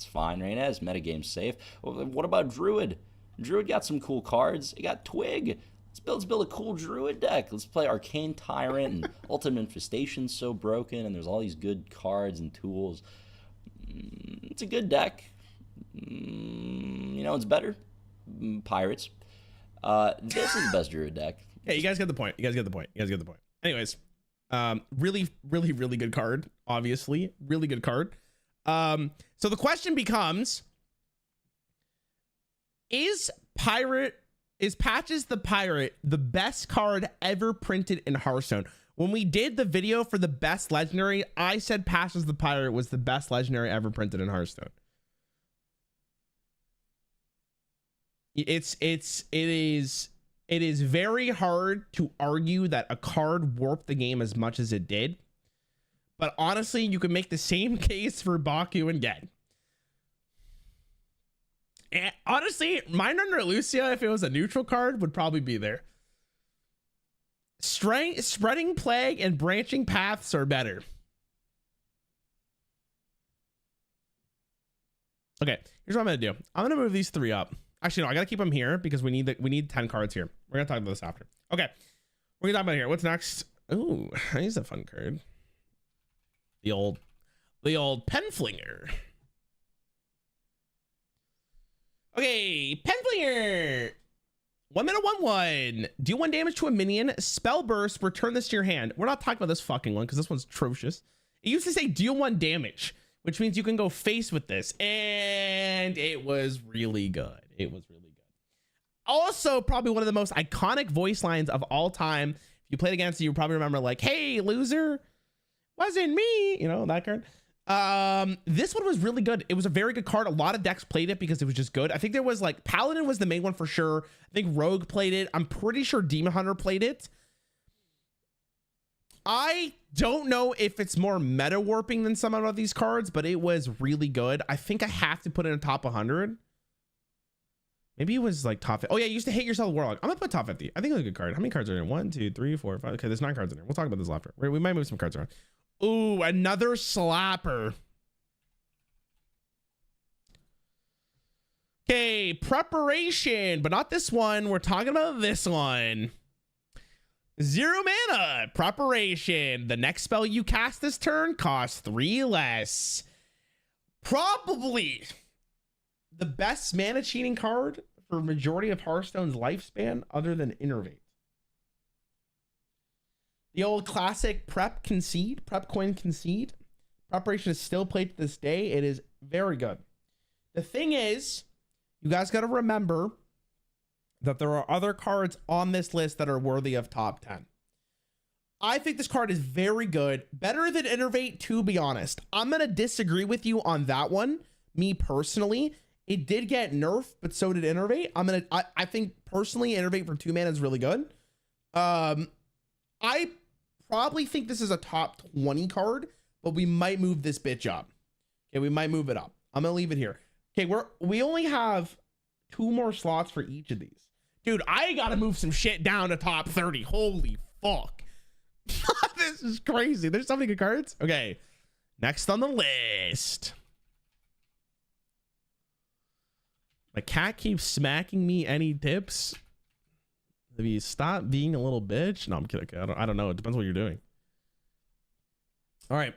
Speaker 2: fine right now. It's metagame safe. Well, what about Druid? Druid got some cool cards. It got Twig. Let's build a cool Druid deck. Let's play Arcane Tyrant and Ultimate Infestation's so broken, and there's all these good cards and tools. It's a good deck. You know, it's better. Pirates. This is the best Druid deck.
Speaker 1: Hey, you guys get the point. Anyways, really good card. Obviously, really good card. So the question becomes: Is Patches the Pirate the best card ever printed in Hearthstone? When we did the video for the best legendary, I said Patches the Pirate was the best legendary ever printed in Hearthstone. It is very hard to argue that a card warped the game as much as it did. But honestly, you can make the same case for Baku and Gen. And honestly, Mind Under Lucia, if it was a neutral card, would probably be there. Spreading Plague and Branching Paths are better. Okay, here's what I'm gonna do. I'm gonna move these 3 up. Actually, no, I gotta keep them here because we need 10 cards here. We're gonna talk about this after. Okay, we're gonna talk about here. What's next? Ooh, here's a fun card. The old Penflinger. Okay, Penflinger. 1 mana 1/1. Deal 1 damage to a minion. Spell burst. Return this to your hand. We're not talking about this fucking one because this one's atrocious. It used to say deal 1 damage, which means you can go face with this, and it was really good. Also, probably one of the most iconic voice lines of all time. If you played against it, you probably remember like, "Hey, loser, wasn't me." You know, that card. This one was really good. It was a very good card. A lot of decks played it because it was just good. I think there was like Paladin was the main one for sure. I think Rogue played it. I'm pretty sure Demon Hunter played it. I don't know if it's more meta warping than some of these cards, but it was really good. I think I have to put it in top 100. Maybe it was like top 50. Oh yeah, you used to hate yourself, Warlock. I'm gonna put top 50. I think it's a good card. How many cards are in? 1, 2, 3, 4, 5. Okay, there's 9 cards in there. We'll talk about this after. We might move some cards around. Ooh, another slapper. Okay, preparation, but not this one. We're talking about this one. 0 mana, preparation. The next spell you cast this turn costs 3 less. Probably the best mana cheating card for majority of Hearthstone's lifespan other than Innervate. The old classic prep coin concede. Preparation is still played to this day. It is very good. The thing is, you guys got to remember that there are other cards on this list that are worthy of top 10. I think this card is very good. Better than Innervate, to be honest. I'm going to disagree with you on that one. Me personally, it did get nerfed, but so did Innervate. I think personally, Innervate for 2 mana is really good. I probably think this is a top 20 card, but we might move this bitch up. Okay, we might move it up. I'm gonna leave it here. Okay, we only have 2 more slots for each of these. Dude, I gotta move some shit down to top 30. Holy fuck. This is crazy. There's so many good cards. Okay, next on the list. My cat keeps smacking me. Any tips? If you stop being a little bitch. No, I'm kidding. Okay, I don't know. It depends what you're doing. All right.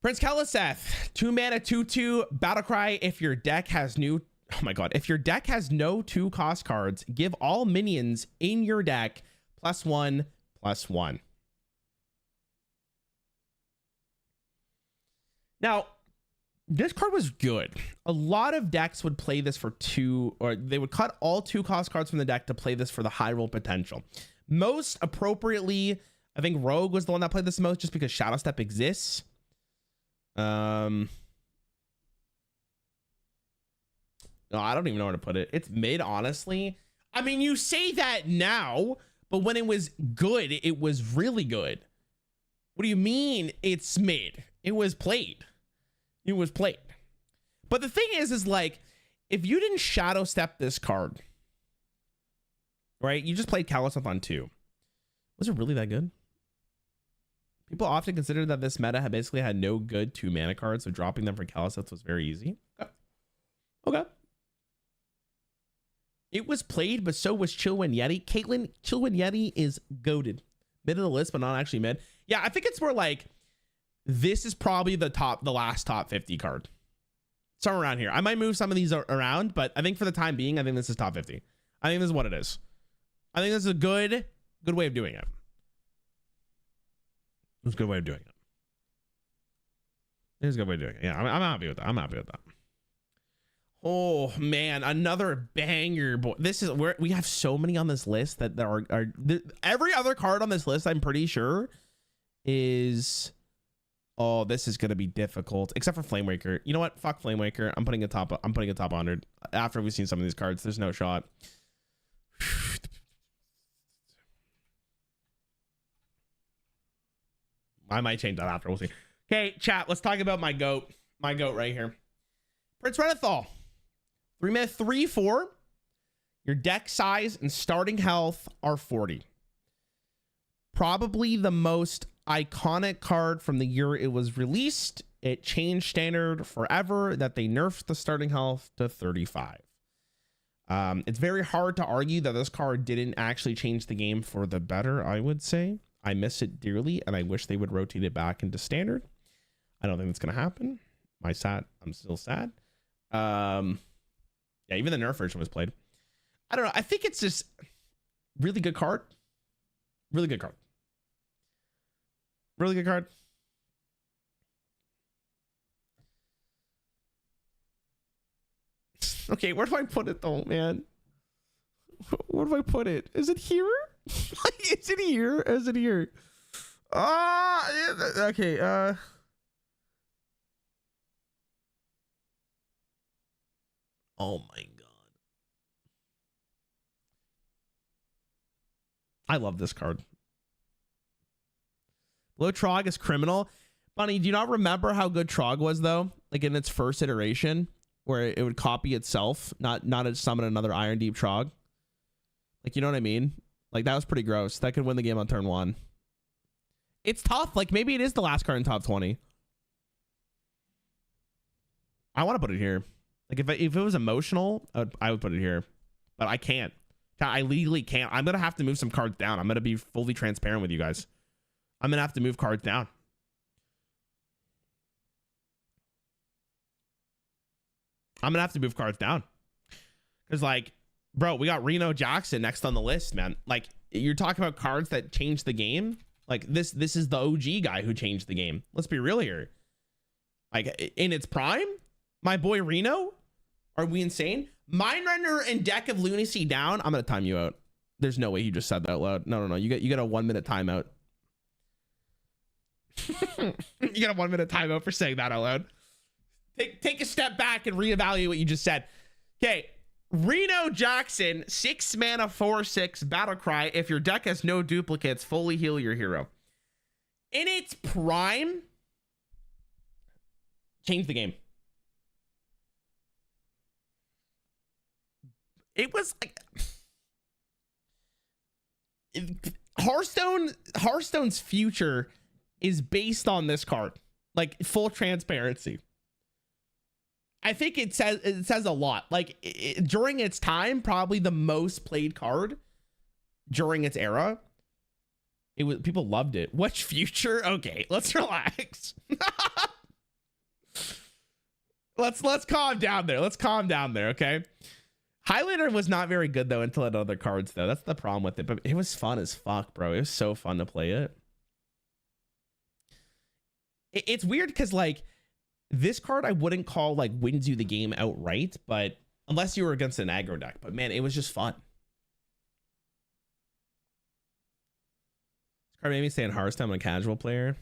Speaker 1: Prince Keliseth, 2 mana, 2/2 battlecry. If your deck has new, oh my god, if your deck has no 2 cost cards, give all minions in your deck +1/+1. Now, this card was good. A lot of decks would play this for 2, or they would cut all 2 cost cards from the deck to play this for the high roll potential. Most appropriately, I think Rogue was the one that played this the most, just because Shadow Step exists. No, I don't even know where to put it. It's mid, honestly. I mean, you say that now, but when it was good, it was really good. What do you mean it's mid? It was played. It was played. But the thing is like, if you didn't Shadow Step this card, right? You just played Keliseth on 2. Was it really that good? People often consider that this meta had basically had no good 2 mana cards, so dropping them for Keliseth was very easy. Okay. It was played, but so was Chillwind Yeti. Caitlin, Chillwind Yeti is goated. Mid of the list, but not actually mid. Yeah, I think it's more like, this is probably the last top 50 card. Somewhere around here. I might move some of these around, but I think for the time being, I think this is top 50. I think this is what it is. I think this is a good way of doing it. It's a good way of doing it. It's a good way of doing it. Yeah, I'm happy with that. I'm happy with that. Oh man, another banger, boy. This is where we have so many on this list that there are every other card on this list, I'm pretty sure, is, oh, this is gonna be difficult, except for Flamewaker. You know what? Fuck Flamewaker. I'm putting a top 100 after we've seen some of these cards. There's no shot. I might change that after. We'll see. Okay, chat. Let's talk about my goat. My goat right here. Prince Renathal. 3 mana, 3/4. Your deck size and starting health are 40. Probably the most iconic card from the year it was released. It changed standard forever that they nerfed the starting health to 35. It's very hard to argue that this card didn't actually change the game for the better, I would say. I miss it dearly, and I wish they would rotate it back into standard. I don't think that's going to happen. I'm still sad. Yeah, even the nerf version was played. I don't know. I think it's just really good card. Really good card. Really good card. Okay, where do I put it though, man? Where do I put it? Is it here? Is it here? Is it here? Okay. Oh my god. I love this card. Low Trog is criminal. Bunny, do you not remember how good Trog was though? Like in its first iteration, where it would copy itself, not summon another Iron Deep Trog. Like, you know what I mean? Like, that was pretty gross. That could win the game on turn 1. It's tough. Like, maybe it is the last card in top 20. I want to put it here. Like, if it was emotional, I would put it here. But I can't. I legally can't. I'm going to have to move some cards down. I'm going to be fully transparent with you guys. I'm going to have to move cards down. I'm going to have to move cards down. Because, like, bro, we got Reno Jackson next on the list, man. Like, you're talking about cards that changed the game. Like, this is the OG guy who changed the game. Let's be real here. Like, in its prime, my boy Reno. Are we insane? Mindrender and Deck of Lunacy down. I'm going to time you out. There's no way you just said that out loud. No. You get a 1 minute timeout. You get a 1 minute timeout for saying that out loud. Take a step back and reevaluate what you just said. Okay. Reno Jackson, 6 mana, 4/6 battlecry. If your deck has no duplicates, fully heal your hero. In its prime, change the game. It was like Hearthstone's future is based on this card. Like, full transparency. I think it says a lot. Like, during its time, probably the most played card during its era. It was, people loved it. Which future? Okay, let's relax. let's calm down there. Let's calm down there, okay? Highlander was not very good though until it had other cards though. That's the problem with it. But it was fun as fuck, bro. It was so fun to play it. It's weird because like this card I wouldn't call like wins you the game outright, but unless you were against an aggro deck. But man, it was just fun. This card made me stay in Hearthstone. I'm a casual player.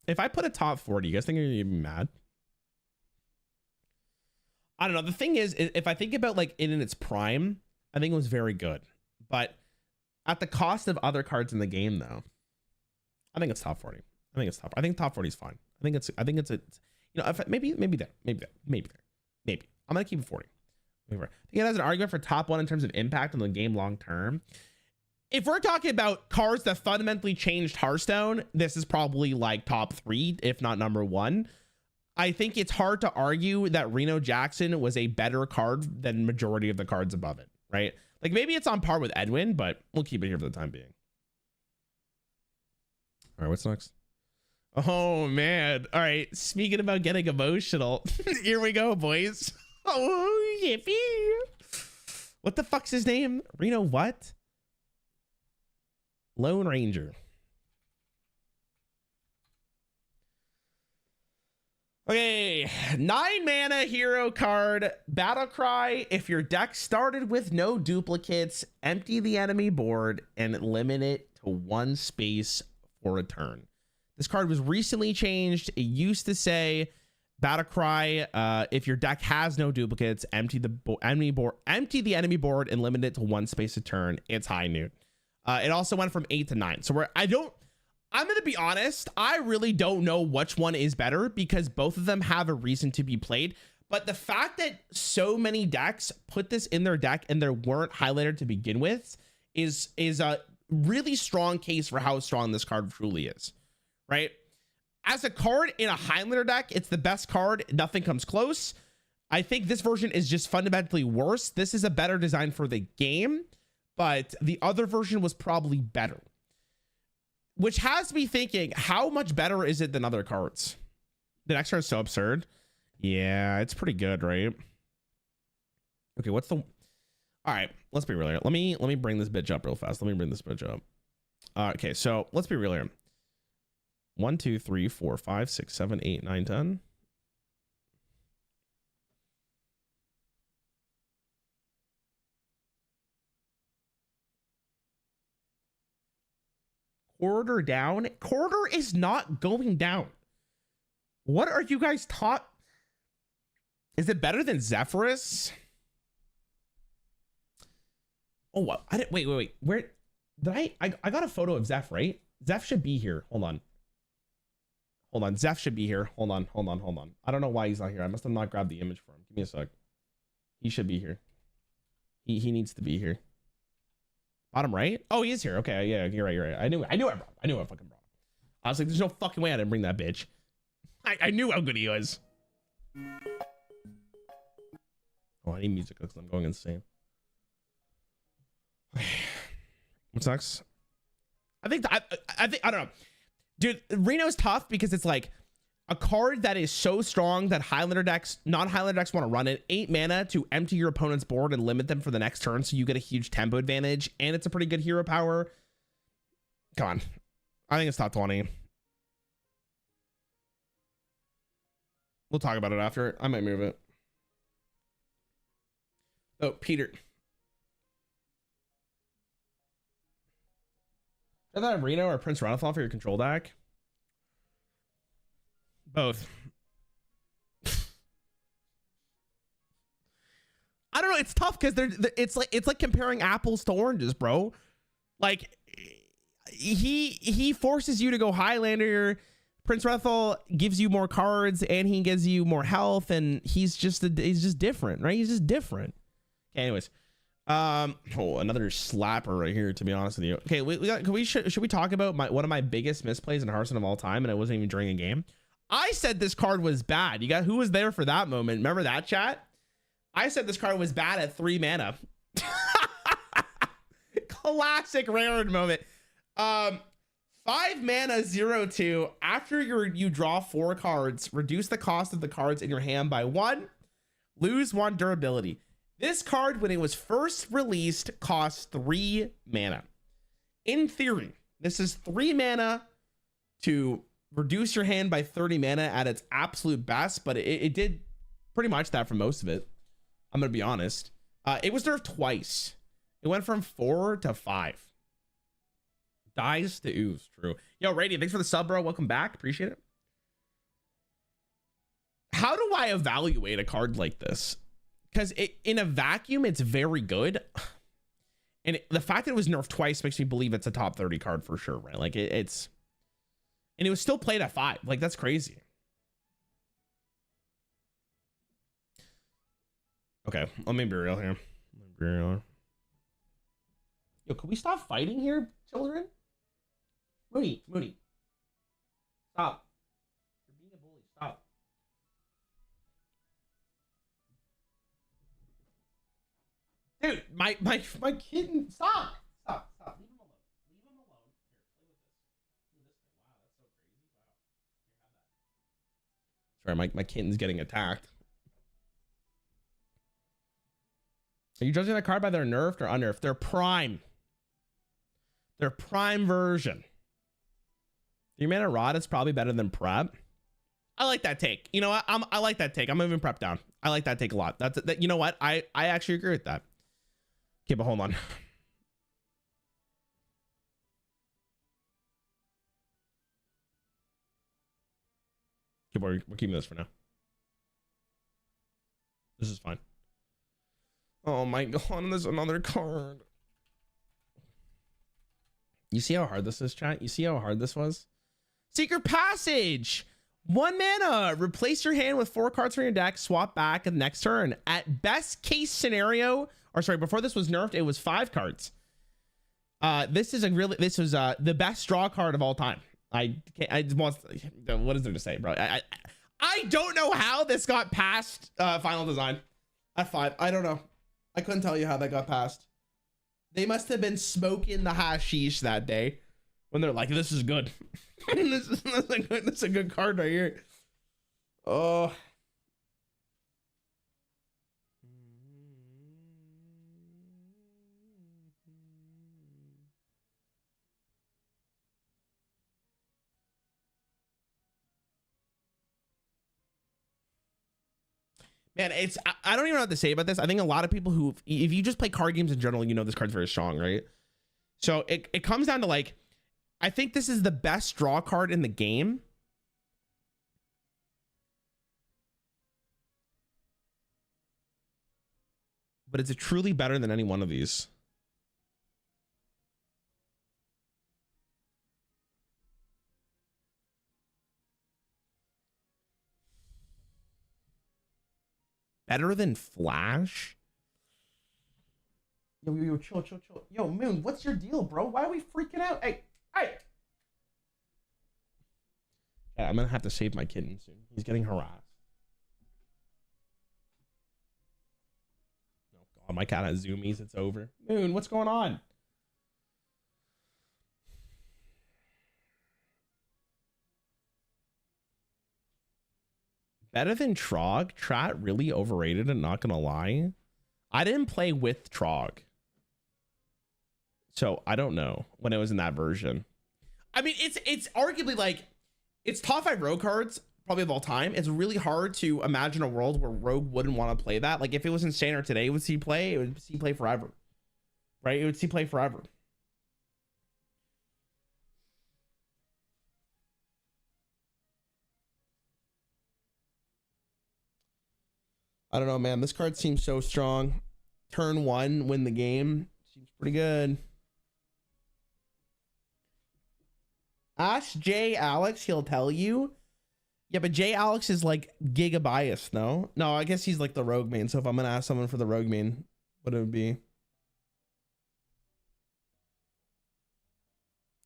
Speaker 1: If I put a top 40, you guys think you'd be mad? I don't know. The thing is, if I think about like it in its prime, I think it was very good. But at the cost of other cards in the game, though, I think it's top 40. I think top 40 is fine. I think it's a, you know, if maybe there. I'm gonna keep it 40. I think it has an argument for top 1 in terms of impact on the game long term. If we're talking about cards that fundamentally changed Hearthstone, this is probably like top 3, if not number 1. I think it's hard to argue that Reno Jackson was a better card than majority of the cards above it, right? Like maybe it's on par with Edwin, but we'll keep it here for the time being. All right, what's next? Oh man. All right, speaking about getting emotional, here we go, boys. Oh, yippee. What the fuck's his name? Reno what? Lone Ranger. Okay, 9 mana hero card, battlecry. If your deck started with no duplicates, empty the enemy board and limit it to 1 space for a turn. This card was recently changed. It used to say battlecry. If your deck has no duplicates, empty the enemy board and limit it to 1 space a turn. It's high noon. It also went from 8 to 9. So I'm going to be honest, I really don't know which one is better because both of them have a reason to be played. But the fact that so many decks put this in their deck and there weren't highlighted to begin with is a really strong case for how strong this card truly is, right? As a card in a Highlander deck, it's the best card. Nothing comes close. I think this version is just fundamentally worse. This is a better design for the game, but the other version was probably better. Which has me thinking, how much better is it than other cards? The next card is so absurd. Yeah, it's pretty good, right? Okay, what's the... All right, let's be real here. Let me bring this bitch up real fast. Okay, so let's be real here. 1, 2, 3, 4, 5, 6, 7, 8, 9, 10. Quarter down. Quarter is not going down. What are you guys taught? Is it better than Zephyrus? Oh, what? I didn't, wait. Where did I got a photo of Zeph, right? Zeph should be here. Hold on. Zeph should be here. Hold on. I don't know why he's not here. I must have not grabbed the image for him. Give me a sec. He should be here. He needs to be here. Bottom right? Oh, he is here. Okay, yeah, you're right. I knew I fucking brought him. I was like, there's no fucking way I didn't bring that bitch. I knew how good he was. Oh, I need music because I'm going insane. What's next? I think I don't know. Dude, Reno's tough because it's like a card that is so strong that Highlander decks, non-Highlander decks want to run it. 8 mana to empty your opponent's board and limit them for the next turn, so you get a huge tempo advantage, and it's a pretty good hero power. Come on. I think it's top 20. We'll talk about it after. I might move it. Oh, Peter. Is that Reno or Prince Renathal for your control deck? Both. I don't know. It's tough because it's like comparing apples to oranges, bro. Like he forces you to go Highlander. Prince Renathal gives you more cards and he gives you more health, and he's just different, right? He's just different. Okay, anyways, another slapper right here. To be honest with you, okay, should we talk about one of my biggest misplays in Hearthstone of all time, and it wasn't even during a game. I said this card was bad. You got who was there for that moment? Remember that, chat? I said this card was bad at 3 mana. Classic Rarran moment. 5 mana 0/2. After you draw 4 cards, reduce the cost of the cards in your hand by 1. Lose 1 durability. This card, when it was first released, cost 3 mana. In theory, this is 3 mana to reduce your hand by 30 mana at its absolute best, but it did pretty much that for most of it. I'm gonna be honest. It was nerfed twice. It went from 4 to 5. Dies to ooze. True. Yo, Radiant, thanks for the sub, bro. Welcome back. Appreciate it. How do I evaluate a card like this? Because in a vacuum, it's very good. And the fact that it was nerfed twice makes me believe it's a top 30 card for sure, right? Like it's... And it was still played at 5. Like, that's crazy. Okay, let me be real here. Yo, can we stop fighting here, children? Mooney. Stop. You're being a bully. Stop. Dude, my kitten. Stop. Leave him alone. Here, play with this. Play with this thing. Wow, that's so crazy. Wow. Here, have that. Sorry, my kitten's getting attacked. Are you judging that card by their nerfed or unnerfed? They're prime. Their prime version. 3 mana rod is probably better than prep. I like that take. You know what? I like that take. I'm moving prep down. I like that take a lot. That. You know what? I actually agree with that. Okay, but hold on. Okay, we're keeping this for now. This is fine. Oh my god, there's another card. You see how hard this is, chat? You see how hard this was? Secret Passage! 1 mana. Replace your hand with 4 cards from your deck. Swap back at the next turn. At best case scenario, or sorry, before this was nerfed, it was 5 cards. This was the best draw card of all time. What is there to say, bro? I don't know how this got past final design at 5. I don't know. I couldn't tell you how that got passed. They must have been smoking the hashish that day when they're like, this is good. this is a good card right here. Oh. Man, I don't even know what to say about this. I think a lot of people who, if you just play card games in general, you know this card's very strong, right? So it comes down to like, I think this is the best draw card in the game. But is it truly better than any one of these? Better than Flash? Yo, chill. Yo, Moon, what's your deal, bro? Why are we freaking out? Hey. Yeah, I'm gonna have to save my kitten soon. He's getting harassed. Oh god, my cat has zoomies. It's over. Moon, what's going on? Better than Trog? Trat really overrated and not gonna lie. I didn't play with Trog, so I don't know when it was in that version. I mean, it's arguably like it's top 5 rogue cards probably of all time. It's really hard to imagine a world where rogue wouldn't want to play that. Like if it was in standard today, would see play? It would see play forever, right? It would see play forever. I don't know, man. This card seems so strong. Turn 1, win the game. Seems pretty good. Ask Jay Alex, he'll tell you. Yeah, but Jay Alex is like giga biased, no? No, I guess he's like the rogue main. So if I'm gonna ask someone for the rogue main, what it would be?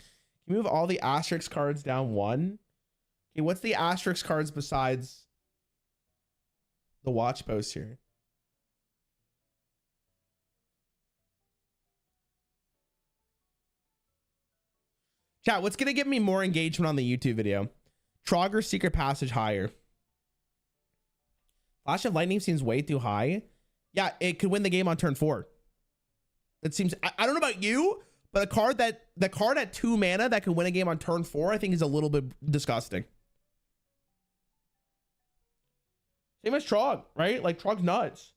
Speaker 1: Can you move all the asterisk cards down 1? Okay, what's the asterisk cards besides the watch post here? Chat, what's gonna get me more engagement on the YouTube video? Trogger Secret Passage higher. Flash of Lightning seems way too high. Yeah, it could win the game on turn 4. It seems, I don't know about you, but the card at 2 mana that could win a game on turn 4, I think is a little bit disgusting. Same as Trog, right? Like Trog's nuts.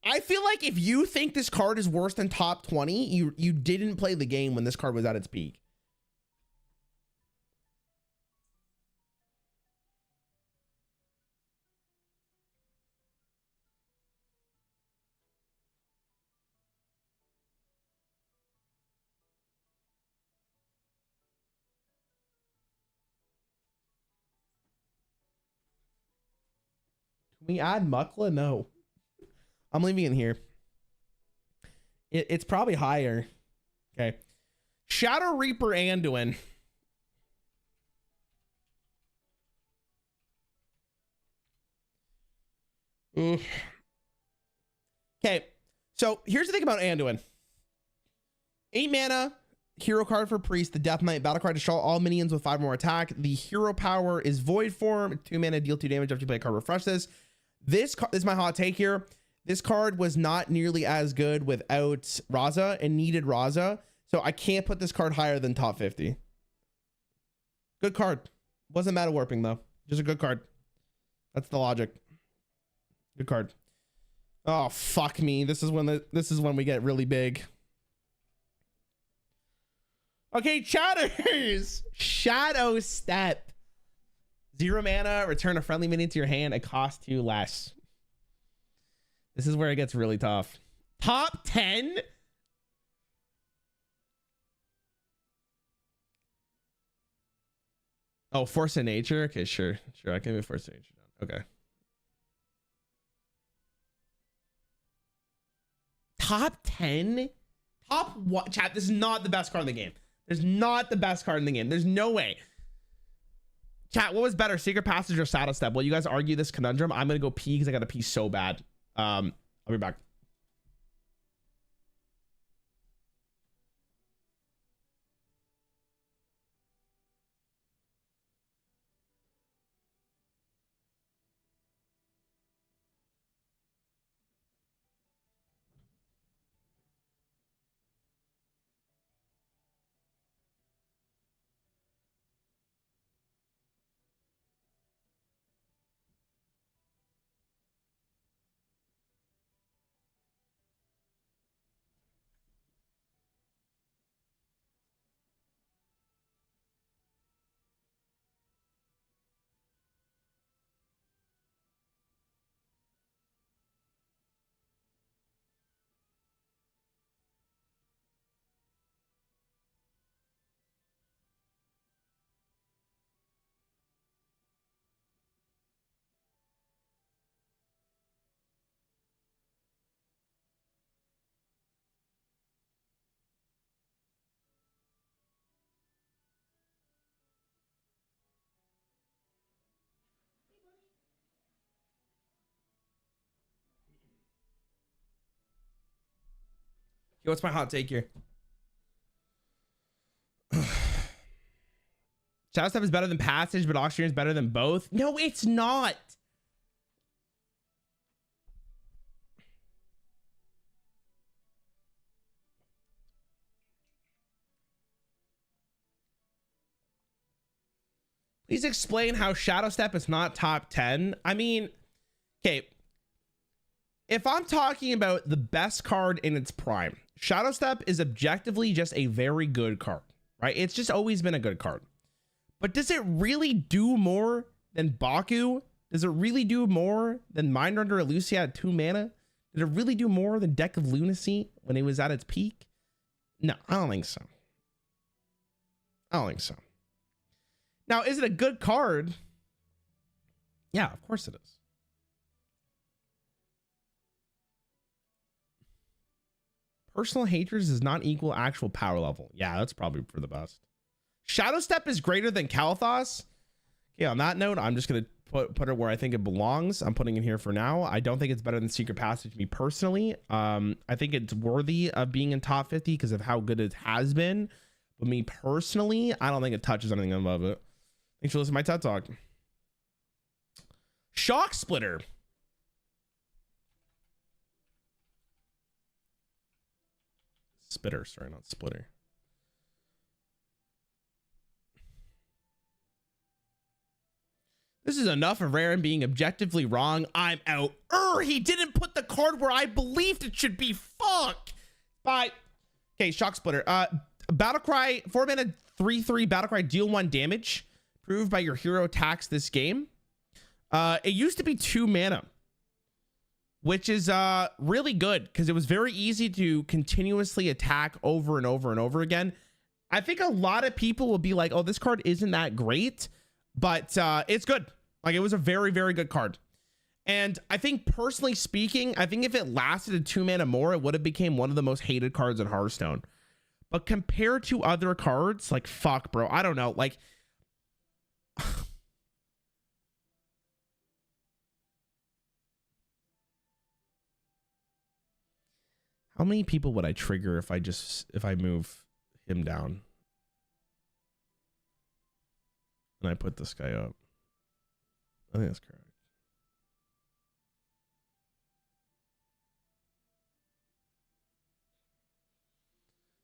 Speaker 1: I feel like if you think this card is worse than top 20, you didn't play the game when this card was at its peak. Can we add Mukla? No. I'm leaving it here. It's probably higher. Okay. Shadow Reaper Anduin. Okay. So here's the thing about Anduin. 8 mana, hero card for priest, the Death Knight, battle card to destroy all minions with 5 more attack. The hero power is void form. 2 mana, deal 2 damage after you play a card, refresh this. This is my hot take here. This card was not nearly as good without Raza and needed Raza. So I can't put this card higher than top 50. Good card. Wasn't meta warping though. Just a good card. That's the logic. Good card. Oh, fuck me. This is when we get really big. Okay, chatters. Shadow Step. 0 mana, return a friendly minion to your hand. It costs 2 less. This is where it gets really tough. Top 10? Oh, Force of Nature? Okay, sure. Sure, I can move Force of Nature down. Okay. Top 10? Top what? Chat, this is not the best card in the game. There's not the best card in the game. There's no way. Chat, what was better, Secret Passage or Shadow Step? Well, you guys argue this conundrum. I'm going to go pee because I got to pee so bad. I'll be back. Yo, what's my hot take here? Shadow Step is better than Passage, but Austrian is better than both. No, it's not. Please explain how Shadow Step is not top 10. I mean, okay. If I'm talking about the best card in its prime, Shadow Step is objectively just a very good card, right? It's just always been a good card. But does it really do more than Baku Does it really do more than Mindrunner Elusia at 2 mana? Did it really do more than Deck of Lunacy when it was at its peak? No, I don't think so. I don't think so. Now, is it a good card? Yeah, of course it is. Personal hatred does not equal actual power level. Yeah, that's probably for the best. Shadow Step is greater than Kalathos. Okay, on that note, I'm just going to put it where I think it belongs. I'm putting it here for now. I don't think it's better than Secret Passage, me personally. I think it's worthy of being in top 50 because of how good it has been. But me personally, I don't think it touches anything above it. Thanks for listening to my TED Talk. Shock Splitter. Spitter, sorry, not Splitter. This is enough of Rarran being objectively wrong. I'm out. He didn't put the card where I believed it should be. Fuck. Bye. Okay, Shock Splitter. Battlecry, 4 mana, 3/3 Battlecry, deal 1 damage. Proved by your hero attacks this game. It used to be 2 mana, which is really good because it was very easy to continuously attack over and over and over again. I think a lot of people will be like, oh, this card isn't that great, but it's good. Like, it was a very, very good card. And I think, personally speaking, I think if it lasted a 2 mana more, it would have became one of the most hated cards in Hearthstone. But compared to other cards, like, fuck, bro, I don't know. Like, how many people would I trigger if I move him down and I put this guy up? I think that's correct.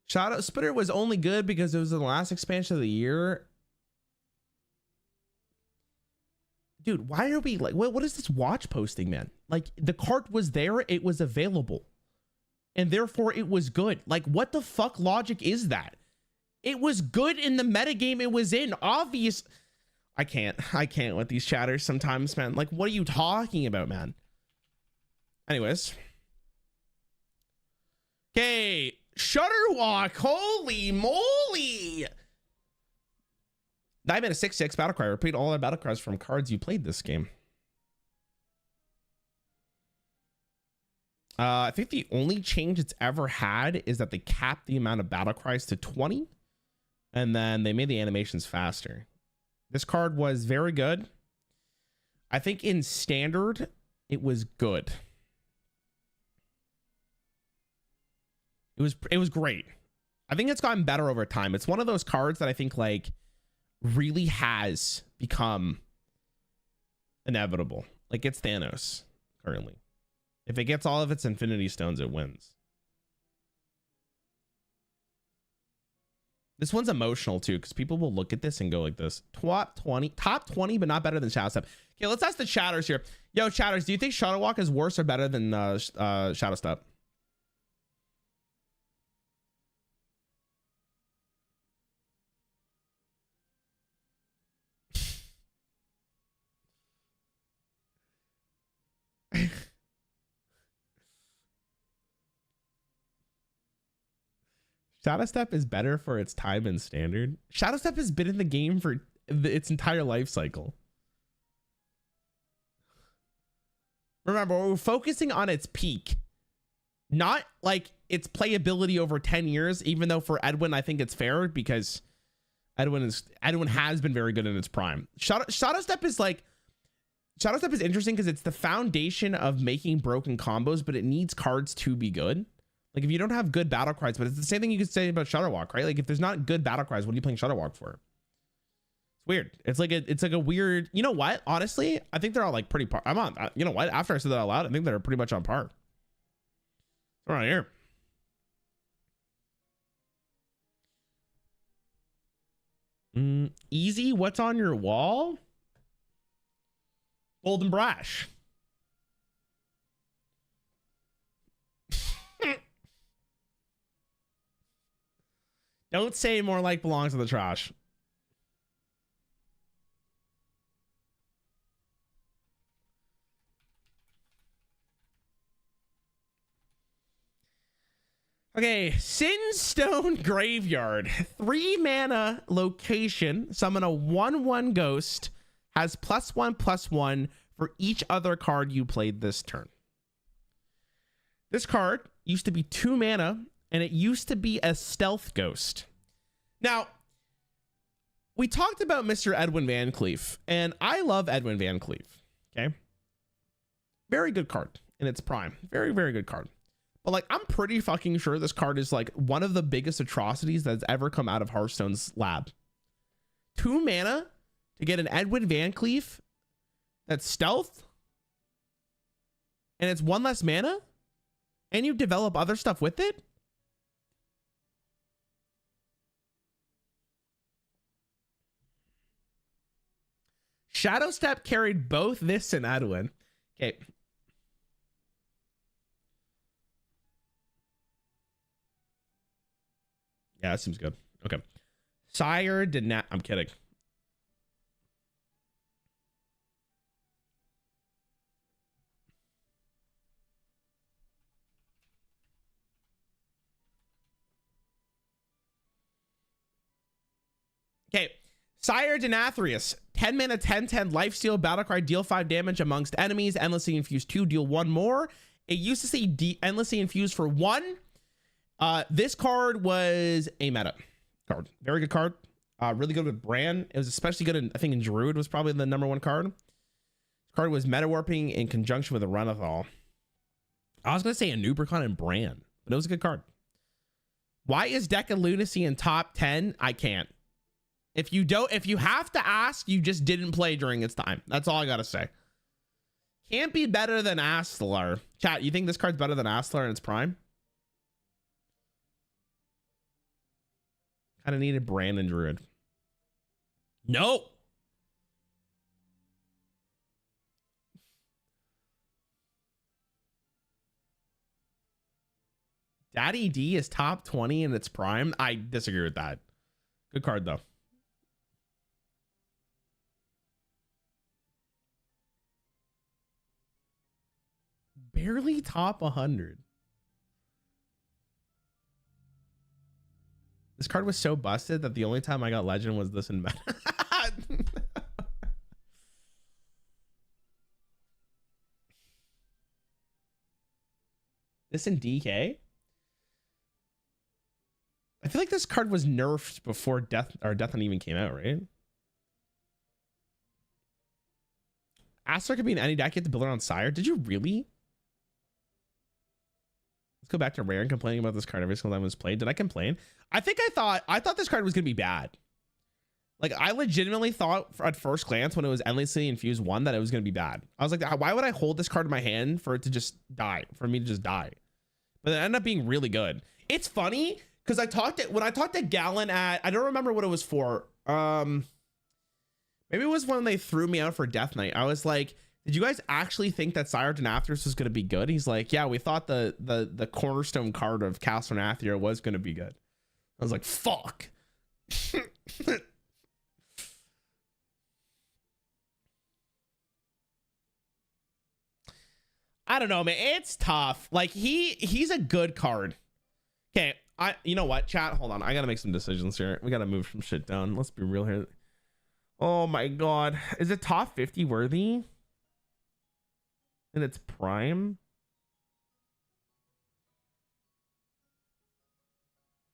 Speaker 1: Shadow Splitter was only good because it was the last expansion of the year. Dude, why are we like, what is this watch posting, man? Like, the card was there, it was available, and therefore it was good. Like, what the fuck logic is that? It was good in the metagame it was in. Obvious. I can't with these chatters sometimes, man. Like, what are you talking about, man? Anyways. Okay, Shutterwalk. Holy moly. Dive in a 6/6 Battlecry. Repeat all the Battlecries from cards you played this game. I think the only change it's ever had is that they capped the amount of Battlecries to 20. And then they made the animations faster. This card was very good. I think in standard, it was good. It was great. I think it's gotten better over time. It's one of those cards that I think like really has become inevitable. Like, it's Thanos currently. If it gets all of its Infinity Stones, it wins. This one's emotional too, because people will look at this and go like this. Top 20, but not better than Shadow Step. Okay, let's ask the chatters here. Yo, chatters, do you think Shadowwalk is worse or better than Shadow Step? Shadow Step is better for its time and standard. Shadow Step has been in the game for its entire life cycle. Remember, we're focusing on its peak, not like its playability over 10 years, even though for Edwin, I think it's fair because Edwin has been very good in its prime. Shadow Step is interesting because it's the foundation of making broken combos, but it needs cards to be good. Like, if you don't have good battle cries, but it's the same thing you could say about Shutterwalk, right? Like, if there's not good battle cries, what are you playing Shutterwalk for? It's weird. It's like a weird, you know what? Honestly, I think they're all like pretty par. You know what? After I said that out loud, I think they're pretty much on par. All right, here. Easy. What's on your wall? Golden Brash. Don't say more like belongs in the trash. Okay, Sinstone Graveyard. 3 mana location. Summon a 1/1 ghost. Has +1/+1 for each other card you played this turn. This card used to be 2 mana, and it used to be a stealth ghost. Now, we talked about Mr. Edwin Van Cleef, and I love Edwin Van Cleef. Okay. Very good card in its prime. Very, very good card. But like, I'm pretty fucking sure this card is like one of the biggest atrocities that's ever come out of Hearthstone's lab. 2 mana to get an Edwin Van Cleef that's stealth, and it's 1 less mana, and you develop other stuff with it. Shadow Step carried both this and Edwin. Okay. Yeah, that seems good. Okay. Sire did not. I'm kidding. Okay. Sire Denathrius. 10 mana, 10/10 lifesteal, battlecry, deal 5 damage amongst enemies. Endlessly infused 2, deal 1 more. It used to say endlessly infused for 1. This card was a meta card. Very good card. Really good with Bran. It was especially good in, I think in Druid was probably the #1 card. This card was meta warping in conjunction with a Renathal. I was going to say a Nubricon and Bran, but it was a good card. Why is Deca Lunacy in top 10? I can't. If you have to ask, you just didn't play during its time. That's all I got to say. Can't be better than Astlar. Chat, you think this card's better than Astlar in its prime? Kind of needed Brandon Druid. No. Daddy D is top 20 in its prime. I disagree with that. Good card though. Barely top 100. This card was so busted that the only time I got legend was this in meta. This in DK? I feel like this card was nerfed before Death on even came out, right? Astlar could be in any deck. You have to build it on Sire. Did you really? Let's go back to Rarran complaining about this card every single time it was played. Did I complain? I thought this card was gonna be bad. Like, I legitimately thought at first glance when it was endlessly infused 1 that it was gonna be bad. I was like, why would I hold this card in my hand for it to just die? For me to just die? But it ended up being really good. It's funny because when I talked to Gallon at, I don't remember what it was for. Maybe it was when they threw me out for Death Knight. I was like, did you guys actually think that Sire Denathrius was going to be good? He's like, yeah, we thought the cornerstone card of Castle Nathria was going to be good. I was like, fuck. I don't know, man. It's tough. Like, he's a good card. Okay, you know what, chat? Hold on. I got to make some decisions here. We got to move some shit down. Let's be real here. Oh my god. Is it top 50 worthy? In its prime?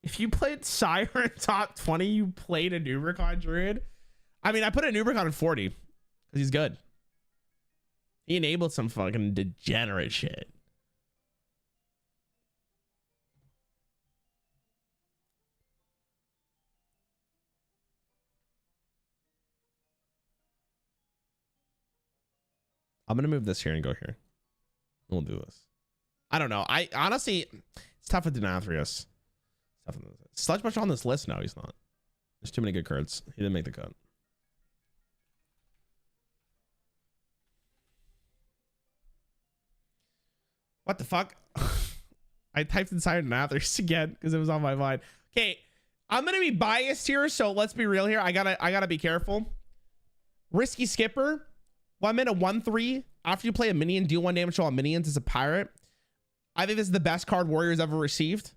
Speaker 1: If you played Sire in top 20, you played a Nubricon Druid? I mean, I put a Nubricon in 40 because he's good. He enabled some fucking degenerate shit. I'm gonna move this here and go here. We'll do this. I don't know. I honestly, it's tough with Denathrius. Sludge much on this list? No, he's not. There's too many good cards. He didn't make the cut. What the fuck? I typed in Sire Denathrius again because it was on my mind. Okay, I'm gonna be biased here, so let's be real here. I gotta be careful. Risky Skipper. 1 mana, 1/3. After you play a minion, deal 1 damage to all minions as a pirate. I think this is the best card Warriors ever received.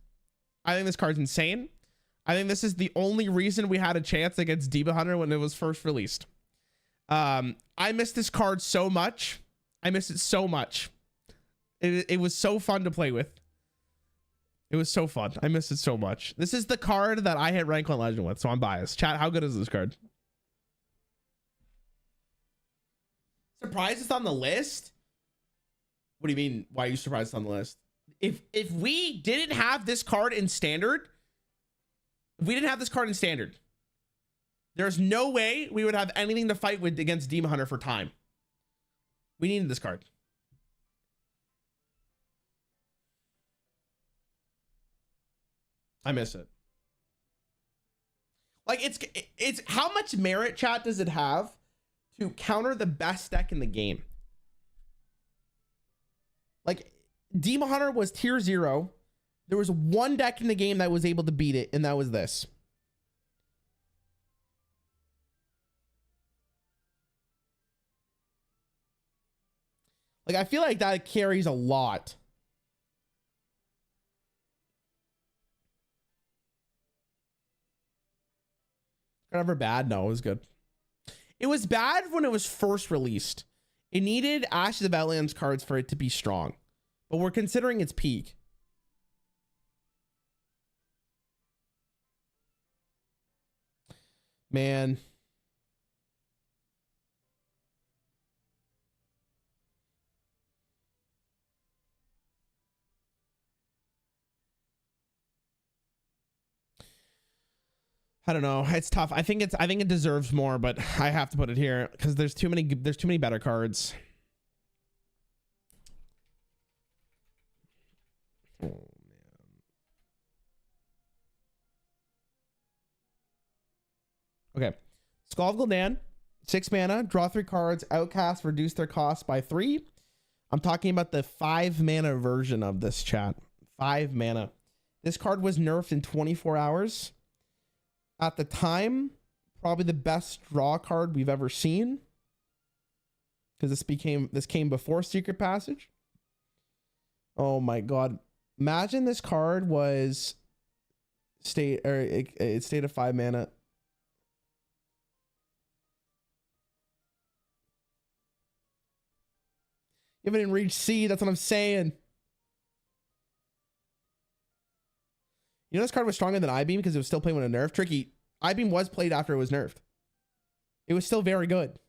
Speaker 1: I think this card's insane. I think this is the only reason we had a chance against Demon Hunter when it was first released. I miss this card so much. I miss it so much. It was so fun to play with. It was so fun. I miss it so much. This is the card that I hit rank 1 legend with, so I'm biased. Chat, how good is this card? Surprised it's on the list? What do you mean? Why are you surprised it's on the list? If we didn't have this card in standard, there's no way we would have anything to fight with against Demon Hunter for time. We needed this card. I miss it. Like, it's how much merit, chat, does it have to counter the best deck in the game? Like, Demon Hunter was tier 0. There was one deck in the game that was able to beat it, and that was this. Like, I feel like that carries a lot. Ever bad? No, it was good. It was bad when it was first released. It needed Ashes of Outlands cards for it to be strong. But we're considering its peak. Man. I don't know. It's tough. I think it deserves more, but I have to put it here because there's too many better cards. Oh man. Okay. Skull of Gul'dan, 6 mana, draw 3 cards, outcast, reduce their cost by 3. I'm talking about the 5 mana version of this, chat. 5 mana. This card was nerfed in 24 hours. At the time, probably the best draw card we've ever seen. Because this came before Secret Passage. Oh my god. Imagine this card was it stayed at 5 mana. You haven't even reached C, that's what I'm saying. You know this card was stronger than I-Beam because it was still playing with a nerf? Tricky. I-Beam was played after it was nerfed. It was still very good.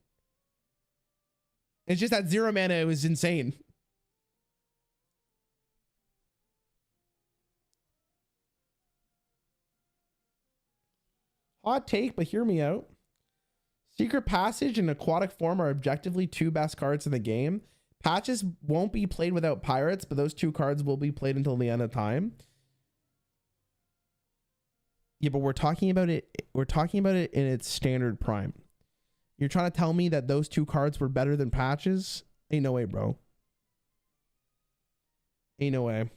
Speaker 1: It's just that 0 mana, it was insane. Hot take, but hear me out. Secret Passage and Aquatic Form are objectively 2 best cards in the game. Patches won't be played without Pirates, but those 2 cards will be played until the end of time. Yeah, but we're talking about it in its standard prime. You're trying to tell me that those 2 cards were better than Patches? Ain't no way, bro. Ain't no way.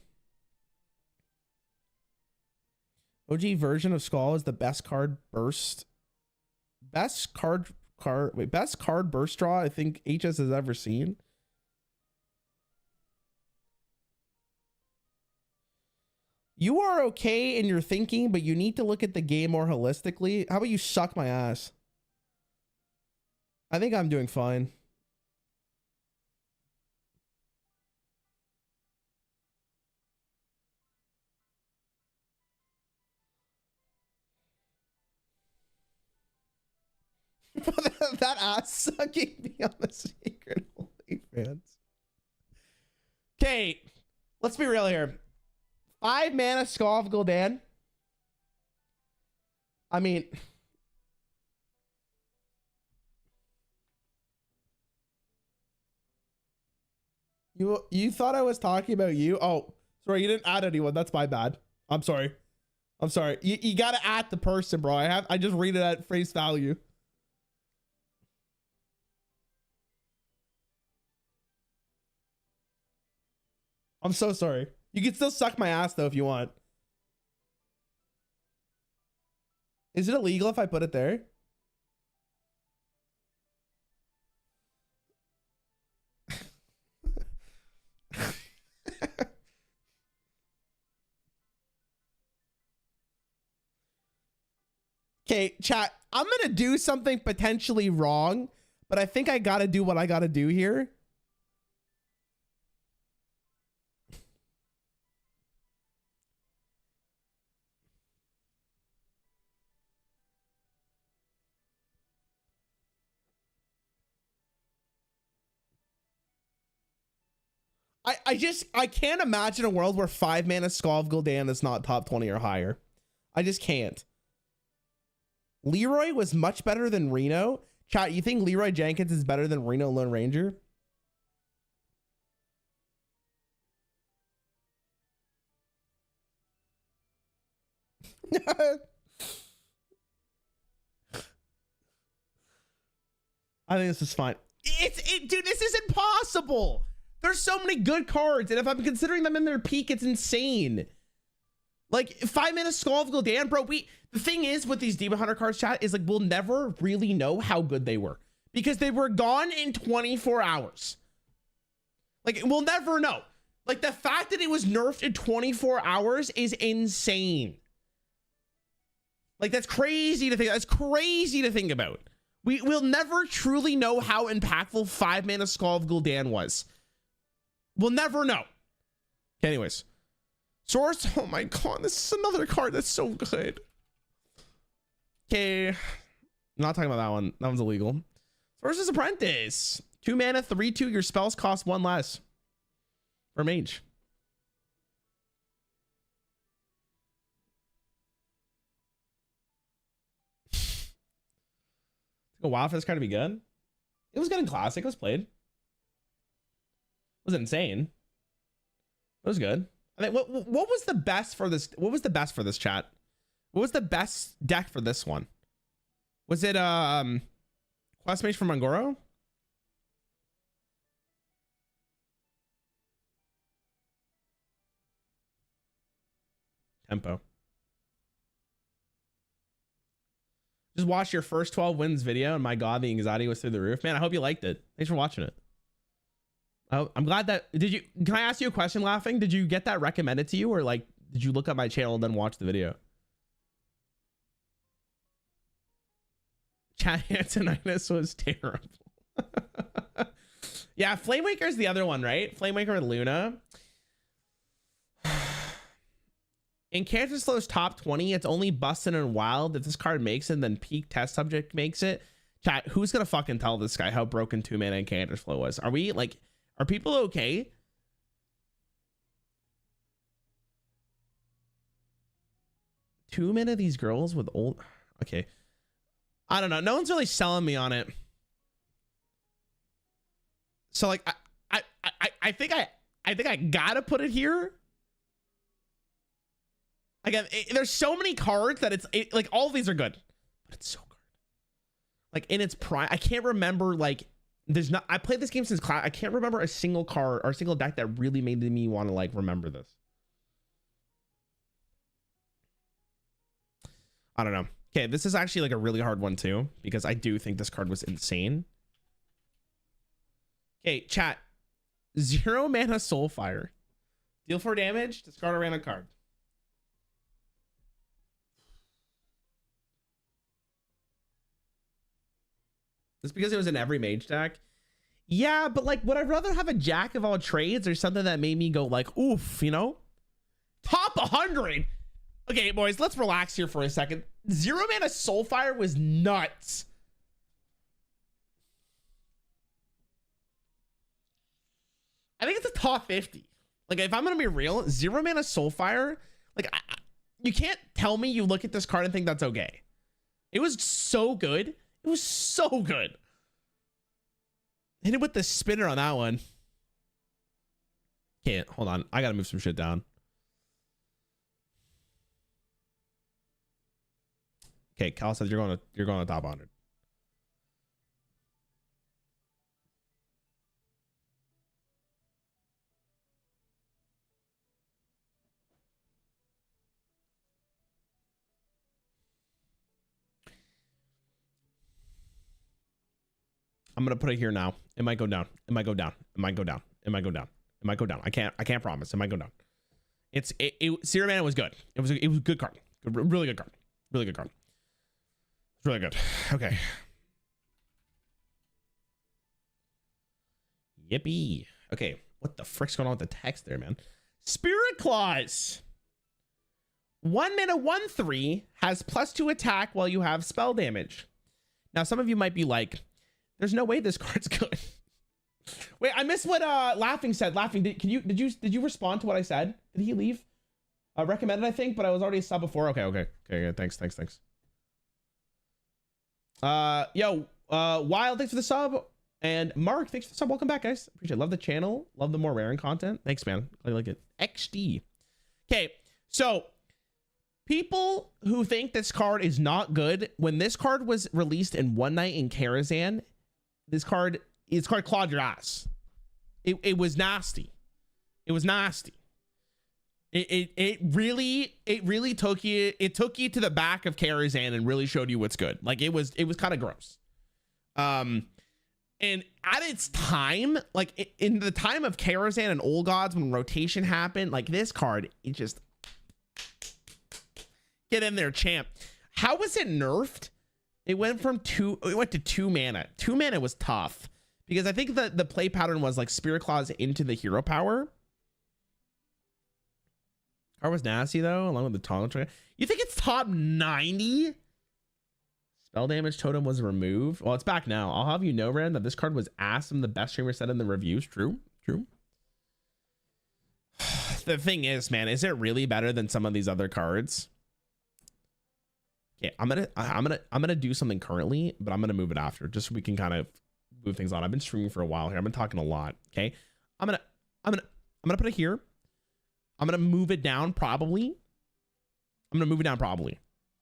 Speaker 1: OG version of Skull is the best card burst. Best card burst draw I think HS has ever seen. You are okay in your thinking, but you need to look at the game more holistically. How about you suck my ass? I think I'm doing fine. That ass sucking me on the secret OnlyFans. Okay, let's be real here. 5 mana Skull of Gul'dan. I mean, you thought I was talking about you? Oh, sorry, you didn't add anyone. That's my bad. I'm sorry. I'm sorry. You gotta add the person, bro. I just read it at face value. I'm so sorry. You can still suck my ass though if you want. Is it illegal if I put it there? Okay, chat. I'm gonna do something potentially wrong, but I think I gotta do what I gotta do here. I can't imagine a world where 5 mana Skull of Gul'dan is not top 20 or higher. I just can't. Leroy was much better than Reno. Chat, you think Leroy Jenkins is better than Reno Lone Ranger? I think this is fine. Dude, this is impossible. There's so many good cards, and if I'm considering them in their peak, it's insane. Like 5 mana Skull of Gul'dan, bro. The thing is with these Demon Hunter cards, chat, is like we'll never really know how good they were because they were gone in 24 hours. Like we'll never know. Like the fact that it was nerfed in 24 hours is insane. Like that's crazy to think. That's crazy to think about. We'll never truly know how impactful 5 mana Skull of Gul'dan was. We'll never know. Okay, anyways. Source. Oh my god, this is another card that's so good. Okay. I'm not talking about that one. That one's illegal. Source's Apprentice. 2 mana, 3/2. Your spells cost 1 less. For mage. A while for this card to be good. It was good in Classic. It was played. It was insane. It was good. I think what was the best for this? What was the best for this chat? What was the best deck for this one? Was it Quest Mage from Mangoro? Tempo. Just watch your first 12 wins video, and my god, the anxiety was through the roof. Man, I hope you liked it. Thanks for watching it. Oh, I'm glad that can I ask you a question, Laughing? Did you get that recommended to you, or like did you look up my channel and then watch the video? Chat Antonitis was terrible. Yeah, Flamewaker is the other one, right? Flamewaker with Luna. In Cancer Slow's top 20, it's only busted and wild if this card makes it, then peak test subject makes it. Chat, who's gonna fucking tell this guy how broken 2 mana and Cancer Slow was? Are we like, are people okay? Too many of these girls with old, okay. I don't know. No one's really selling me on it. So like, I think I gotta put it here. Again, there's so many cards that like all of these are good, but it's so good. Like in its prime, I can't remember like there's not. I played this game since class. I can't remember a single card or a single deck that really made me want to like remember this. I don't know. Okay, this is actually like a really hard one too because I do think this card was insane. Okay, chat. 0 mana Soulfire. Deal 4 damage. Discard a random card. Just because it was in every mage deck. Yeah, but like, would I rather have a jack of all trades or something that made me go like, oof, you know? Top 100. Okay, boys, let's relax here for a second. 0 mana Soulfire was nuts. I think it's a top 50. Like, if I'm gonna be real, 0 mana Soulfire, like, you can't tell me you look at this card and think that's okay. It was so good. It was so good. Hit it with the spinner on that one. Can't. Hold on. I gotta move some shit down. Okay, Cal says you're going to top 100. I'm gonna put it here now. It might go down. It might go down. It might go down. It might go down. It might go down. I can't promise. It might go down. Zero mana was good. It was a good card. Really good card. Really good card. It's really good. Okay. Yippee. Okay. What the frick's going on with the text there, man? Spirit Claws. 1 mana, 1/3 has +2 attack while you have spell damage. Now, some of you might be like, there's no way this card's good. Wait, I missed what Laughing said. Laughing, did you respond to what I said? Did he leave? Recommended, I think, but I was already a sub before. Okay, thanks. Wild, thanks for the sub. And Mark, thanks for the sub. Welcome back, guys. Appreciate it. Love the channel. Love the more Rarran content. Thanks, man. I like it. XD. Okay, so people who think this card is not good, when this card was released in One Night in Karazhan, this card clawed your ass. It was nasty. It was nasty. It really took you to the back of Karazhan and really showed you what's good. Like it was kind of gross. And at its time, like in the time of Karazhan and Old Gods, when rotation happened, like this card, it just get in there, champ. How was it nerfed? It went to 2 mana. 2 mana was tough because I think the play pattern was like Spirit Claws into the hero power. Card was nasty though, along with the taunt. You think it's top 90? Spell damage totem was removed. Well, it's back now. I'll have you know, Ren, that this card was ass and the best streamer said in the reviews. True. The thing is, man, is it really better than some of these other cards? Okay, I'm gonna do something currently, but I'm gonna move it after, just so we can kind of move things on. I've been streaming for a while here. I've been talking a lot. Okay, I'm gonna put it here. I'm gonna move it down probably.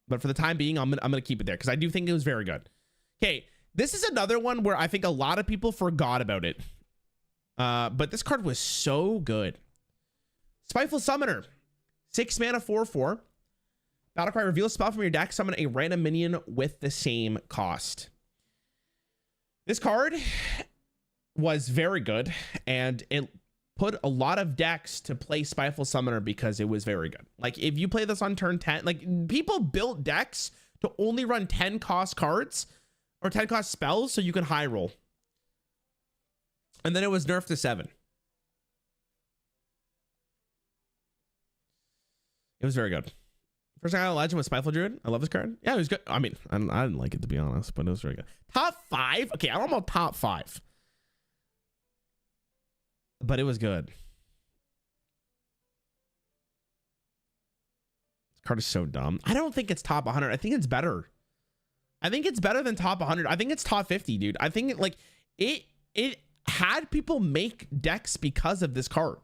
Speaker 1: But for the time being, I'm gonna keep it there because I do think it was very good. Okay, this is another one where I think a lot of people forgot about it. But this card was so good. Spiteful Summoner, 6 mana, 4/4. Battlecry, reveal a spell from your deck, summon a random minion with the same cost. This card was very good, and it put a lot of decks to play Spiteful Summoner because it was very good. Like if you play this on turn 10, like people built decks to only run 10 cost cards or 10 cost spells so you can high roll. And then it was nerfed to 7. It was very good. First time I got a legend was Spiteful Druid. I love this card. Yeah, it was good. I mean, I didn't like it to be honest, but it was very good. Top 5? Okay, I don't know about top 5. But it was good. This card is so dumb. I don't think it's top 100. I think it's better. I think it's better than top 100. I think it's top 50, dude. I think it had people make decks because of this card.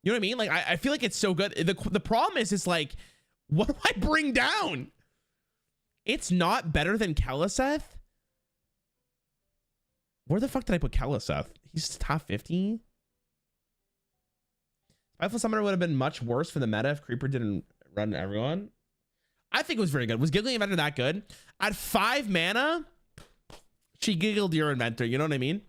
Speaker 1: You know what I mean? Like I feel like it's so good. The problem is like, what do I bring down? It's not better than Keleseth. Where the fuck did I put Keleseth? He's top 50. Spiteful Summoner would have been much worse for the meta if Creeper didn't run everyone. I think it was very good. Was Giggling Inventor that good? At 5 mana, she giggled your inventor. You know what I mean?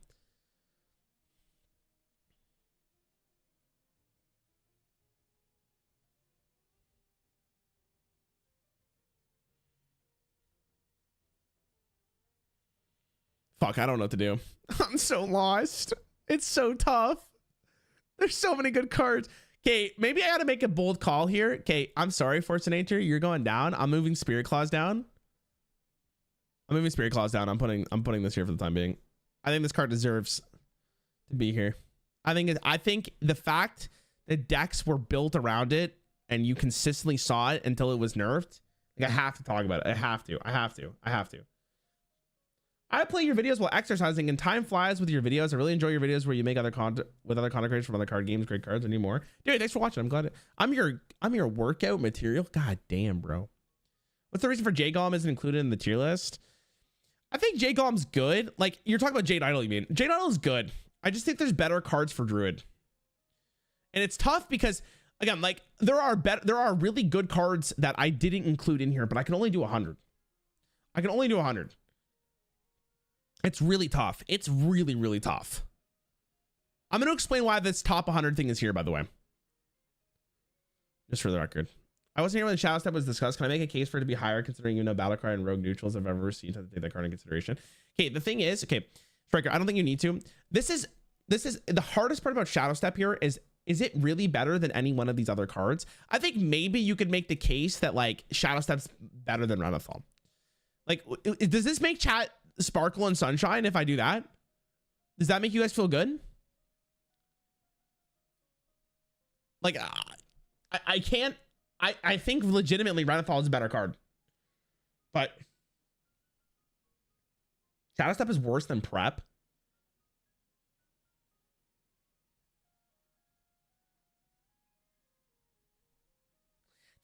Speaker 1: Fuck, I don't know what to do. I'm so lost. It's so tough. There's so many good cards. Okay, maybe I gotta make a bold call here. Okay, I'm sorry, Fortunator. You're going down. I'm moving Spirit Claws down. I'm putting this here for the time being. I think this card deserves to be here. I think the fact that decks were built around it and you consistently saw it until it was nerfed. Like I have to talk about it. I have to. I play your videos while exercising and time flies with your videos. I really enjoy your videos where you make other content with other content creators from other card games, great cards, I need more. Dude, thanks for watching. I'm glad I'm your workout material. God damn, bro. What's the reason for J Golem isn't included in the tier list? I think J Golem's good. Like you're talking about Jade Idol, you mean? Jade Idol is good. I just think there's better cards for Druid. And it's tough because again, like there are really good cards that I didn't include in here, but I can only do 100. It's really tough. It's really, really tough. I'm going to explain why this top 100 thing is here, by the way. Just for the record. I wasn't here when the Shadow Step was discussed. Can I make a case for it to be higher, considering you know battlecry and rogue neutrals I've ever seen to take that card in consideration? Okay, the thing is, okay, Striker, I don't think you need to. This is the hardest part about Shadow Step here is it really better than any one of these other cards? I think maybe you could make the case that like Shadow Step's better than Renethal. Like, does this make chat sparkle and sunshine if I do that? Does that make you guys feel good? Like, I can't. I think legitimately Renethal is a better card, but Shadow Step is worse than Prep.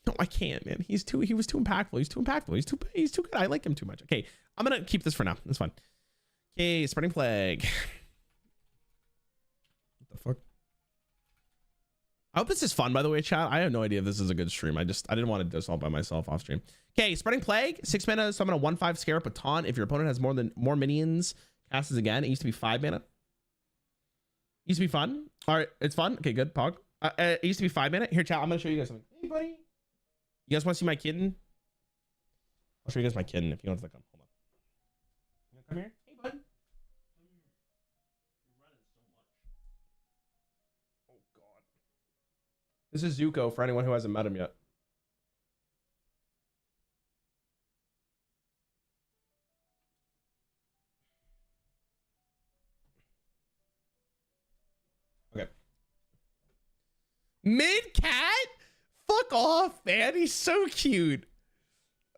Speaker 1: No, I can't, man. He was too impactful. He's too impactful. He's too good. I like him too much. Okay, I'm gonna keep this for now. That's fine. Okay, Spreading Plague. What the fuck? I hope this is fun, by the way, chat. I have no idea if this is a good stream. I didn't want to do this all by myself off stream. Okay, Spreading Plague, 6 mana, summon a 1/5 Scarab with Taunt. If your opponent has more minions, cast this again. It used to be 5 mana. Used to be fun. All right, it's fun. Okay, good. Pog. It used to be 5 mana. Here, chat. I'm gonna show you guys something. Hey, buddy. You guys want to see my kitten? I'll show you guys my kitten if you want to come. Hold on. You come here. Hey, bud. Come here. You're running so much. Oh, God. This is Zuko for anyone who hasn't met him yet. Okay. Mid-cat? Fuck off, man. He's so cute.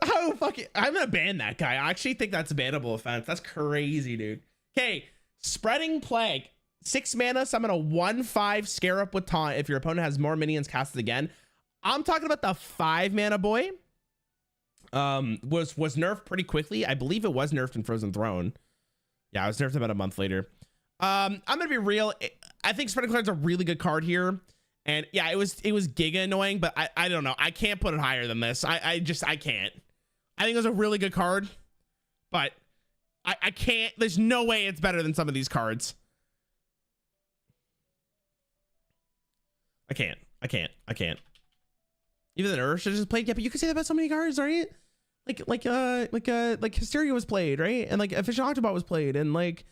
Speaker 1: Oh, fuck it. I'm gonna ban that guy. I actually think that's a bannable offense. That's crazy, dude. Okay, Spreading Plague. 6 mana, summon a 1/5 Scarab with Taunt. If your opponent has more minions, cast it again. I'm talking about the 5 mana boy. Was nerfed pretty quickly. I believe it was nerfed in Frozen Throne. Yeah, it was nerfed about a month later. I'm gonna be real. I think Spreading Plague's a really good card here. And yeah, it was giga annoying, but I don't know. I can't put it higher than this. I can't. I think it was a really good card, but I can't. There's no way it's better than some of these cards. I can't. Even the nerfs should just played. Yeah, but you can say that about so many cards, right? Like Hysteria was played, right? And like Efficient Octobot was played, and like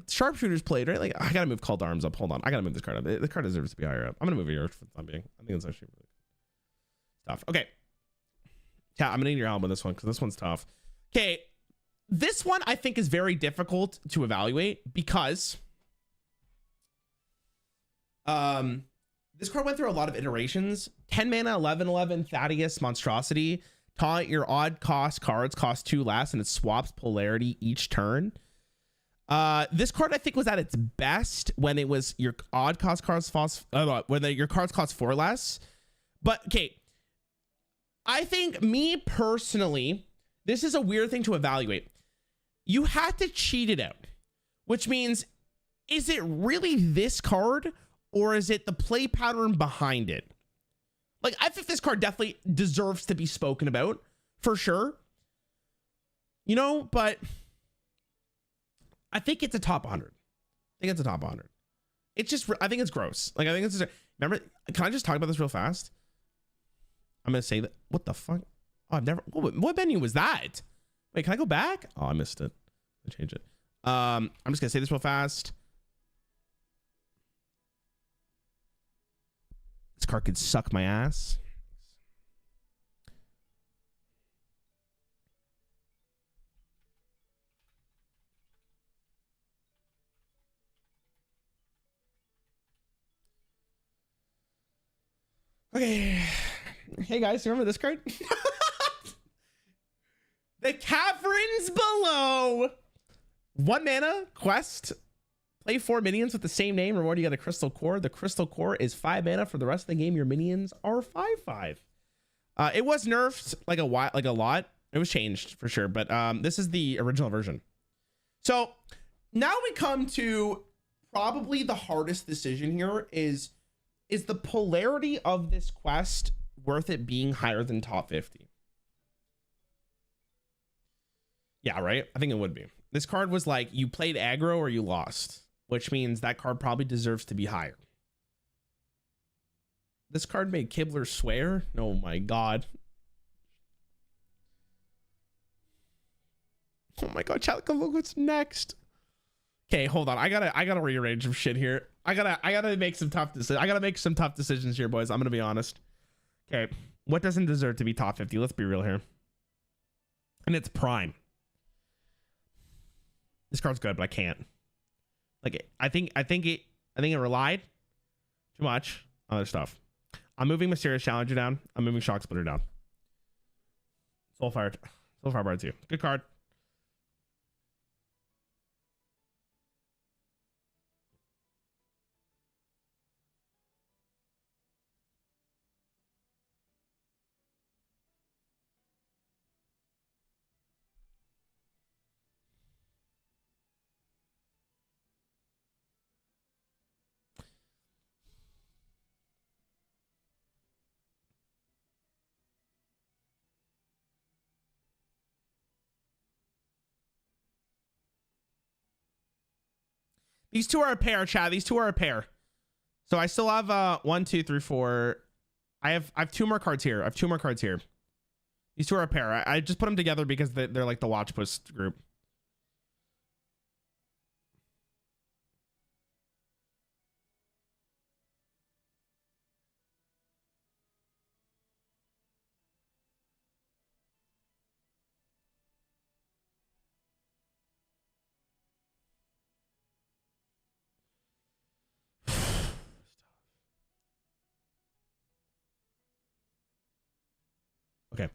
Speaker 1: Sharpshooters played, right? Like, I gotta move Called Arms up. Hold on, I gotta move this card up. The card deserves to be higher up. I'm gonna move it here for the time being. I think it's actually really tough. Okay, yeah, I'm gonna need your help with this one because this one's tough. Okay, this one I think is very difficult to evaluate because this card went through a lot of iterations. 10 mana, 11/11 Thaddeus Monstrosity. Taunt. Your odd cost cards cost 2 less, and it swaps polarity each turn. This card I think was at its best when it was your odd cost cards your cards cost 4 less. But okay, I think me personally, this is a weird thing to evaluate. You have to cheat it out, which means, is it really this card or is it the play pattern behind it? Like, I think this card definitely deserves to be spoken about for sure, you know, but I think it's a top 100. It's just, I think it's gross. Like, I think it's just, remember, can I just talk about this real fast? I'm going to say that, what the fuck? Oh, I've never, what menu was that? Wait, can I go back? Oh, I missed it. I changed it. I'm just going to say this real fast. This card could suck my ass. Okay. Hey guys, remember this card? The Caverns Below. 1 mana quest. Play 4 minions with the same name. Reward, you got a Crystal Core. The Crystal Core is 5 mana. For the rest of the game, your minions are 5/5. It was nerfed like a lot. It was changed for sure, but this is the original version. So now we come to probably the hardest decision here is the polarity of this quest worth it being higher than top 50? Yeah, right? I think it would be. This card was like, you played aggro or you lost, which means that card probably deserves to be higher. This card made Kibler swear. Oh my god. Oh my god, chat, look what's next. Okay, hold on. I gotta rearrange some shit here. I gotta make some tough decisions. I gotta make some tough decisions here, boys. I'm gonna be honest. Okay, what doesn't deserve to be top 50? Let's be real here. And it's Prime. This card's good, but I can't. Like, I think it relied too much on other stuff. I'm moving Mysterious Challenger down. I'm moving Shock Splitter down. Soulfire Bar 2. Good card. These two are a pair, chat. These two are a pair. So I still have 1, 2, 3, 4. I have 2 more cards here. I have 2 more cards here. These two are a pair. I just put them together because they're like the watch post group. Okay.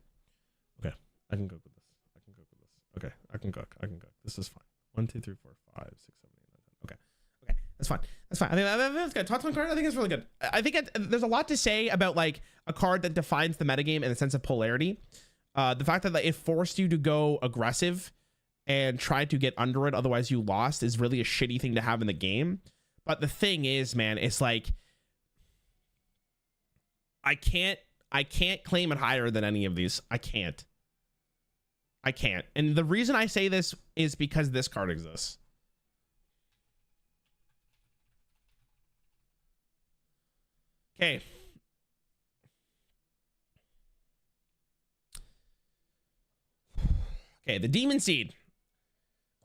Speaker 1: Okay. I can cook with this. I can cook with this. Okay. I can cook. I can cook. This is fine. 1, 2, 3, 4, 5, 6, 7, 8, 9, 10. Okay. Okay. That's fine. That's fine. I think that's good. Top 10 card, I think it's really good. I think there's a lot to say about like a card that defines the metagame in the sense of polarity. The fact that like, it forced you to go aggressive and try to get under it, otherwise you lost, is really a shitty thing to have in the game. But the thing is, man, it's like I can't claim it higher than any of these. I can't. And the reason I say this is because this card exists. Okay. Okay, the Demon Seed.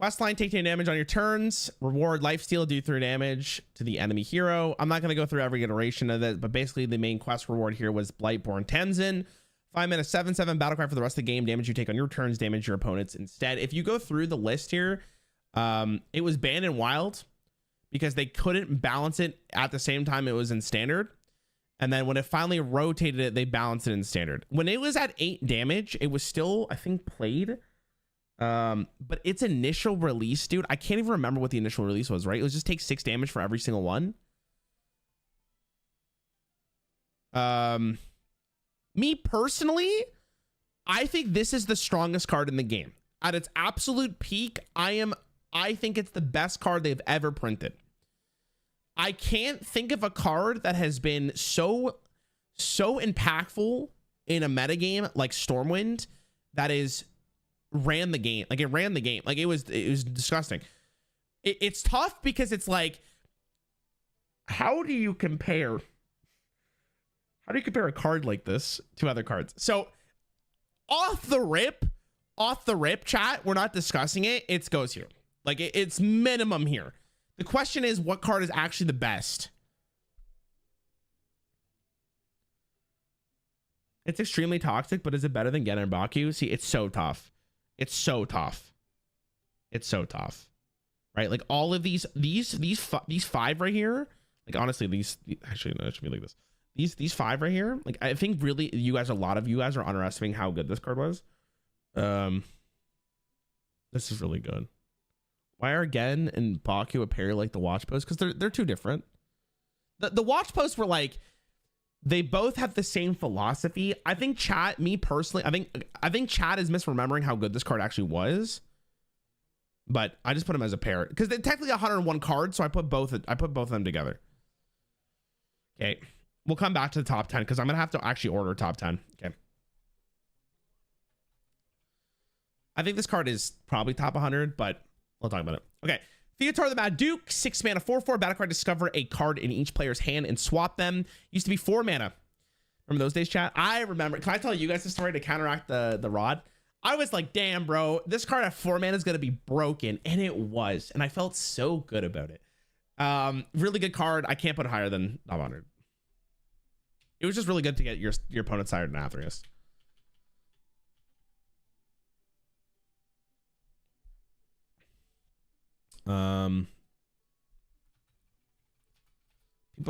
Speaker 1: Questline, take 10 damage on your turns. Reward lifesteal, do 3 damage to the enemy hero. I'm not going to go through every iteration of it, but basically the main quest reward here was Blightborn Tenzin. 5 mana, 7/7 battlecry for the rest of the game. Damage you take on your turns, damage your opponents instead. If you go through the list here, it was banned in Wild because they couldn't balance it at the same time it was in Standard. And then when it finally rotated it, they balanced it in Standard. When it was at 8 damage, it was still, I think, played. But its initial release, dude, I can't even remember what the initial release was, right? It was just take 6 damage for every single one. Me personally, I think this is the strongest card in the game. At its absolute peak, I think it's the best card they've ever printed. I can't think of a card that has been so impactful in a metagame like Stormwind that is ran the game. Like, it ran the game. Like, it was disgusting. It's tough because it's like, how do you compare a card like this to other cards? So off the rip, chat, we're not discussing it. It goes here. Like, it's minimum here. The question is, what card is actually the best? It's extremely toxic, but is it better than Gen and Baku? See, it's so tough. It's so tough. It's so tough. Right? Like, all of these 5 right here. Like, honestly, actually, no, it should be like this. These 5 right here. Like, I think really a lot of you guys are underestimating how good this card was. This is really good. Why are Gen and Baku a pair like the watch posts? Because they're too different. The watch posts were like, they both have the same philosophy. I think chat, me personally, I think chat is misremembering how good this card actually was. But I just put them as a pair because they're technically 101 cards, so I put both of them together. Okay, we'll come back to the top 10 because I'm gonna have to actually order top 10. Okay. I think this card is probably top 100, but we'll talk about it. Okay. Theotar the Mad Duke, 6 mana, 4/4 battlecry. Discover a card in each player's hand and swap them. Used to be 4 mana. Remember those days, chat? I remember. Can I tell you guys the story to counteract the rod? I was like, damn, bro, this card at 4 mana is going to be broken. And it was. And I felt so good about it. Really good card. I can't put it higher than 900. It was just really good to get your opponent's tired and Athreus. People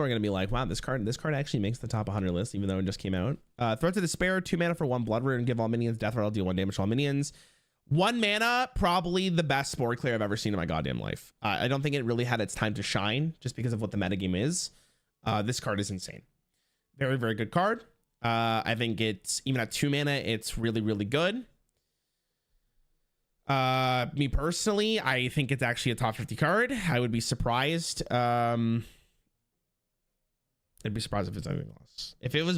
Speaker 1: are going to be like, wow, this card actually makes the top 100 list, even though it just came out. Threat to Despair, 2 mana for 1 Blood Rune, give all minions death rattle, deal 1 damage to all minions. 1 mana, probably the best Spore Clear I've ever seen in my goddamn life. I don't think it really had its time to shine just because of what the metagame is. This card is insane. Very, very good card. I think it's, even at 2 mana, it's really, really good. Me personally, I think it's actually a top 50 card. I would be surprised. I'd be surprised if it's anything else. If it was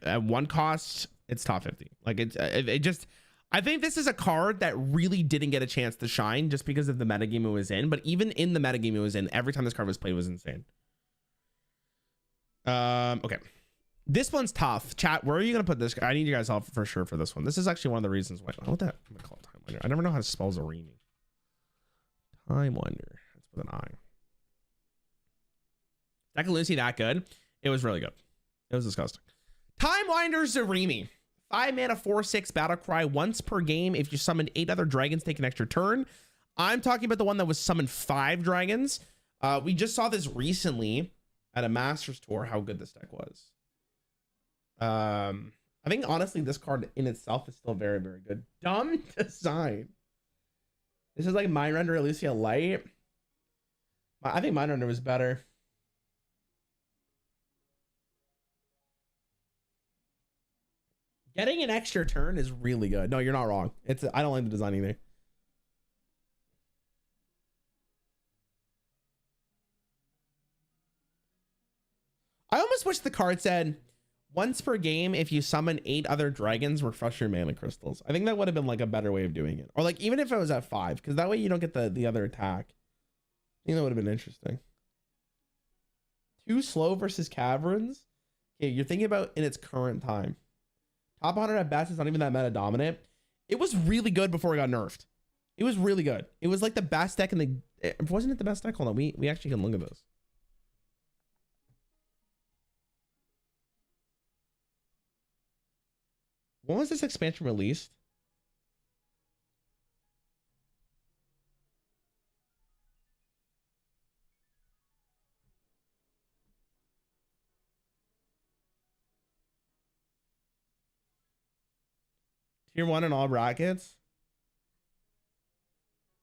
Speaker 1: at 1 cost, it's top 50. Like it just, I think this is a card that really didn't get a chance to shine just because of the metagame it was in. But even in the metagame it was in, every time this card was played was insane. Okay. This one's tough. Chat, where are you going to put this? I need you guys help for sure for this one. This is actually one of the reasons why. What that? I'm going to call it Time Winder. I never know how to spell Zarimi. Time Winder. That's with an I. That can Lucy that good. It was really good. It was disgusting. Time Winder Zarimi. 5 mana, 4/6 battlecry once per game. If you summon 8 other dragons, take an extra turn. I'm talking about the one that was summoned 5 dragons. We just saw this recently at a Masters tour, how good this deck was. I think honestly, this card in itself is still very, very good. Dumb design. This is like Mindrunner Elysia Light. I think Mindrunner was better. Getting an extra turn is really good. No, you're not wrong. I don't like the design either. I almost wish the card said once per game, if you summon 8 other dragons, refresh your mana crystals. I think that would have been like a better way of doing it. Or like even if it was at 5, because that way you don't get the other attack. I think that would have been interesting. 2 slow versus caverns. Okay, you're thinking about in its current time. Top 100 at best is not even that meta dominant. It was really good before it got nerfed. It was really good. It was like the best deck in the... Wasn't it the best deck? Hold on, we actually can look at this. When was this expansion released? Tier 1 in all brackets.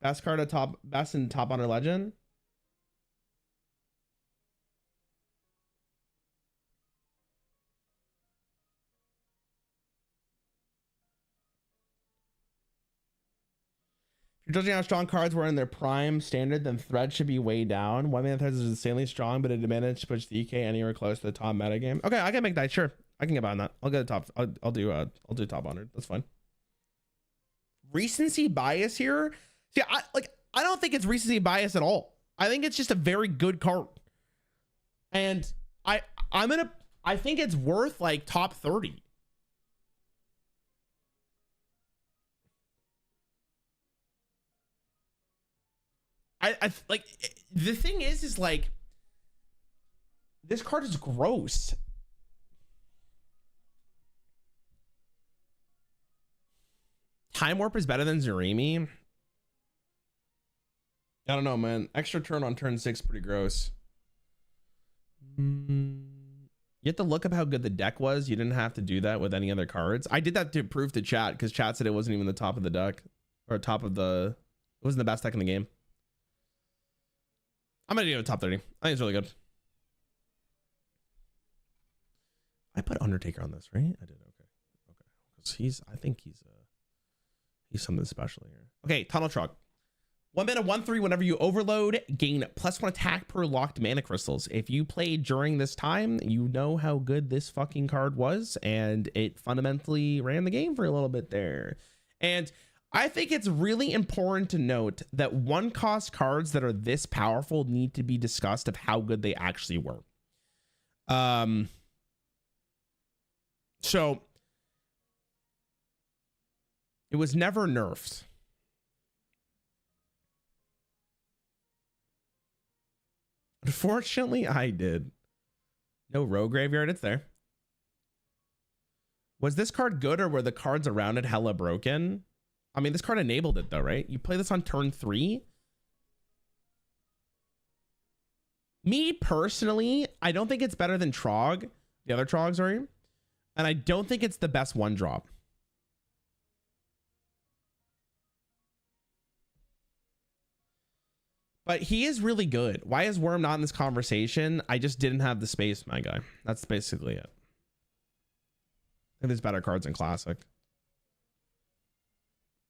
Speaker 1: Best card at top, best in top honor legend. If you're judging how strong cards were in their prime standard, then Thread should be way down. 1 mana Threads is insanely strong, but it managed to push the EK anywhere close to the top meta game. Okay, I can make that. Sure, I can get behind that. I'll get a top. I'll do top honored. That's fine. Recency bias here. See, I don't think it's recency bias at all. I think it's just a very good card, and I think it's worth like top 30. I like the thing is like this card is gross. Time Warp is better than Zarimi. I don't know, man. Extra turn on turn 6, pretty gross. You have to look up how good the deck was. You didn't have to do that with any other cards. I did that to prove to chat because chat said it wasn't even the top of the deck or top of the. It wasn't the best deck in the game. I'm gonna do a top 30. I think it's really good. I put Undertaker on this, right? I did. Okay. Because I think he's something special here. Okay, Tunnel Truck. 1 mana, 1/3. Whenever you overload, gain +1 attack per locked mana crystals. If you played during this time, you know how good this fucking card was, and it fundamentally ran the game for a little bit there. And I think it's really important to note that 1-cost cards that are this powerful need to be discussed of how good they actually were. So it was never nerfed. Unfortunately, I did. No rogue graveyard, it's there. Was this card good, or were the cards around it hella broken? I mean, this card enabled it though, right? You play this on turn 3. Me personally, I don't think it's better than Trog, the other Trogs, sorry. And I don't think it's the best one drop. But he is really good. Why is Worm not in this conversation? I just didn't have the space, my guy. That's basically it. And there's better cards in Classic.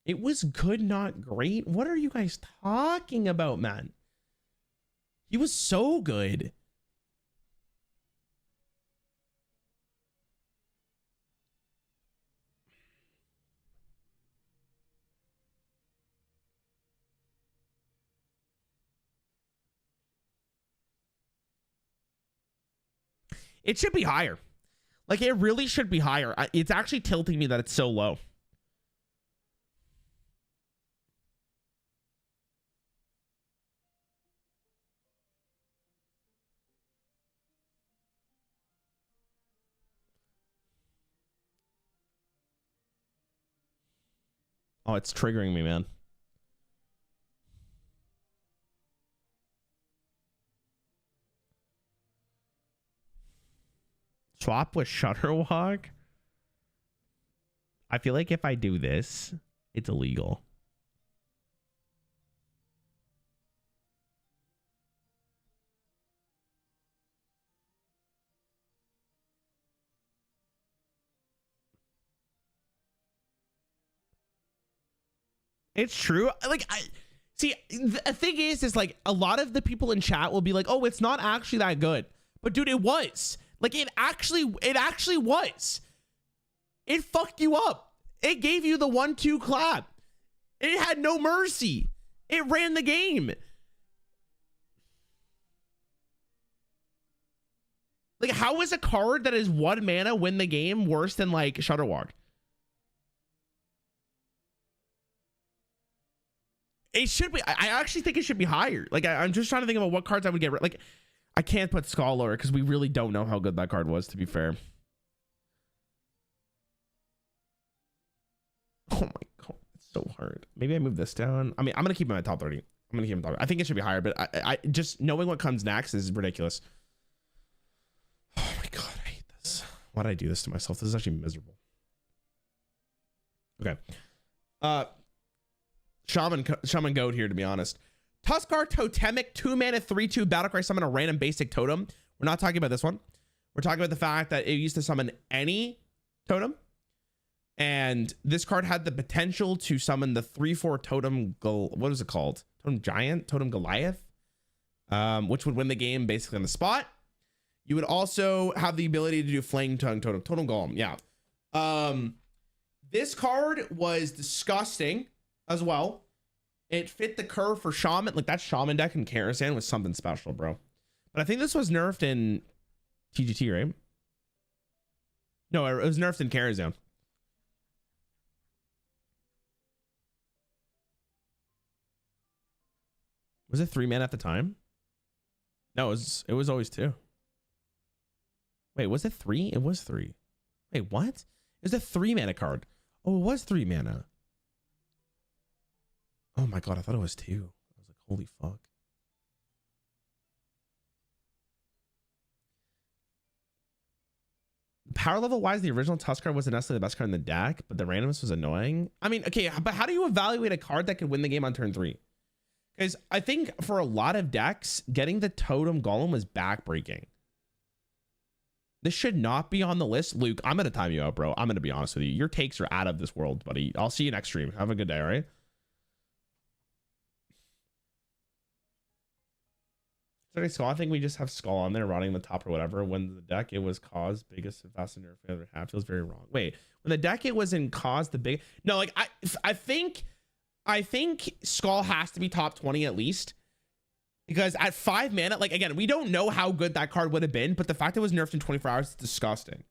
Speaker 1: It was good, not great. What are you guys talking about, man? He was so good. It should be higher. Like, it really should be higher. It's actually tilting me that it's so low. Oh, it's triggering me, man. Swap with Shutterwalk? I feel like if I do this, it's illegal. It's true. Like, see, the thing is like a lot of the people in chat will be like, oh, it's not actually that good. But dude, it was. Like, it actually was. It fucked you up. It gave you the 1-2 clap. It had no mercy. It ran the game. Like, how is a card that is 1 mana win the game worse than like Shutterwalk? It should be. I actually think it should be higher. Like, I'm just trying to think about what cards I would get. Like, I can't put Skull lower because we really don't know how good that card was, to be fair. Oh my god, it's so hard. Maybe I move this down. I mean, I'm gonna keep him at top 30. I'm gonna keep him top 30. I think it should be higher, but I just knowing what comes next is ridiculous. Oh my god, I hate this. Why did I do this to myself? This is actually miserable. Okay. Shaman Goat here, to be honest. Tuskar Totemic 2 mana 3/2 battlecry summon a random basic totem. We're not talking about this one. We're talking about the fact that it used to summon any totem. And this card had the potential to summon the 3/4 totem. What is it called? Totem Giant? Totem Goliath? Which would win the game basically on the spot. You would also have the ability to do Flame Tongue Totem. Totem Golem. Yeah. This card was disgusting as well. It fit the curve for Shaman. Like, that Shaman deck in Karazhan was something special, bro. But I think this was nerfed in TGT, right? No, it was nerfed in Karazhan. Was it 3 mana at the time? No, it was always 2. Wait, was it 3? It was 3. Wait, what? It was a 3 mana card. Oh, it was 3 mana. Oh my god, I thought it was 2. I was like, holy fuck. Power level wise, the original Tuskar wasn't necessarily the best card in the deck, but the randomness was annoying. I mean, okay, but how do you evaluate a card that could win the game on turn 3? Because I think for a lot of decks, getting the Totem Golem was backbreaking. This should not be on the list. Luke, I'm going to time you out, bro. I'm going to be honest with you. Your takes are out of this world, buddy. I'll see you next stream. Have a good day, all right? Sorry, Skull. I think we just have Skull on there rotting the top or whatever. When the deck, it was Cause biggest and fast nerf we ever had. Feels very wrong. Wait, when the deck, it was in Cause the big... No, like, I think Skull has to be top 20 at least. Because at 5 mana, like, again, we don't know how good that card would have been, but the fact that it was nerfed in 24 hours is disgusting.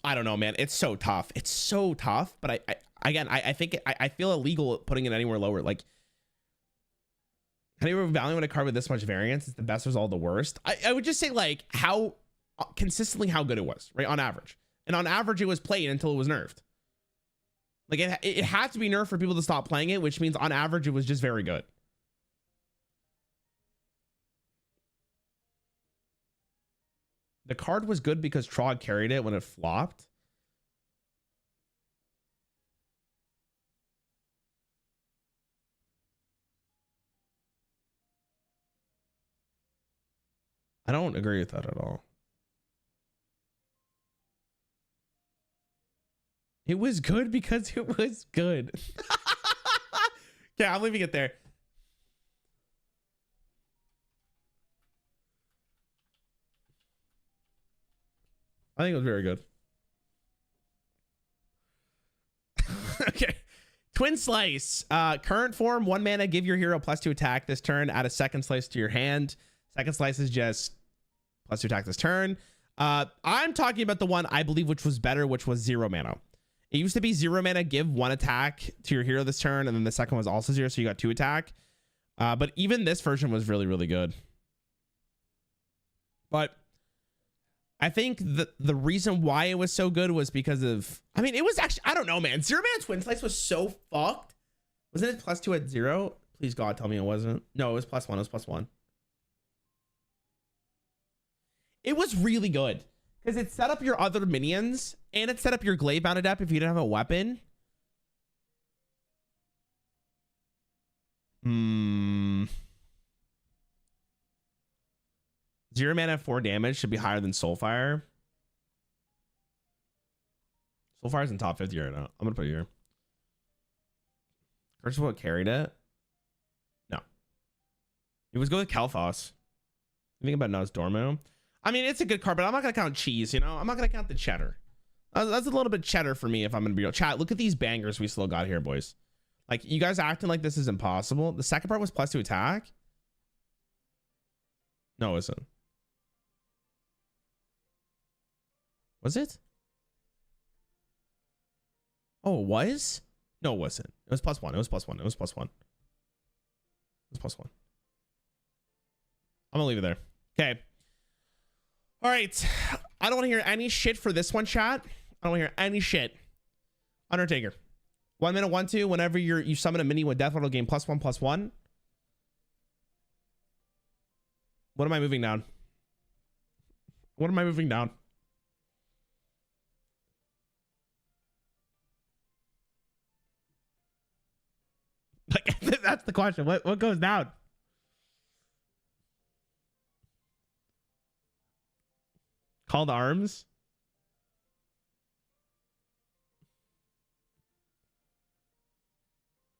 Speaker 1: I don't know, man. It's so tough. It's so tough. But I think I feel illegal putting it anywhere lower. Like, how do you evaluate a card with this much variance? It's the best result, the worst. I would just say like how consistently how good it was, right? On average. And on average, it was played until it was nerfed. Like it had to be nerfed for people to stop playing it, which means on average, it was just very good. The card was good because Trog carried it when it flopped. I don't agree with that at all. It was good because it was good. Okay, I'm leaving it there. I think it was very good. Okay. Twin Slice. Current form, 1 mana, give your hero +2 attack this turn. Add a second slice to your hand. Second slice is just +2 attack this turn. I'm talking about the one I believe which was better, which was 0 mana. It used to be 0 mana, give 1 attack to your hero this turn, and then the second was also 0, so you got 2 attack. But even this version was really, really good. But I think the reason why it was so good was because of, I mean, it was actually, I don't know, man. 0 mana Twin Slice was so fucked. Wasn't it +2 at 0? Please, God, tell me it wasn't. No, it was +1. It was +1. It was really good because it set up your other minions and it set up your Glaive Bound Adept if you didn't have a weapon. 0 mana, 4 damage should be higher than Soulfire. Soulfire's in top 50 right now. I'm gonna put it here. Curse of Will carried it. No. It was good with Kalthos. You think about Nosdormu. I mean, it's a good card, but I'm not gonna count cheese, you know? I'm not gonna count the cheddar. That's a little bit cheddar for me if I'm gonna be real. Chat, look at these bangers we still got here, boys. Like, you guys acting like this is impossible. The second part was +2 attack. No, it isn't. Was it? Oh, it was? No, it wasn't. It was +1. It was +1. It was +1. It was +1. I'm gonna leave it there. Okay. All right. I don't want to hear any shit for this one, chat. I don't want to hear any shit. Undertaker. 1 mana, 1/2. Whenever you summon a mini with Death Rattle, gain +1/+1. What am I moving down? What am I moving down? Like, that's the question. What goes down? Called Arms.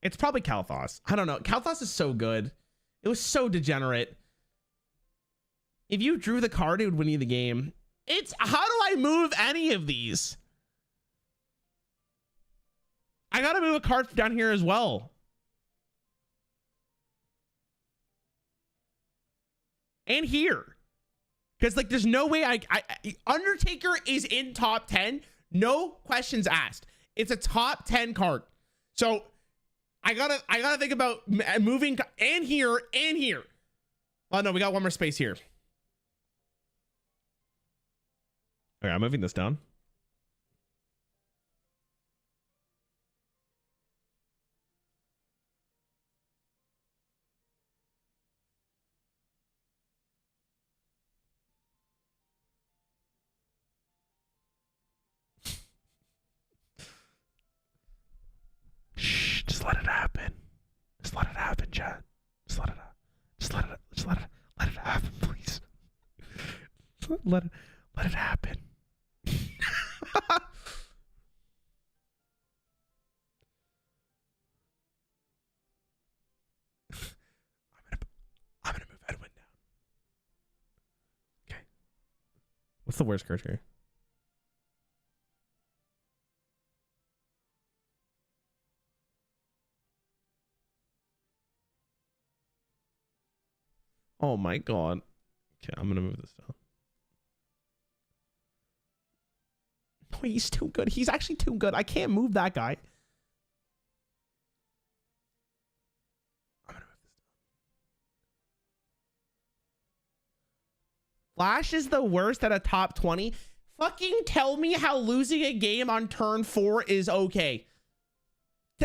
Speaker 1: It's probably Kalthos. I don't know. Kalthos is so good. It was so degenerate. If you drew the card, it would win you the game. It's, how do I move any of these? I gotta move a card down here as well. And here. Because, like, there's no way Undertaker is in top 10. No questions asked. It's a top 10 card. So I gotta think about moving and here and here. Oh no, we got one more space here. Okay, I'm moving this down. Shh, just let it happen. Just let it happen, chat. Just let it happen. Let it happen, please. Let it happen. I'm gonna move Edwin down. Okay. What's the worst card here? Oh my god. Okay, I'm gonna move this down. Oh, he's too good. He's actually too good. I can't move that guy. I'm gonna move this. Flash is the worst at a top 20. Fucking tell me how losing a game on turn 4 is okay.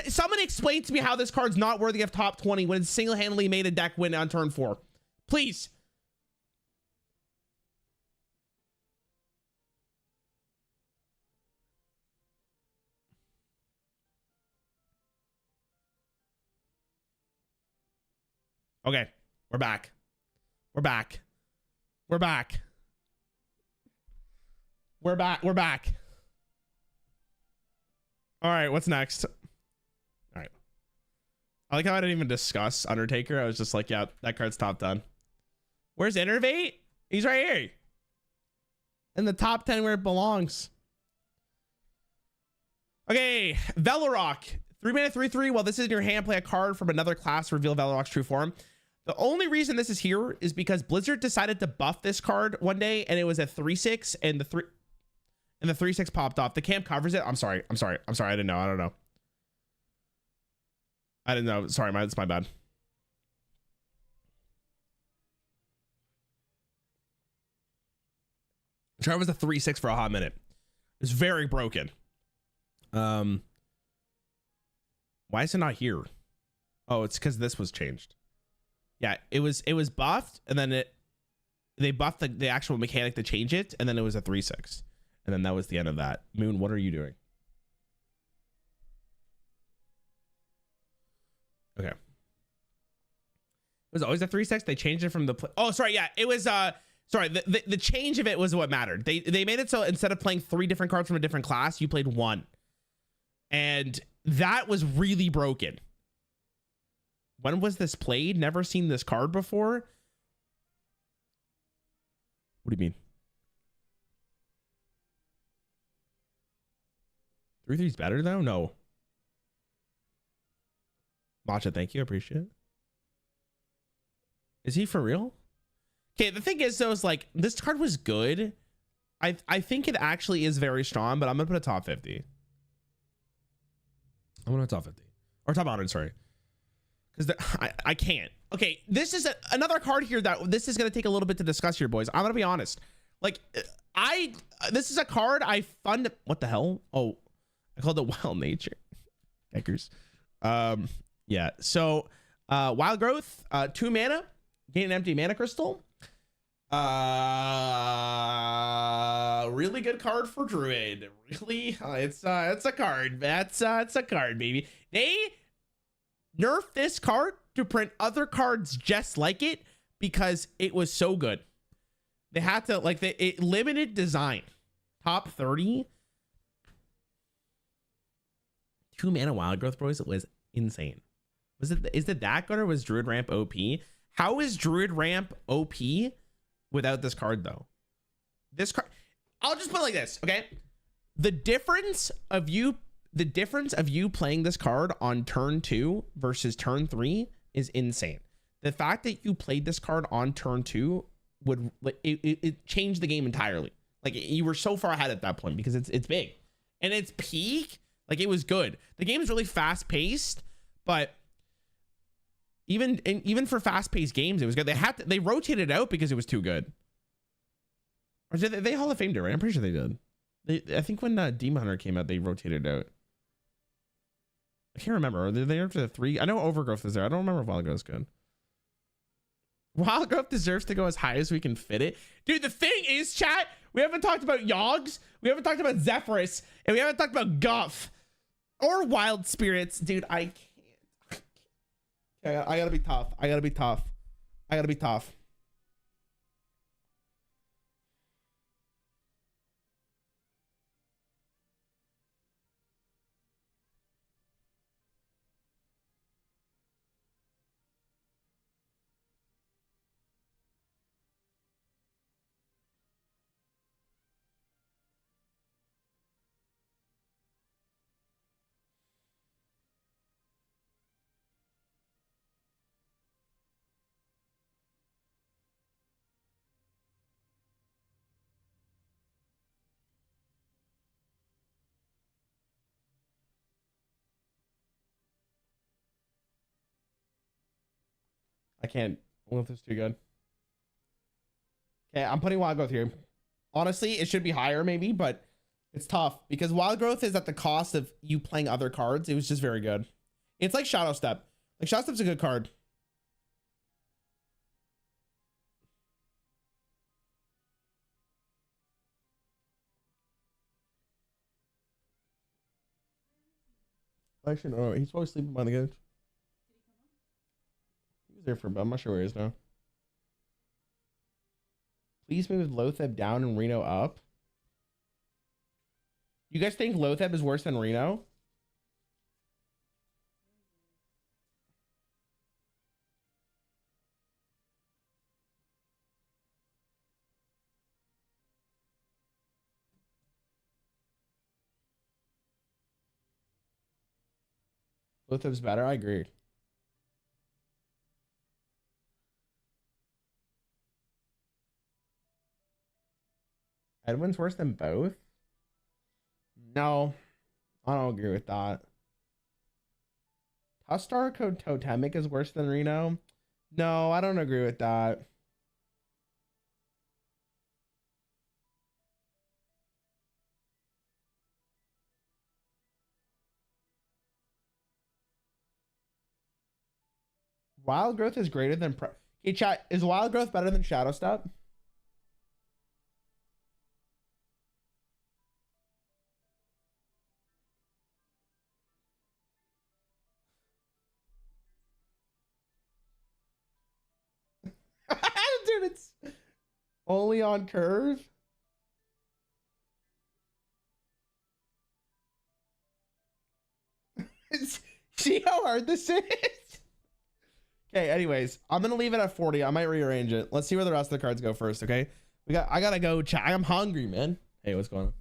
Speaker 1: Someone explain to me how this card's not worthy of top 20 when it's single-handedly made a deck win on turn 4. Please. Okay, we're back. We're back. We're back. We're back. We're back. All right, what's next? All right. I like how I didn't even discuss Undertaker. I was just like, yeah, that card's top 10. Where's Innervate? He's right here. In the top 10 where it belongs. Okay, Velorok. 3-mana 3/3. While this is in your hand, play a card from another class to reveal Velorok's true form. The only reason this is here is because Blizzard decided to buff this card one day, and it was a 3/6, and the 3/6 popped off. The camp covers it. I'm sorry. I didn't know. I don't know. I didn't know. Sorry, it's my bad. Try was a 3/6 for a hot minute. It's very broken. Why is it not here? Oh, it's because this was changed. Yeah, it was buffed, and then they buffed the actual mechanic to change it, and then it was a 3/6. And then that was the end of that. Moon, what are you doing? Okay. It was always a 3/6. They changed it from the oh, sorry, yeah. It was sorry, the change of it was what mattered. They made it so instead of playing 3 different cards from a different class, you played 1. And that was really broken. When was this played? Never seen this card before. What do you mean? 3/3 is better though? No. Matcha, thank you. I appreciate it. Is he for real? Okay, the thing is though, is like this card was good. I think it actually is very strong, but I'm gonna put a top 50. I'm gonna put top 50. Or top 100, sorry. Because I can't. Okay, this is another card here that this is gonna take a little bit to discuss here, boys. I'm gonna be honest. Like, this is a card I fund. What the hell? Oh, I called it Wild Nature. Heckers. Yeah. So, Wild Growth, 2 mana, gain an empty mana crystal. Really good card for Druid. Really, it's a card. It's a card, baby. They nerfed this card to print other cards just like it because it was so good. They had to it limited design. Top 30. 2 mana Wild Growth, boys. It was insane. Is it that good or was Druid Ramp OP? How is Druid Ramp OP without this card though? This card, I'll just put it like this, okay? The difference of you playing this card on turn 2 versus turn 3 is insane. The fact that you played this card on turn 2 would it changed the game entirely. Like you were so far ahead at that point because it's big and it's peak. Like it was good. The game is really fast paced, but even for fast paced games, it was good. They rotated it out because it was too good. Or did they Hall of Famed it, right? I'm pretty sure they did. I think when Demon Hunter came out, they rotated it out. I can't remember. Are they there for the 3? I know Overgrowth is there. I don't remember if Wild Growth is good. Wild Growth deserves to go as high as we can fit it. Dude, the thing is, chat, we haven't talked about Yogs, we haven't talked about Zephyrus, and we haven't talked about Guff or Wild Spirits. Dude, I can't. I gotta be tough. I gotta be tough. I can't. Lothip's too good. Okay, I'm putting Wild Growth here. Honestly, it should be higher maybe, but it's tough because Wild Growth is at the cost of you playing other cards. It was just very good. It's like Shadow Step. Like Shadow Step's a good card. Actually, no, he's probably sleeping by the couch. He was there for a bit. I'm not sure where he is now. Please move Lotheb down and Reno up. You guys think Lotheb is worse than Reno? Lotheb's better. I agree. Edwin's worse than both? No, I don't agree with that. Tustar Code Totemic is worse than Reno? No, I don't agree with that. Wild Growth is greater than... Hey, chat, is Wild Growth better than Shadow Step? Dude, it's only on curve. See how hard this is? Okay, anyways, I'm gonna leave it at 40. I might rearrange it. Let's see where the rest of the cards go first, okay? I gotta go chat. I'm hungry, man. Hey, what's going on?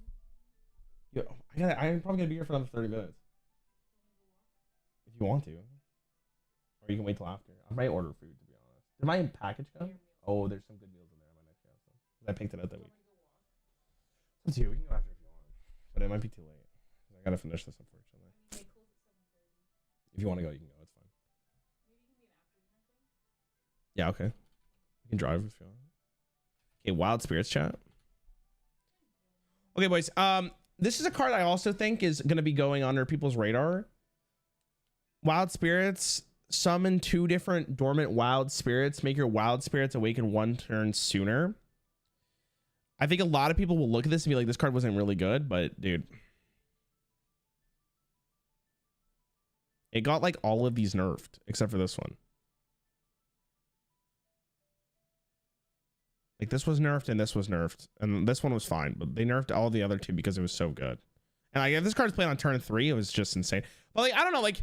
Speaker 1: Yo, I'm probably gonna be here for another 30 minutes. If you want to. Or you can wait till after. I might order food, to be honest. Did my package come? Oh, there's some good meals in there. I might actually have some. I picked it up that week. It's up to you. We can go after if you want. But it might be too late. I gotta finish this, unfortunately. If you want to go, you can go. It's fine. Yeah, okay. You can drive if you want. Okay, Wild Spirits chat. Okay, boys. This is a card I also think is gonna be going under people's radar. Wild Spirits. Summon 2 different dormant wild spirits. Make your wild spirits awaken 1 turn sooner. I think a lot of people will look at this and be like, this card wasn't really good, but dude. It got like all of these nerfed except for this one. Like this was nerfed and this was nerfed. And this one was fine, but they nerfed all the other 2 because it was so good. And like if this card's played on turn 3, it was just insane. But like, I don't know, like,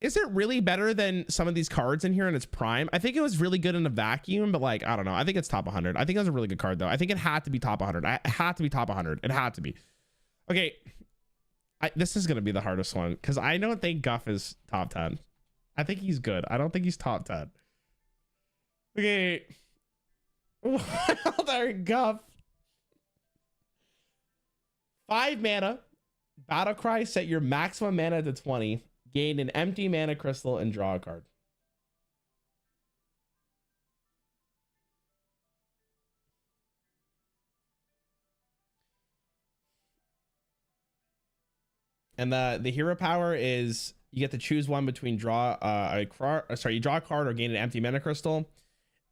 Speaker 1: is it really better than some of these cards in here in its prime? I think it was really good in a vacuum, but like, I don't know. I think it's top 100. I think it was a really good card though. I think it had to be top 100. It had to be top 100. It had to be. Okay. This is going to be the hardest one because I don't think Guff is top 10. I think he's good. I don't think he's top 10. Okay. Wilder Guff. 5 mana. Battlecry, set your maximum mana to 20. Gain an empty mana crystal and draw a card. And the hero power is you get to choose one between you draw a card or gain an empty mana crystal.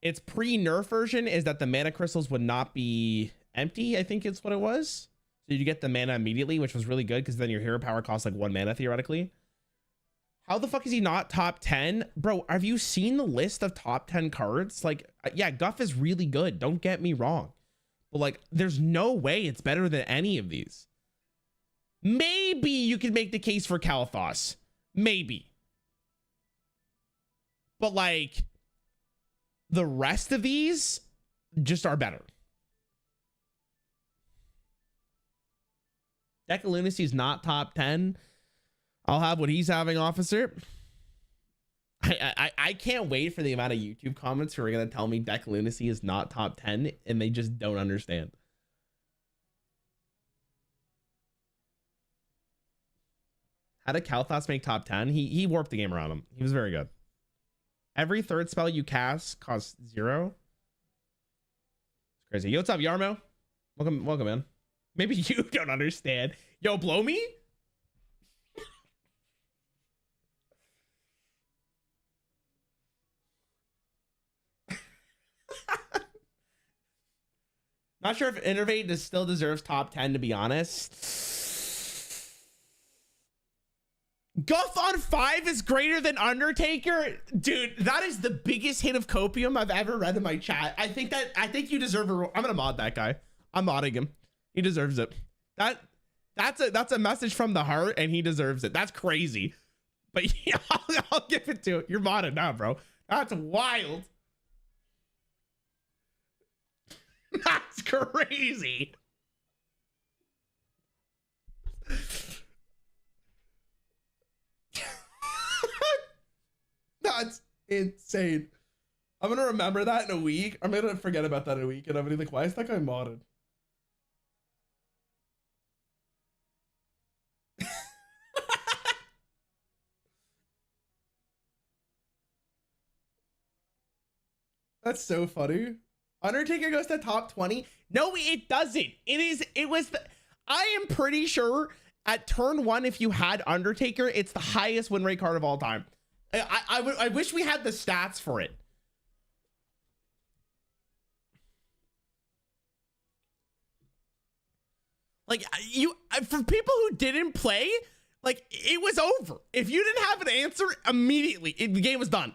Speaker 1: Its pre-nerf version is that the mana crystals would not be empty, I think it's what it was. So you get the mana immediately, which was really good because then your hero power costs like 1 mana theoretically. How the fuck is he not top 10? Bro, have you seen the list of top 10 cards? Like, yeah, Guff is really good. Don't get me wrong. But like, there's no way it's better than any of these. Maybe you can make the case for Kalathos. Maybe. But like, the rest of these just are better. Deck of Lunacy is not top 10. I'll have what he's having, officer. I can't wait for the amount of YouTube comments who are going to tell me Deck Lunacy is not top 10 and they just don't understand. How did Kalathos make top 10? He warped the game around him. He was very good. Every third spell you cast costs 0. It's crazy. Yo, what's up, Yarmo? Welcome, man. Maybe you don't understand. Yo, blow me? Not sure if Innervate still deserves top 10, to be honest. Guff on 5 is greater than Undertaker? Dude, that is the biggest hit of copium I've ever read in my chat. I think you deserve a... I'm gonna mod that guy. I'm modding him. He deserves it. That's a message from the heart, and he deserves it. That's crazy. But yeah, I'll give it to it. You're modded now, bro. That's wild. That's crazy. That's insane. I'm gonna remember that in a week. I'm gonna forget about that in a week, and I'm gonna be like, why is that guy modded? That's so funny. Undertaker goes to top 20. No, it doesn't. I am pretty sure at turn 1, if you had Undertaker, it's the highest win rate card of all time. I wish we had the stats for it. Like, for people who didn't play, like, it was over. If you didn't have an answer immediately, the game was done.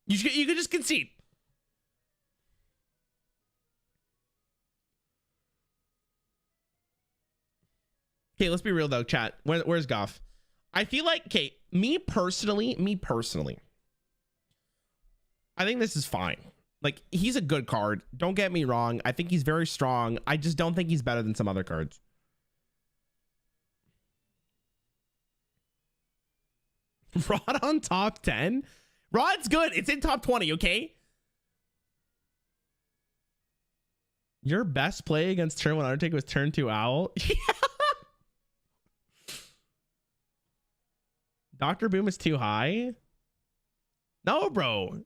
Speaker 1: You could just concede. Okay, let's be real though, chat. Where's Goff? I feel like, okay, me personally, I think this is fine. Like, he's a good card. Don't get me wrong. I think he's very strong. I just don't think he's better than some other cards. Rod on top 10? Rod's good. It's in top 20, okay? Your best play against turn 1 Undertaker was turn 2 Owl? Yeah. Dr. Boom is too high? No, bro.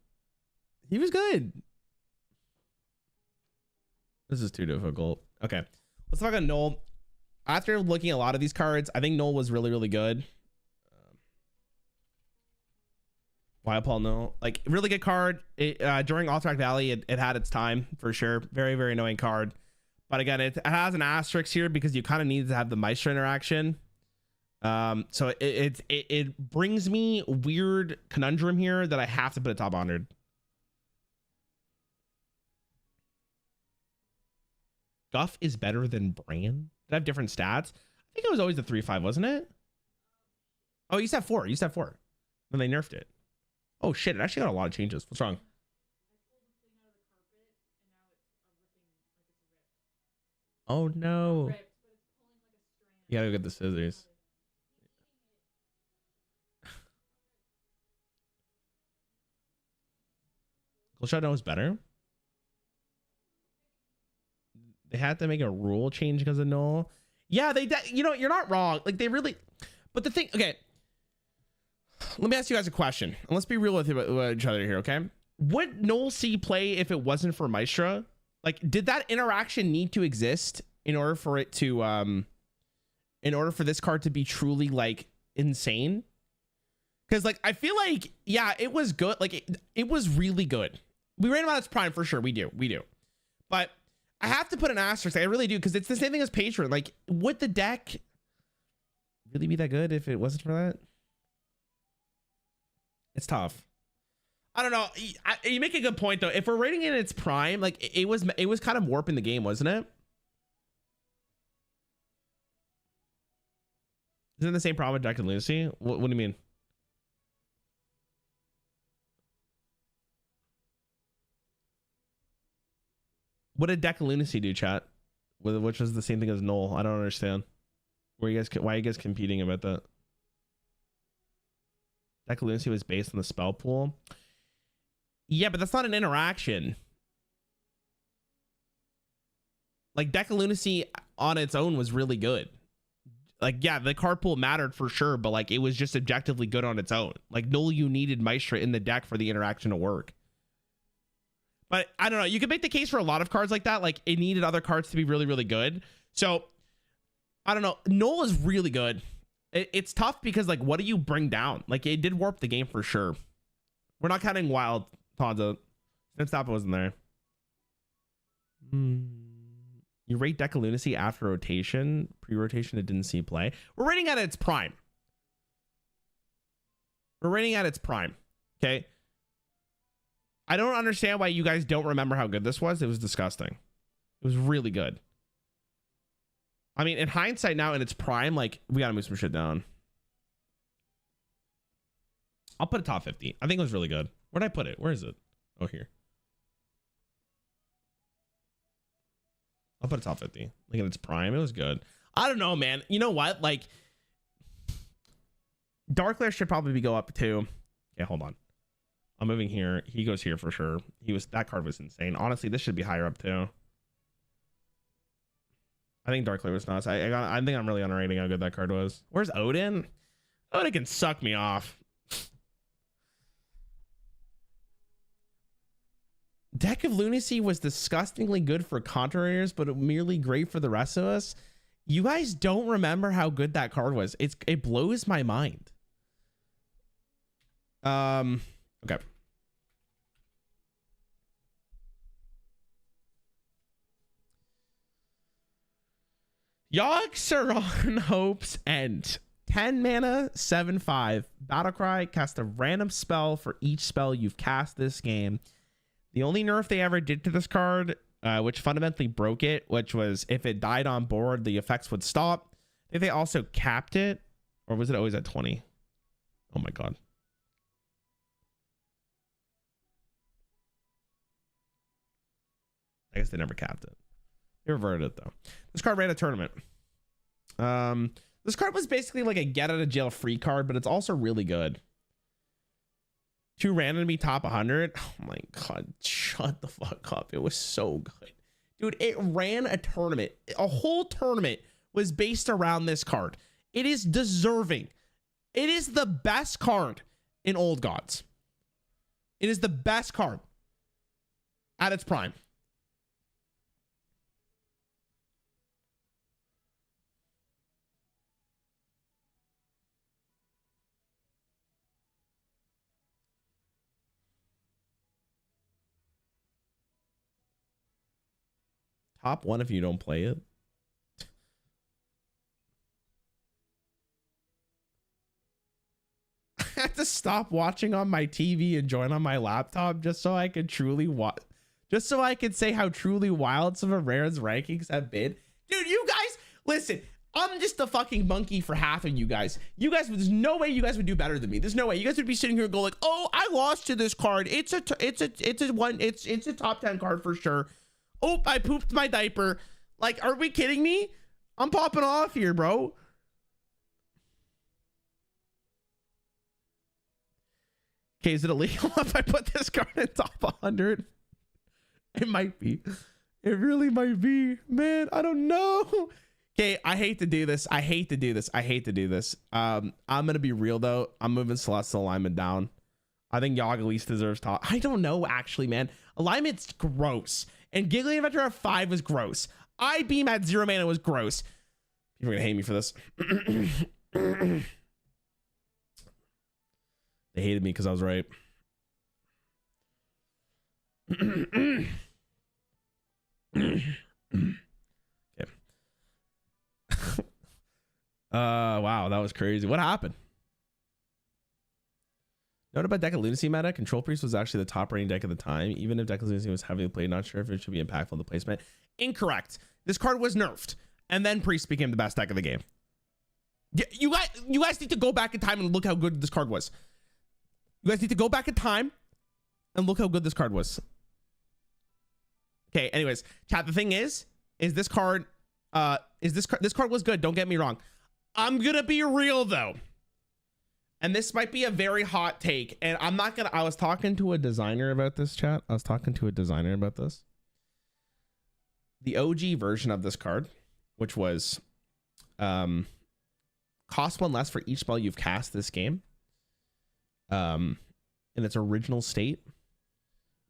Speaker 1: He was good. This is too difficult. Okay. Let's talk about Null. After looking at a lot of these cards, I think Null was really, really good. Why Paul Null? Like, really good card. During Alterac Valley, it had its time, for sure. Very, very annoying card. But again, it has an asterisk here because you kind of need to have the Maestro interaction. So it brings me weird conundrum here that I have to put at top 100. Guff is better than Bran. Did I have different stats? I think it was always the 3-5, wasn't it? Oh, you said 4. You said 4. Then they nerfed it. Oh shit! It actually got a lot of changes. What's wrong? Oh no! You gotta go get the scissors. Shot knows better. They had to make a rule change because of Null. Yeah, you know, you're not wrong. Like, they really, but the thing, okay, let me ask you guys a question. And let's be real with each other here, okay? Would Null see play if it wasn't for Maestra? Like, did that interaction need to exist in order for it to, in order for this card to be truly, like, insane? Because, like, I feel like, yeah, it was good. Like, it was really good. We ran about its prime for sure. We do. But I have to put an asterisk. I really do, because it's the same thing as Patron. Like, would the deck really be that good if it wasn't for that? It's tough. I don't know. You make a good point though. If we're rating it in its prime, like it was kind of warping the game, wasn't it? Isn't it the same problem with Deck and Lucy? What do you mean? What did Deck and Lunacy do, chat? Which was the same thing as Null. I don't understand. Why are you guys competing about that? Deck and Lunacy was based on the spell pool. Yeah, but that's not an interaction. Like, Deck and Lunacy on its own was really good. Like, yeah, the card pool mattered for sure, but like it was just objectively good on its own. Like, no, you needed Maestra in the deck for the interaction to work. But I don't know. You could make the case for a lot of cards like that. Like, it needed other cards to be really, really good. So I don't know. Null is really good. It's tough because, like, what do you bring down? Like, it did warp the game for sure. We're not counting Wild Ponza. Snipstop wasn't there. You rate Deck of Lunacy after rotation. Pre-rotation, it didn't see play. We're rating at its prime. We're rating at its prime. Okay. I don't understand why you guys don't remember how good this was. It was disgusting. It was really good. I mean, in hindsight now, in its prime, like, we gotta move some shit down. I'll put a top 50. I think it was really good. Where'd I put it? Where is it? Oh, here. I'll put a top 50. Like, in its prime, it was good. I don't know, man. You know what? Like, Dark Lair should probably go up too. Okay, hold on. I'm moving here. He goes here for sure. That card was insane. Honestly, this should be higher up too. I think Dark Lair was nuts. I think I'm really underrating how good that card was. Where's Odin? Odin can suck me off. Deck of Lunacy was disgustingly good for contrarians, but merely great for the rest of us. You guys don't remember how good that card was. It blows my mind. Okay. Yogg-Saron Hope's End. 10 mana, 7/5. Battlecry, cast a random spell for each spell you've cast this game. The only nerf they ever did to this card, which fundamentally broke it, which was if it died on board, the effects would stop. I think they also capped it, or was it always at 20? Oh my god. I guess they never capped it. They reverted it though. This card ran a tournament. This card was basically like a get out of jail free card, but it's also really good. 2 random to be top 100. Oh my god, shut the fuck up. It was so good. Dude, it ran a tournament. A whole tournament was based around this card. It is deserving. It is the best card in Old Gods. It is the best card at its prime. Top 1 if you don't play it. I had to stop watching on my TV and join on my laptop just so I could truly watch. Just so I could say how truly wild some of Rarran's rankings have been. Dude, you guys, listen, I'm just the fucking monkey for half of you guys. You guys, there's no way you guys would do better than me. There's no way. You guys would be sitting here and go like, oh, I lost to this card. It's a top 10 card for sure. Oh, I pooped my diaper. Like, are we kidding me? I'm popping off here, bro. Okay, is it illegal if I put this card in top 100? It might be. It really might be. Man, I don't know. Okay, I hate to do this. I hate to do this. I'm going to be real, though. I'm moving Celestial Alignment down. I think Yogg at least deserves top. I don't know, actually, man. Alignment's gross. And Giggling Adventure at 5 was gross. I-Beam at 0 mana was gross. People are going to hate me for this. They hated me because I was right. Okay. Wow, that was crazy. What happened? Note about Deck of Lunacy meta, Control Priest was actually the top rating deck at the time. Even if Deck of Lunacy was heavily played, not sure if it should be impactful in the placement. Incorrect. This card was nerfed, and then Priest became the best deck of the game. You guys need to go back in time and look how good this card was. You guys need to go back in time and look how good this card was. Okay, anyways, chat, the thing is this card, this card was good, don't get me wrong. I'm gonna be real though. And this might be a very hot take, and I was talking to a designer about this, chat. I was talking to a designer about this. The OG version of this card, which was costs 1 less for each spell you've cast this game, in its original state,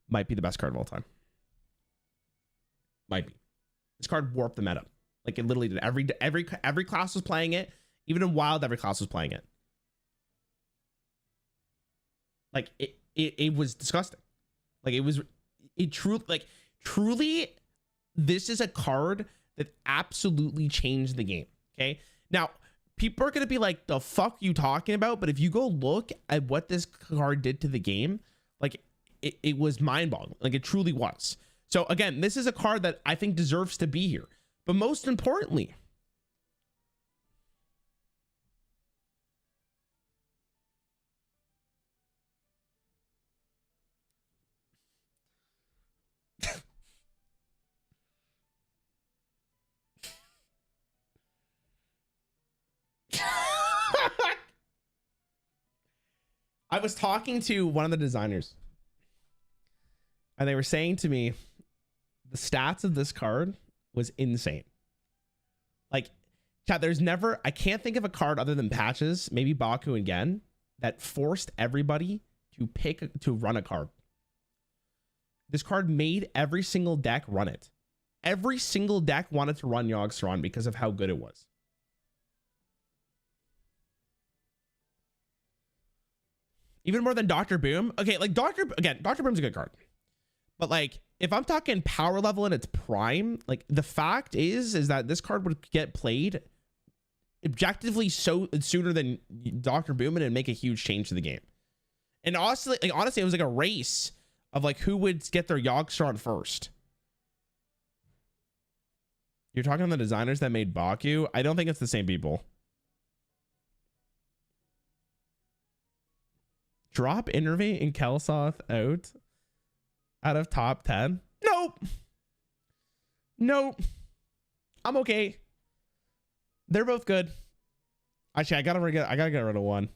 Speaker 1: might be the best card of all time. Might be. This card warped the meta. Like it literally did. Every class was playing it. Even in Wild, every class was playing it. Like it was disgusting. Like truly, this is a card that absolutely changed the game. Okay. Now, people are going to be like, the fuck you talking about? But if you go look at what this card did to the game, like it was mind boggling. Like it truly was. So again, this is a card that I think deserves to be here. But most importantly, I was talking to one of the designers and they were saying to me, the stats of this card was insane. Like, chat, I can't think of a card other than patches, maybe Baku again, that forced everybody to run a card. This card made every single deck run it. Every single deck wanted to run Yogg-Saron because of how good it was. Even more than Dr. Boom. Okay, like Dr. Boom's a good card. But like, if I'm talking power level in its prime, like the fact is that this card would get played objectively sooner than Dr. Boom and make a huge change to the game. And honestly, it was like a race of like who would get their Yogg-Saron first. You're talking to the designers that made Baku? I don't think it's the same people. Drop Innervate and Kelsoth out of top 10? Nope. I'm okay. They're both good. Actually, I gotta get rid of one.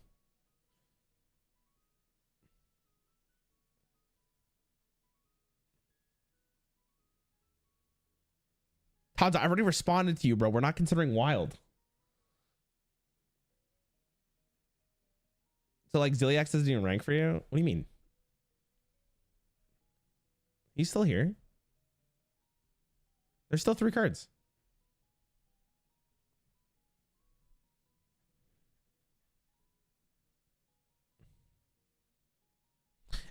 Speaker 1: Todd, I already responded to you, bro. We're not considering Wild. So like Ziliax doesn't even rank for you? What do you mean? He's still here. There's still 3 cards.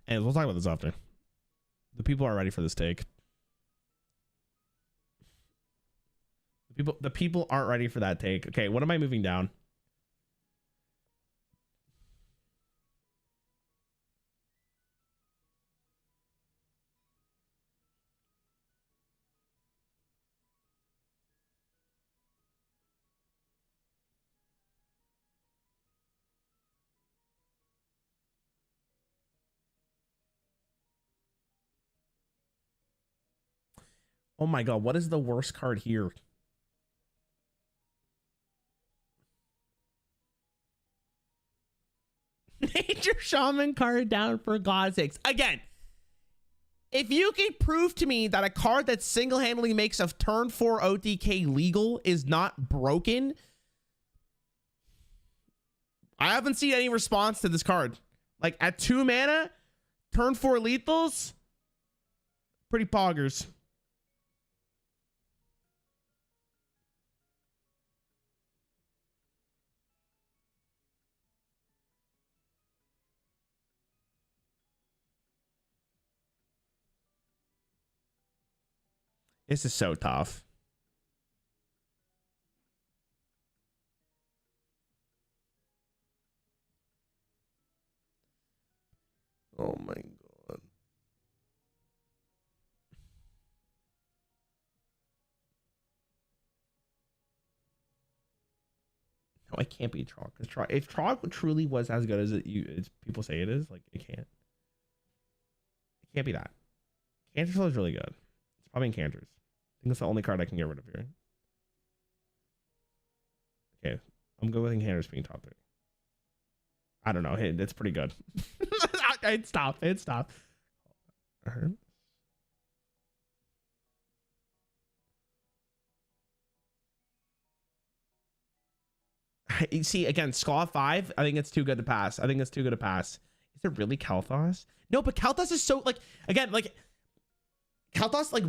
Speaker 1: And we'll talk about this after. The people aren't ready for this take. The people aren't ready for that take. Okay, what am I moving down? Oh my god, what is the worst card here? Nature Shaman card down for God's sakes. Again, if you can prove to me that a card that single-handedly makes a turn 4 OTK legal is not broken, I haven't seen any response to this card. Like at 2 mana, turn 4 lethals, pretty poggers. This is so tough. Oh my god. No, it can't be Trog. Because if Trog truly was as good as as people say it is, like it can't. It can't be that. Canterspell is really good. It's probably Encanters. I think that's the only card I can get rid of here. Okay, I'm good with Encanters being top 3. I don't know. It's pretty good. It's stop. See, again, Skull 5, I think it's too good to pass. I think it's too good to pass. Is it really Kalthos? No, but Kalthos is so, like, again, like, Kalthos, like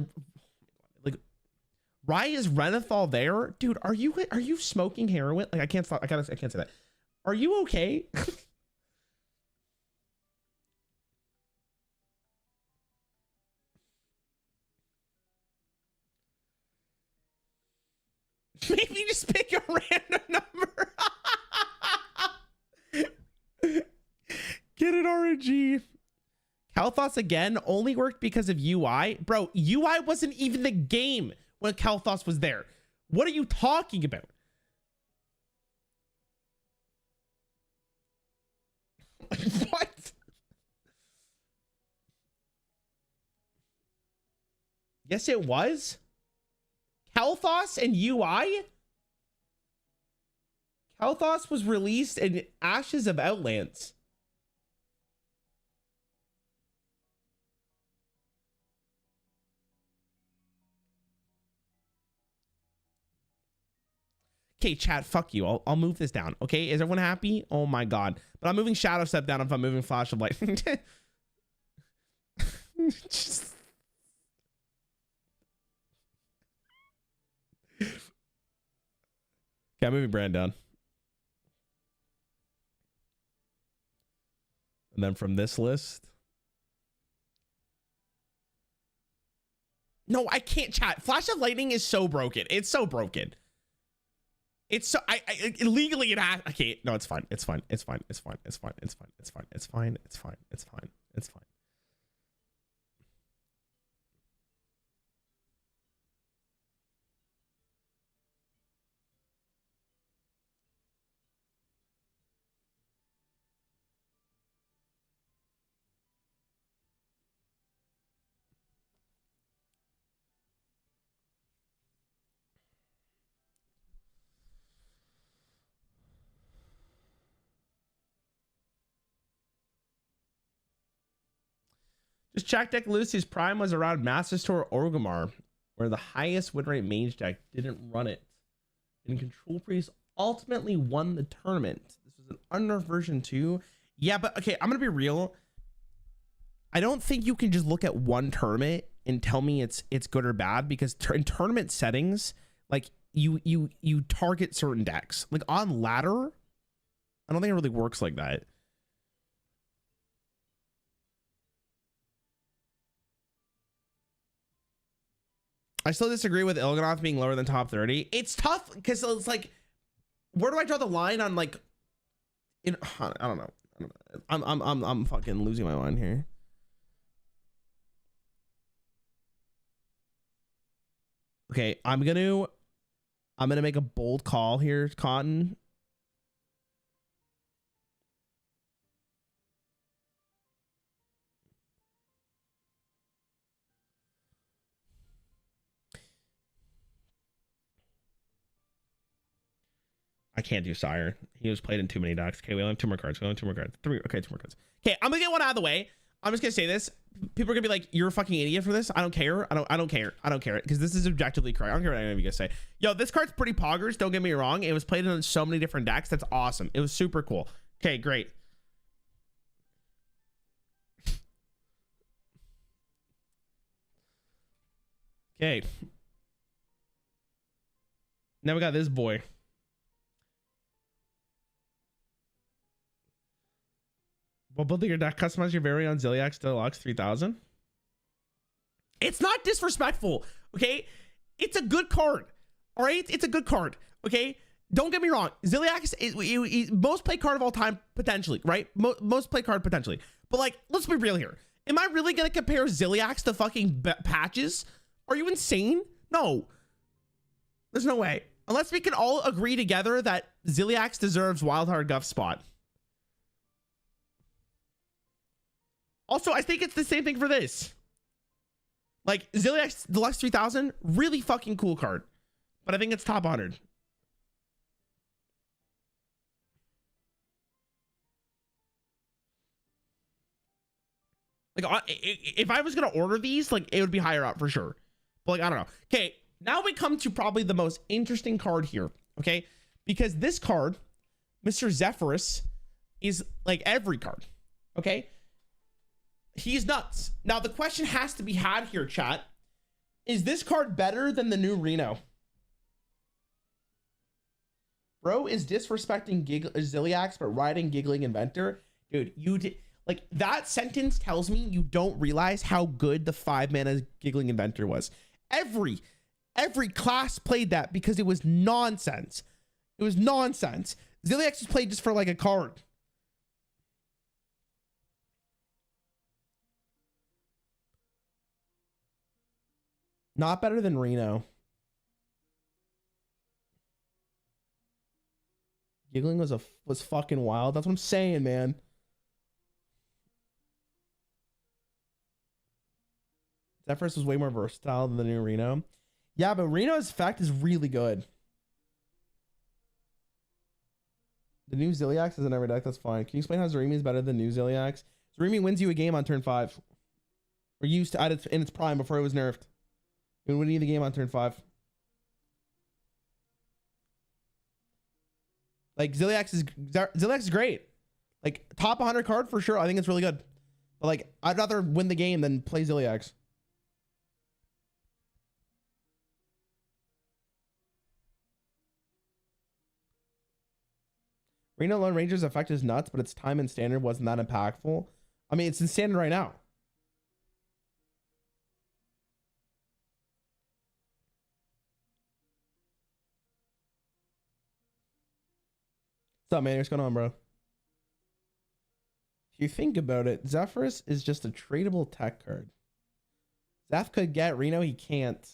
Speaker 1: Rye is Renathal there? Dude, are you smoking heroin? Like, I can't stop. I can't say that. Are you okay? Maybe just pick a random number. Get it, RNG. Kalthos again only worked because of UI. Bro, UI wasn't even the game when Kalthos was there. What are you talking about? What? Yes, it was. Kalthos and UI? Kalthos was released in Ashes of Outlands. Okay, chat, fuck you. I'll move this down. Okay, is everyone happy? Oh my god. But I'm moving Shadow Step down if I'm moving Flash of Light. Just... Okay, I'm moving Brand down. And then from this list. No, I can't, chat. Flash of Lightning is so broken. It's so broken. It's so legally it has. Okay, no, it's fine. It's fine. It's fine. It's fine. It's fine. It's fine. It's fine. It's fine. It's fine. It's fine. It's fine. Just check deck Lucy's prime was around Master Store Orgrimmar, where the highest win rate mage deck didn't run it. And Control Priest ultimately won the tournament. This was an under version 2. Yeah, but okay, I'm gonna be real. I don't think you can just look at one tournament and tell me it's good or bad, because in tournament settings, like you target certain decks. Like on ladder, I don't think it really works like that. I still disagree with Il'gynoth being lower than top 30. It's tough because it's like, where do I draw the line on, like, I don't know. I'm fucking losing my mind here. Okay, I'm gonna make a bold call here, Cotton. I can't do Sire. He was played in too many decks. Okay, we only have 2 more cards. We only have 2 more cards. 3. Okay, 2 more cards. Okay, I'm gonna get one out of the way. I'm just gonna say this. People are gonna be like, "You're a fucking idiot for this." I don't care. I don't care. I don't care, because this is objectively correct. I don't care what any of you guys say. Yo, this card's pretty poggers. Don't get me wrong. It was played in so many different decks. That's awesome. It was super cool. Okay, great. Okay. Now we got this boy. Well, building your deck, customize your very own Ziliax Deluxe 3000. It's not disrespectful, okay? It's a good card, all right? It's a good card, okay? Don't get me wrong. Ziliax is most played card of all time, potentially, right? Most played card, potentially. But, like, let's be real here. Am I really going to compare Ziliax to fucking patches? Are you insane? No. There's no way. Unless we can all agree together that Ziliax deserves Wildheart Guff's spot. Also, I think it's the same thing for this. Like, Ziliax Deluxe 3000, really fucking cool card. But I think it's top 100. Like, if I was going to order these, like, it would be higher up for sure. But, like, I don't know. Okay, now we come to probably the most interesting card here, okay? Because this card Mr. Zephyrus is like every card. Okay? He's nuts. Now, the question has to be had here, chat. Is this card better than the new Reno? Bro is disrespecting Ziliax, but riding Giggling Inventor. Dude, you did... Like, that sentence tells me you don't realize how good the 5-mana Giggling Inventor was. Every class played that because it was nonsense. It was nonsense. Ziliax was played just for, like, a card. Not better than Reno. Giggling was fucking wild. That's what I'm saying, man. Zephyrus was way more versatile than the new Reno. Yeah, but Reno's effect is really good. The new Ziliax is in every deck. That's fine. Can you explain how Zarimi is better than new Ziliax? Zarimi wins you a game on turn 5. Or used to add it in its prime before it was nerfed. It would win you the game on turn 5. Like, Ziliax is great. Like, top 100 card for sure. I think it's really good. But, like, I'd rather win the game than play Ziliax. Reno Lone Ranger's effect is nuts, but its time in standard wasn't that impactful. I mean, it's in standard right now. What's up, man? What's going on, bro? If you think about it, Zephyrus is just a tradable tech card. Zeph could get Reno, he can't.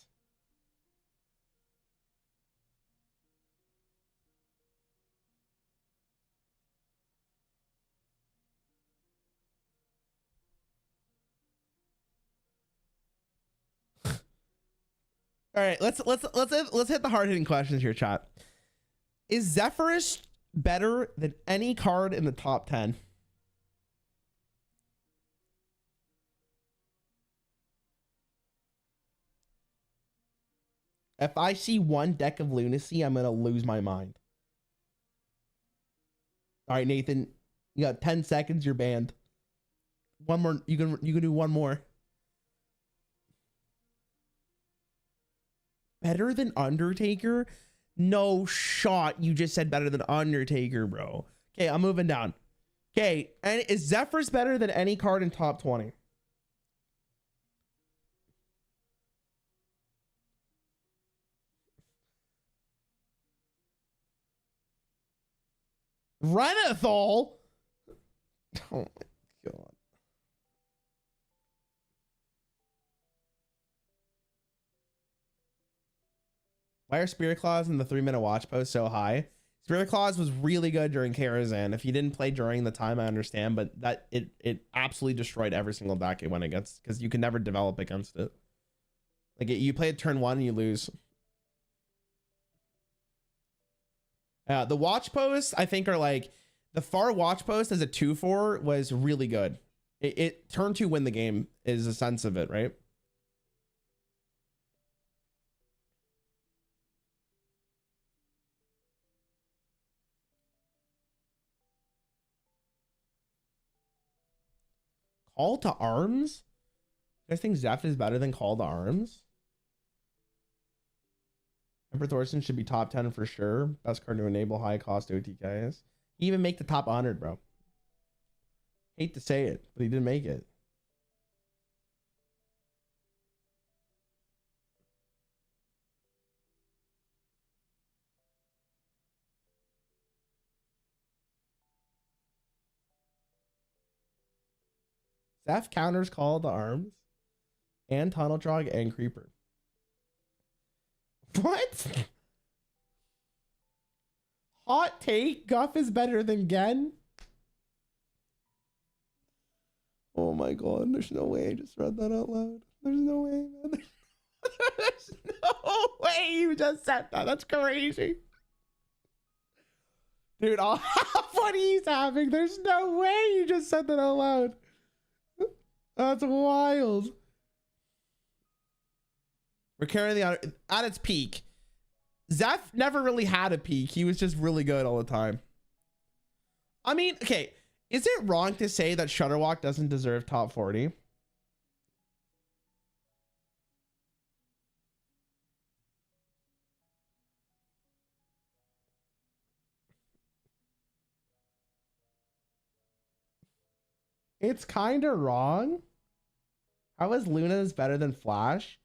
Speaker 1: All right, let's hit the hard-hitting questions here, chat. Is Zephyrus better than any card in the top 10? If I see one deck of lunacy, I'm gonna lose my mind. All right, Nathan, you got 10 seconds. You're banned. One more. You can do one more. Better than Undertaker? No shot. You just said better than Undertaker, bro. Okay, I'm moving down. Okay, and is Zephyrus better than any card in top 20? Renethal? Oh my god. Why are Spirit Claws in the 3-minute watch post so high? Spirit Claws was really good during Karazhan. If you didn't play during the time, I understand, but that it absolutely destroyed every single deck it went against because you can never develop against it. Like you play it turn 1 and you lose. The watch posts I think are like the far watch post as a 2/4 was really good. It turn 2 win the game is a sense of it, right? Call to Arms? You guys think Zeph is better than Call to Arms? Emperor Thorson should be top 10 for sure. Best card to enable high cost OTKs. He even make the top 100, bro. Hate to say it, but he didn't make it. Zeph counters Call to Arms and Tunnel Trog and Creeper. What? Hot take, Guff is better than Gen? Oh my god, there's no way I just read that out loud. There's no way, man. There's no way you just said that. That's crazy. Dude, all what he's having. There's no way you just said that out loud. That's wild. We're carrying the honor at its peak. Zeph never really had a peak. He was just really good all the time. I mean, okay, is it wrong to say that Shutterwalk doesn't deserve top 40? It's kind of wrong. How is Luna's better than Flash?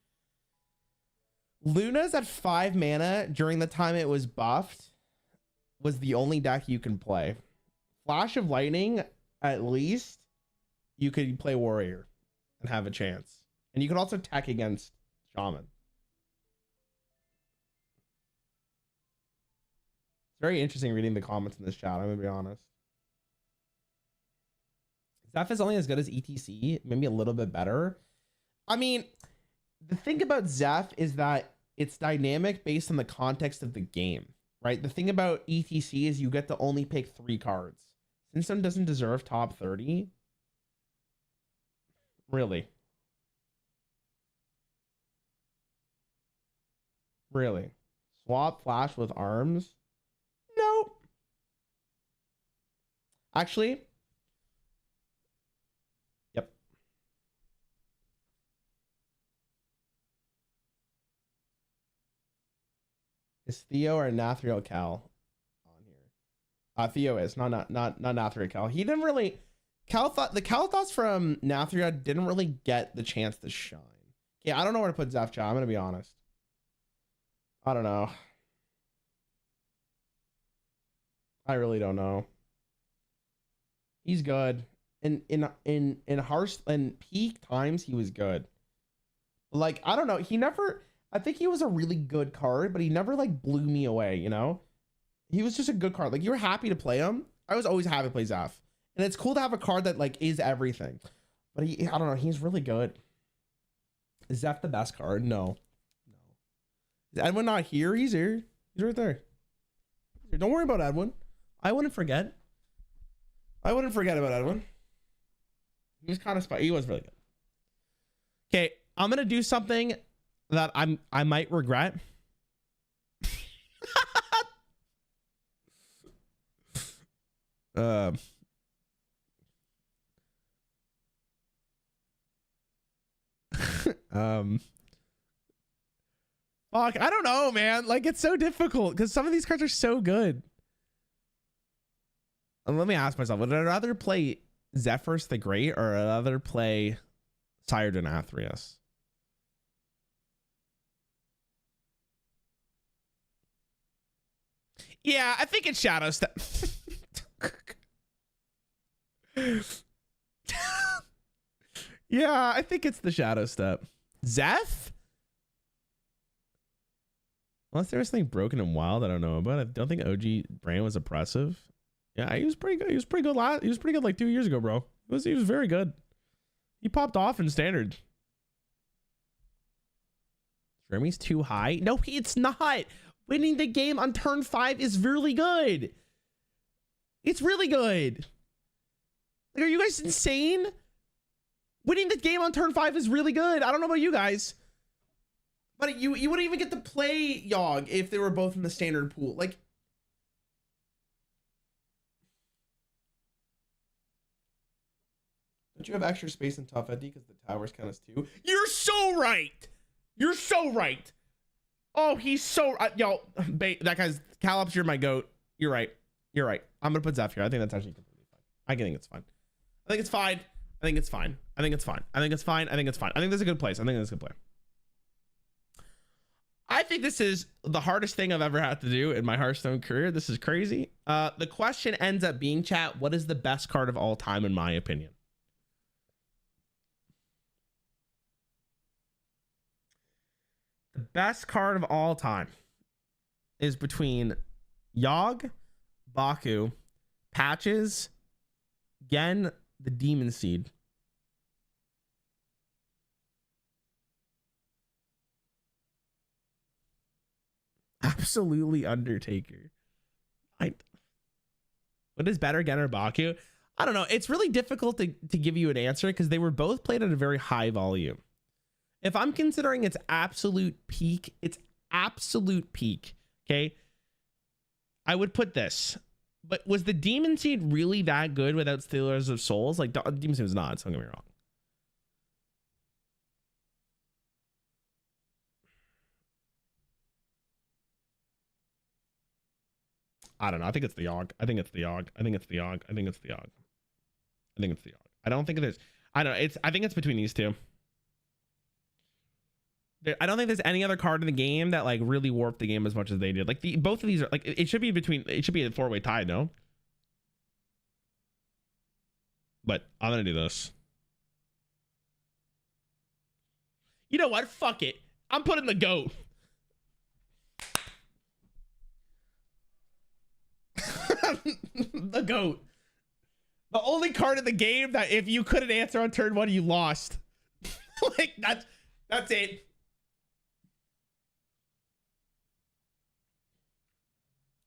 Speaker 1: Luna's at 5 mana during the time it was buffed was the only deck you can play. Flash of Lightning, at least, you could play Warrior and have a chance. And you could also tech against Shaman. It's very interesting reading the comments in this chat, I'm going to be honest. Zeph is only as good as ETC, maybe a little bit better. I mean, the thing about Zeph is that it's dynamic based on the context of the game, right? The thing about ETC is you get to only pick 3 cards. Since doesn't deserve top 30. Really? Really? Swap Flash with arms? Nope. Actually, yep. Is Theo or Nathriel Cal on here? Theo is not Nathriel Cal. He didn't really. The Cal thoughts from Nathriel didn't really get the chance to shine. Yeah, I don't know where to put Zeph. I'm gonna be honest. I don't know. I really don't know. He's good. In Hearthstone peak times he was good. Like, I don't know. He never. I think he was a really good card, but he never like blew me away, you know? He was just a good card. Like, you were happy to play him. I was always happy to play Zeph. And it's cool to have a card that like is everything. But I don't know, he's really good. Is Zeph the best card? No. Is Edwin not here? He's here. He's right there. Don't worry about Edwin. I wouldn't forget. I wouldn't forget about Edwin. He was kind of he was really good. Okay, I'm gonna do something that I might regret. Fuck, I don't know, man. Like, it's so difficult because some of these cards are so good. Let me ask myself, would I rather play Zephyrs the Great or I'd rather play Sired and Athreus? Yeah, I think it's Shadow Step. Yeah, I think it's the Shadow Step. Zeph? Unless there was something broken and wild I don't know about. I don't think OG Brand was oppressive. Yeah, he was pretty good. He was pretty good he was pretty good like 2 years ago, bro. He was very good. He popped off in standard. Jeremy's too high. No, it's not. Winning the game on turn 5 is really good. It's really good. Like, are you guys insane? Winning the game on turn 5 is really good. I don't know about you guys. But you wouldn't even get to play Yogg if they were both in the standard pool. Like, don't you have extra space in top 50 because the towers count as 2? You're so right. You're so right. Oh, he's so yo, that guy's Calops, you're my goat. You're right. You're right. I'm gonna put Zeph here. I think that's actually completely fine. I think it's fine. I think it's fine. I think it's fine. I think it's fine. I think it's fine. I think it's fine. I think that's a good place. I think that's a good play. I think this is the hardest thing I've ever had to do in my Hearthstone career. This is crazy. The question ends up being, chat, what is the best card of all time in my opinion? The best card of all time is between Yogg, Baku, Patches, Gen, the Demon Seed. Absolutely Undertaker. What is better, Gen or Baku? I don't know. It's really difficult to give you an answer because they were both played at a very high volume. If I'm considering its absolute peak, okay, I would put this. But was the Demon Seed really that good without Stealers of Souls? Like, Demon Seed was not, so don't get me wrong. I don't know. I think it's the Yogg. I think it's the Yogg. I think it's the Yogg. I think it's the Yogg. I think it's the Yogg. I don't think there's. I don't know. I think it's between these two. I don't think there's any other card in the game that like really warped the game as much as they did. Like both of these are like it should be between. It should be a 4-way tie, no? But I'm gonna do this. You know what? Fuck it. I'm putting the GOAT. The GOAT. The only card in the game that if you couldn't answer on turn 1, you lost. Like that's it.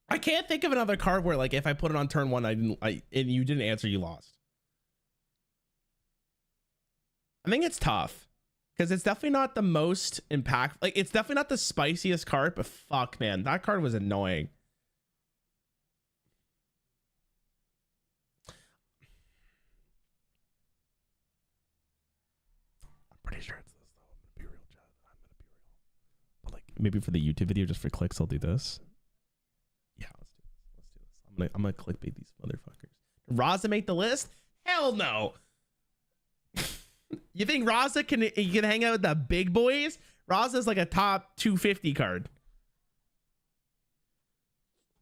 Speaker 1: I can't think of another card where like if I put it on turn 1, and you didn't answer, you lost. I think it's tough because it's definitely not the most impact. Like it's definitely not the spiciest card, but fuck, man, that card was annoying. I'm pretty sure it's this though. I'm gonna be real, Chad. I'm gonna be real. But like maybe for the YouTube video, just for clicks, I'll do this. Yeah, let's do this. Let's do this. I'm gonna clickbait these motherfuckers. Raza make the list? Hell no. You think Raza can hang out with the big boys? Raza's like a top 250 card.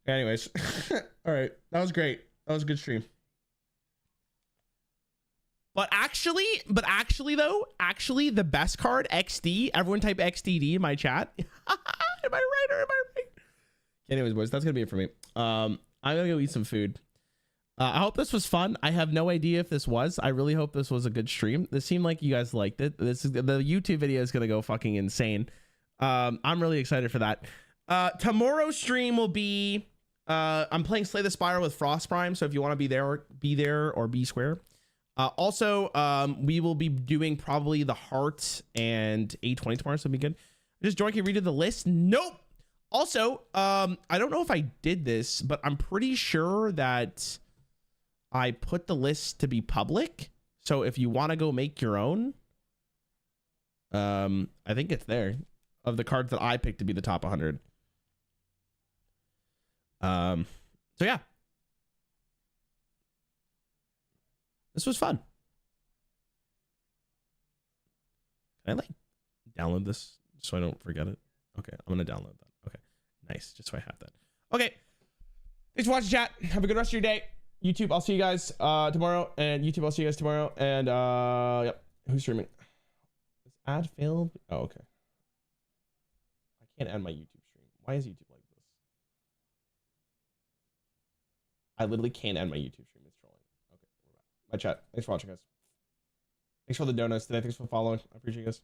Speaker 1: Anyways, all right, that was great. That was a good stream. But actually, though, the best card, XD. Everyone type XDD in my chat. Am I right or am I right? Anyways, boys, that's gonna be it for me. I'm gonna go eat some food. I hope this was fun. I have no idea if this was. I really hope this was a good stream. This seemed like you guys liked it. The YouTube video is gonna go fucking insane. I'm really excited for that. Tomorrow's stream will be I'm playing Slay the Spire with Frost Prime, so if you want to be there or be square. Also, we will be doing probably the Heart and A20 tomorrow, so it'll be good. Just Joy, can you redo the list? Nope. Also, I don't know if I did this, but I'm pretty sure that I put the list to be public. So if you want to go make your own, I think it's there of the cards that I picked to be the top 100. So yeah, this was fun. Can I like download this so I don't forget it? Okay, I'm gonna download that. Okay, nice. Just so I have that. Okay, thanks for watching, chat. Have a good rest of your day. YouTube, I'll see you guys tomorrow, and YouTube, I'll see you guys tomorrow. And yep, who's streaming? Is ad failed? Oh, okay. I can't end my YouTube stream. Why is YouTube like this? I literally can't end my YouTube stream. It's trolling. Okay, we're back. My chat. Thanks for watching, guys. Thanks for the donuts today. Thanks for following. I appreciate you guys.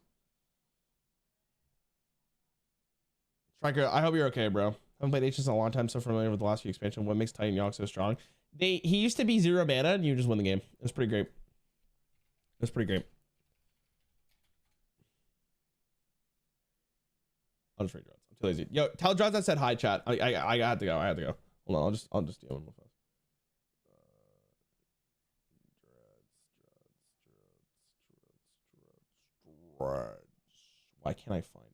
Speaker 1: Striker, I hope you're okay, bro. I haven't played Ancients in a long time, so familiar with the last few expansions. What makes Titan Yogg so strong? He used to be 0 mana and you just win the game. It was pretty great. It was pretty great. I'll just read Drones. I'm too lazy. Yo, tell Drones I said hi, chat. I had to go. I had to go. Hold on, I'll just do one more fast. Why can't I find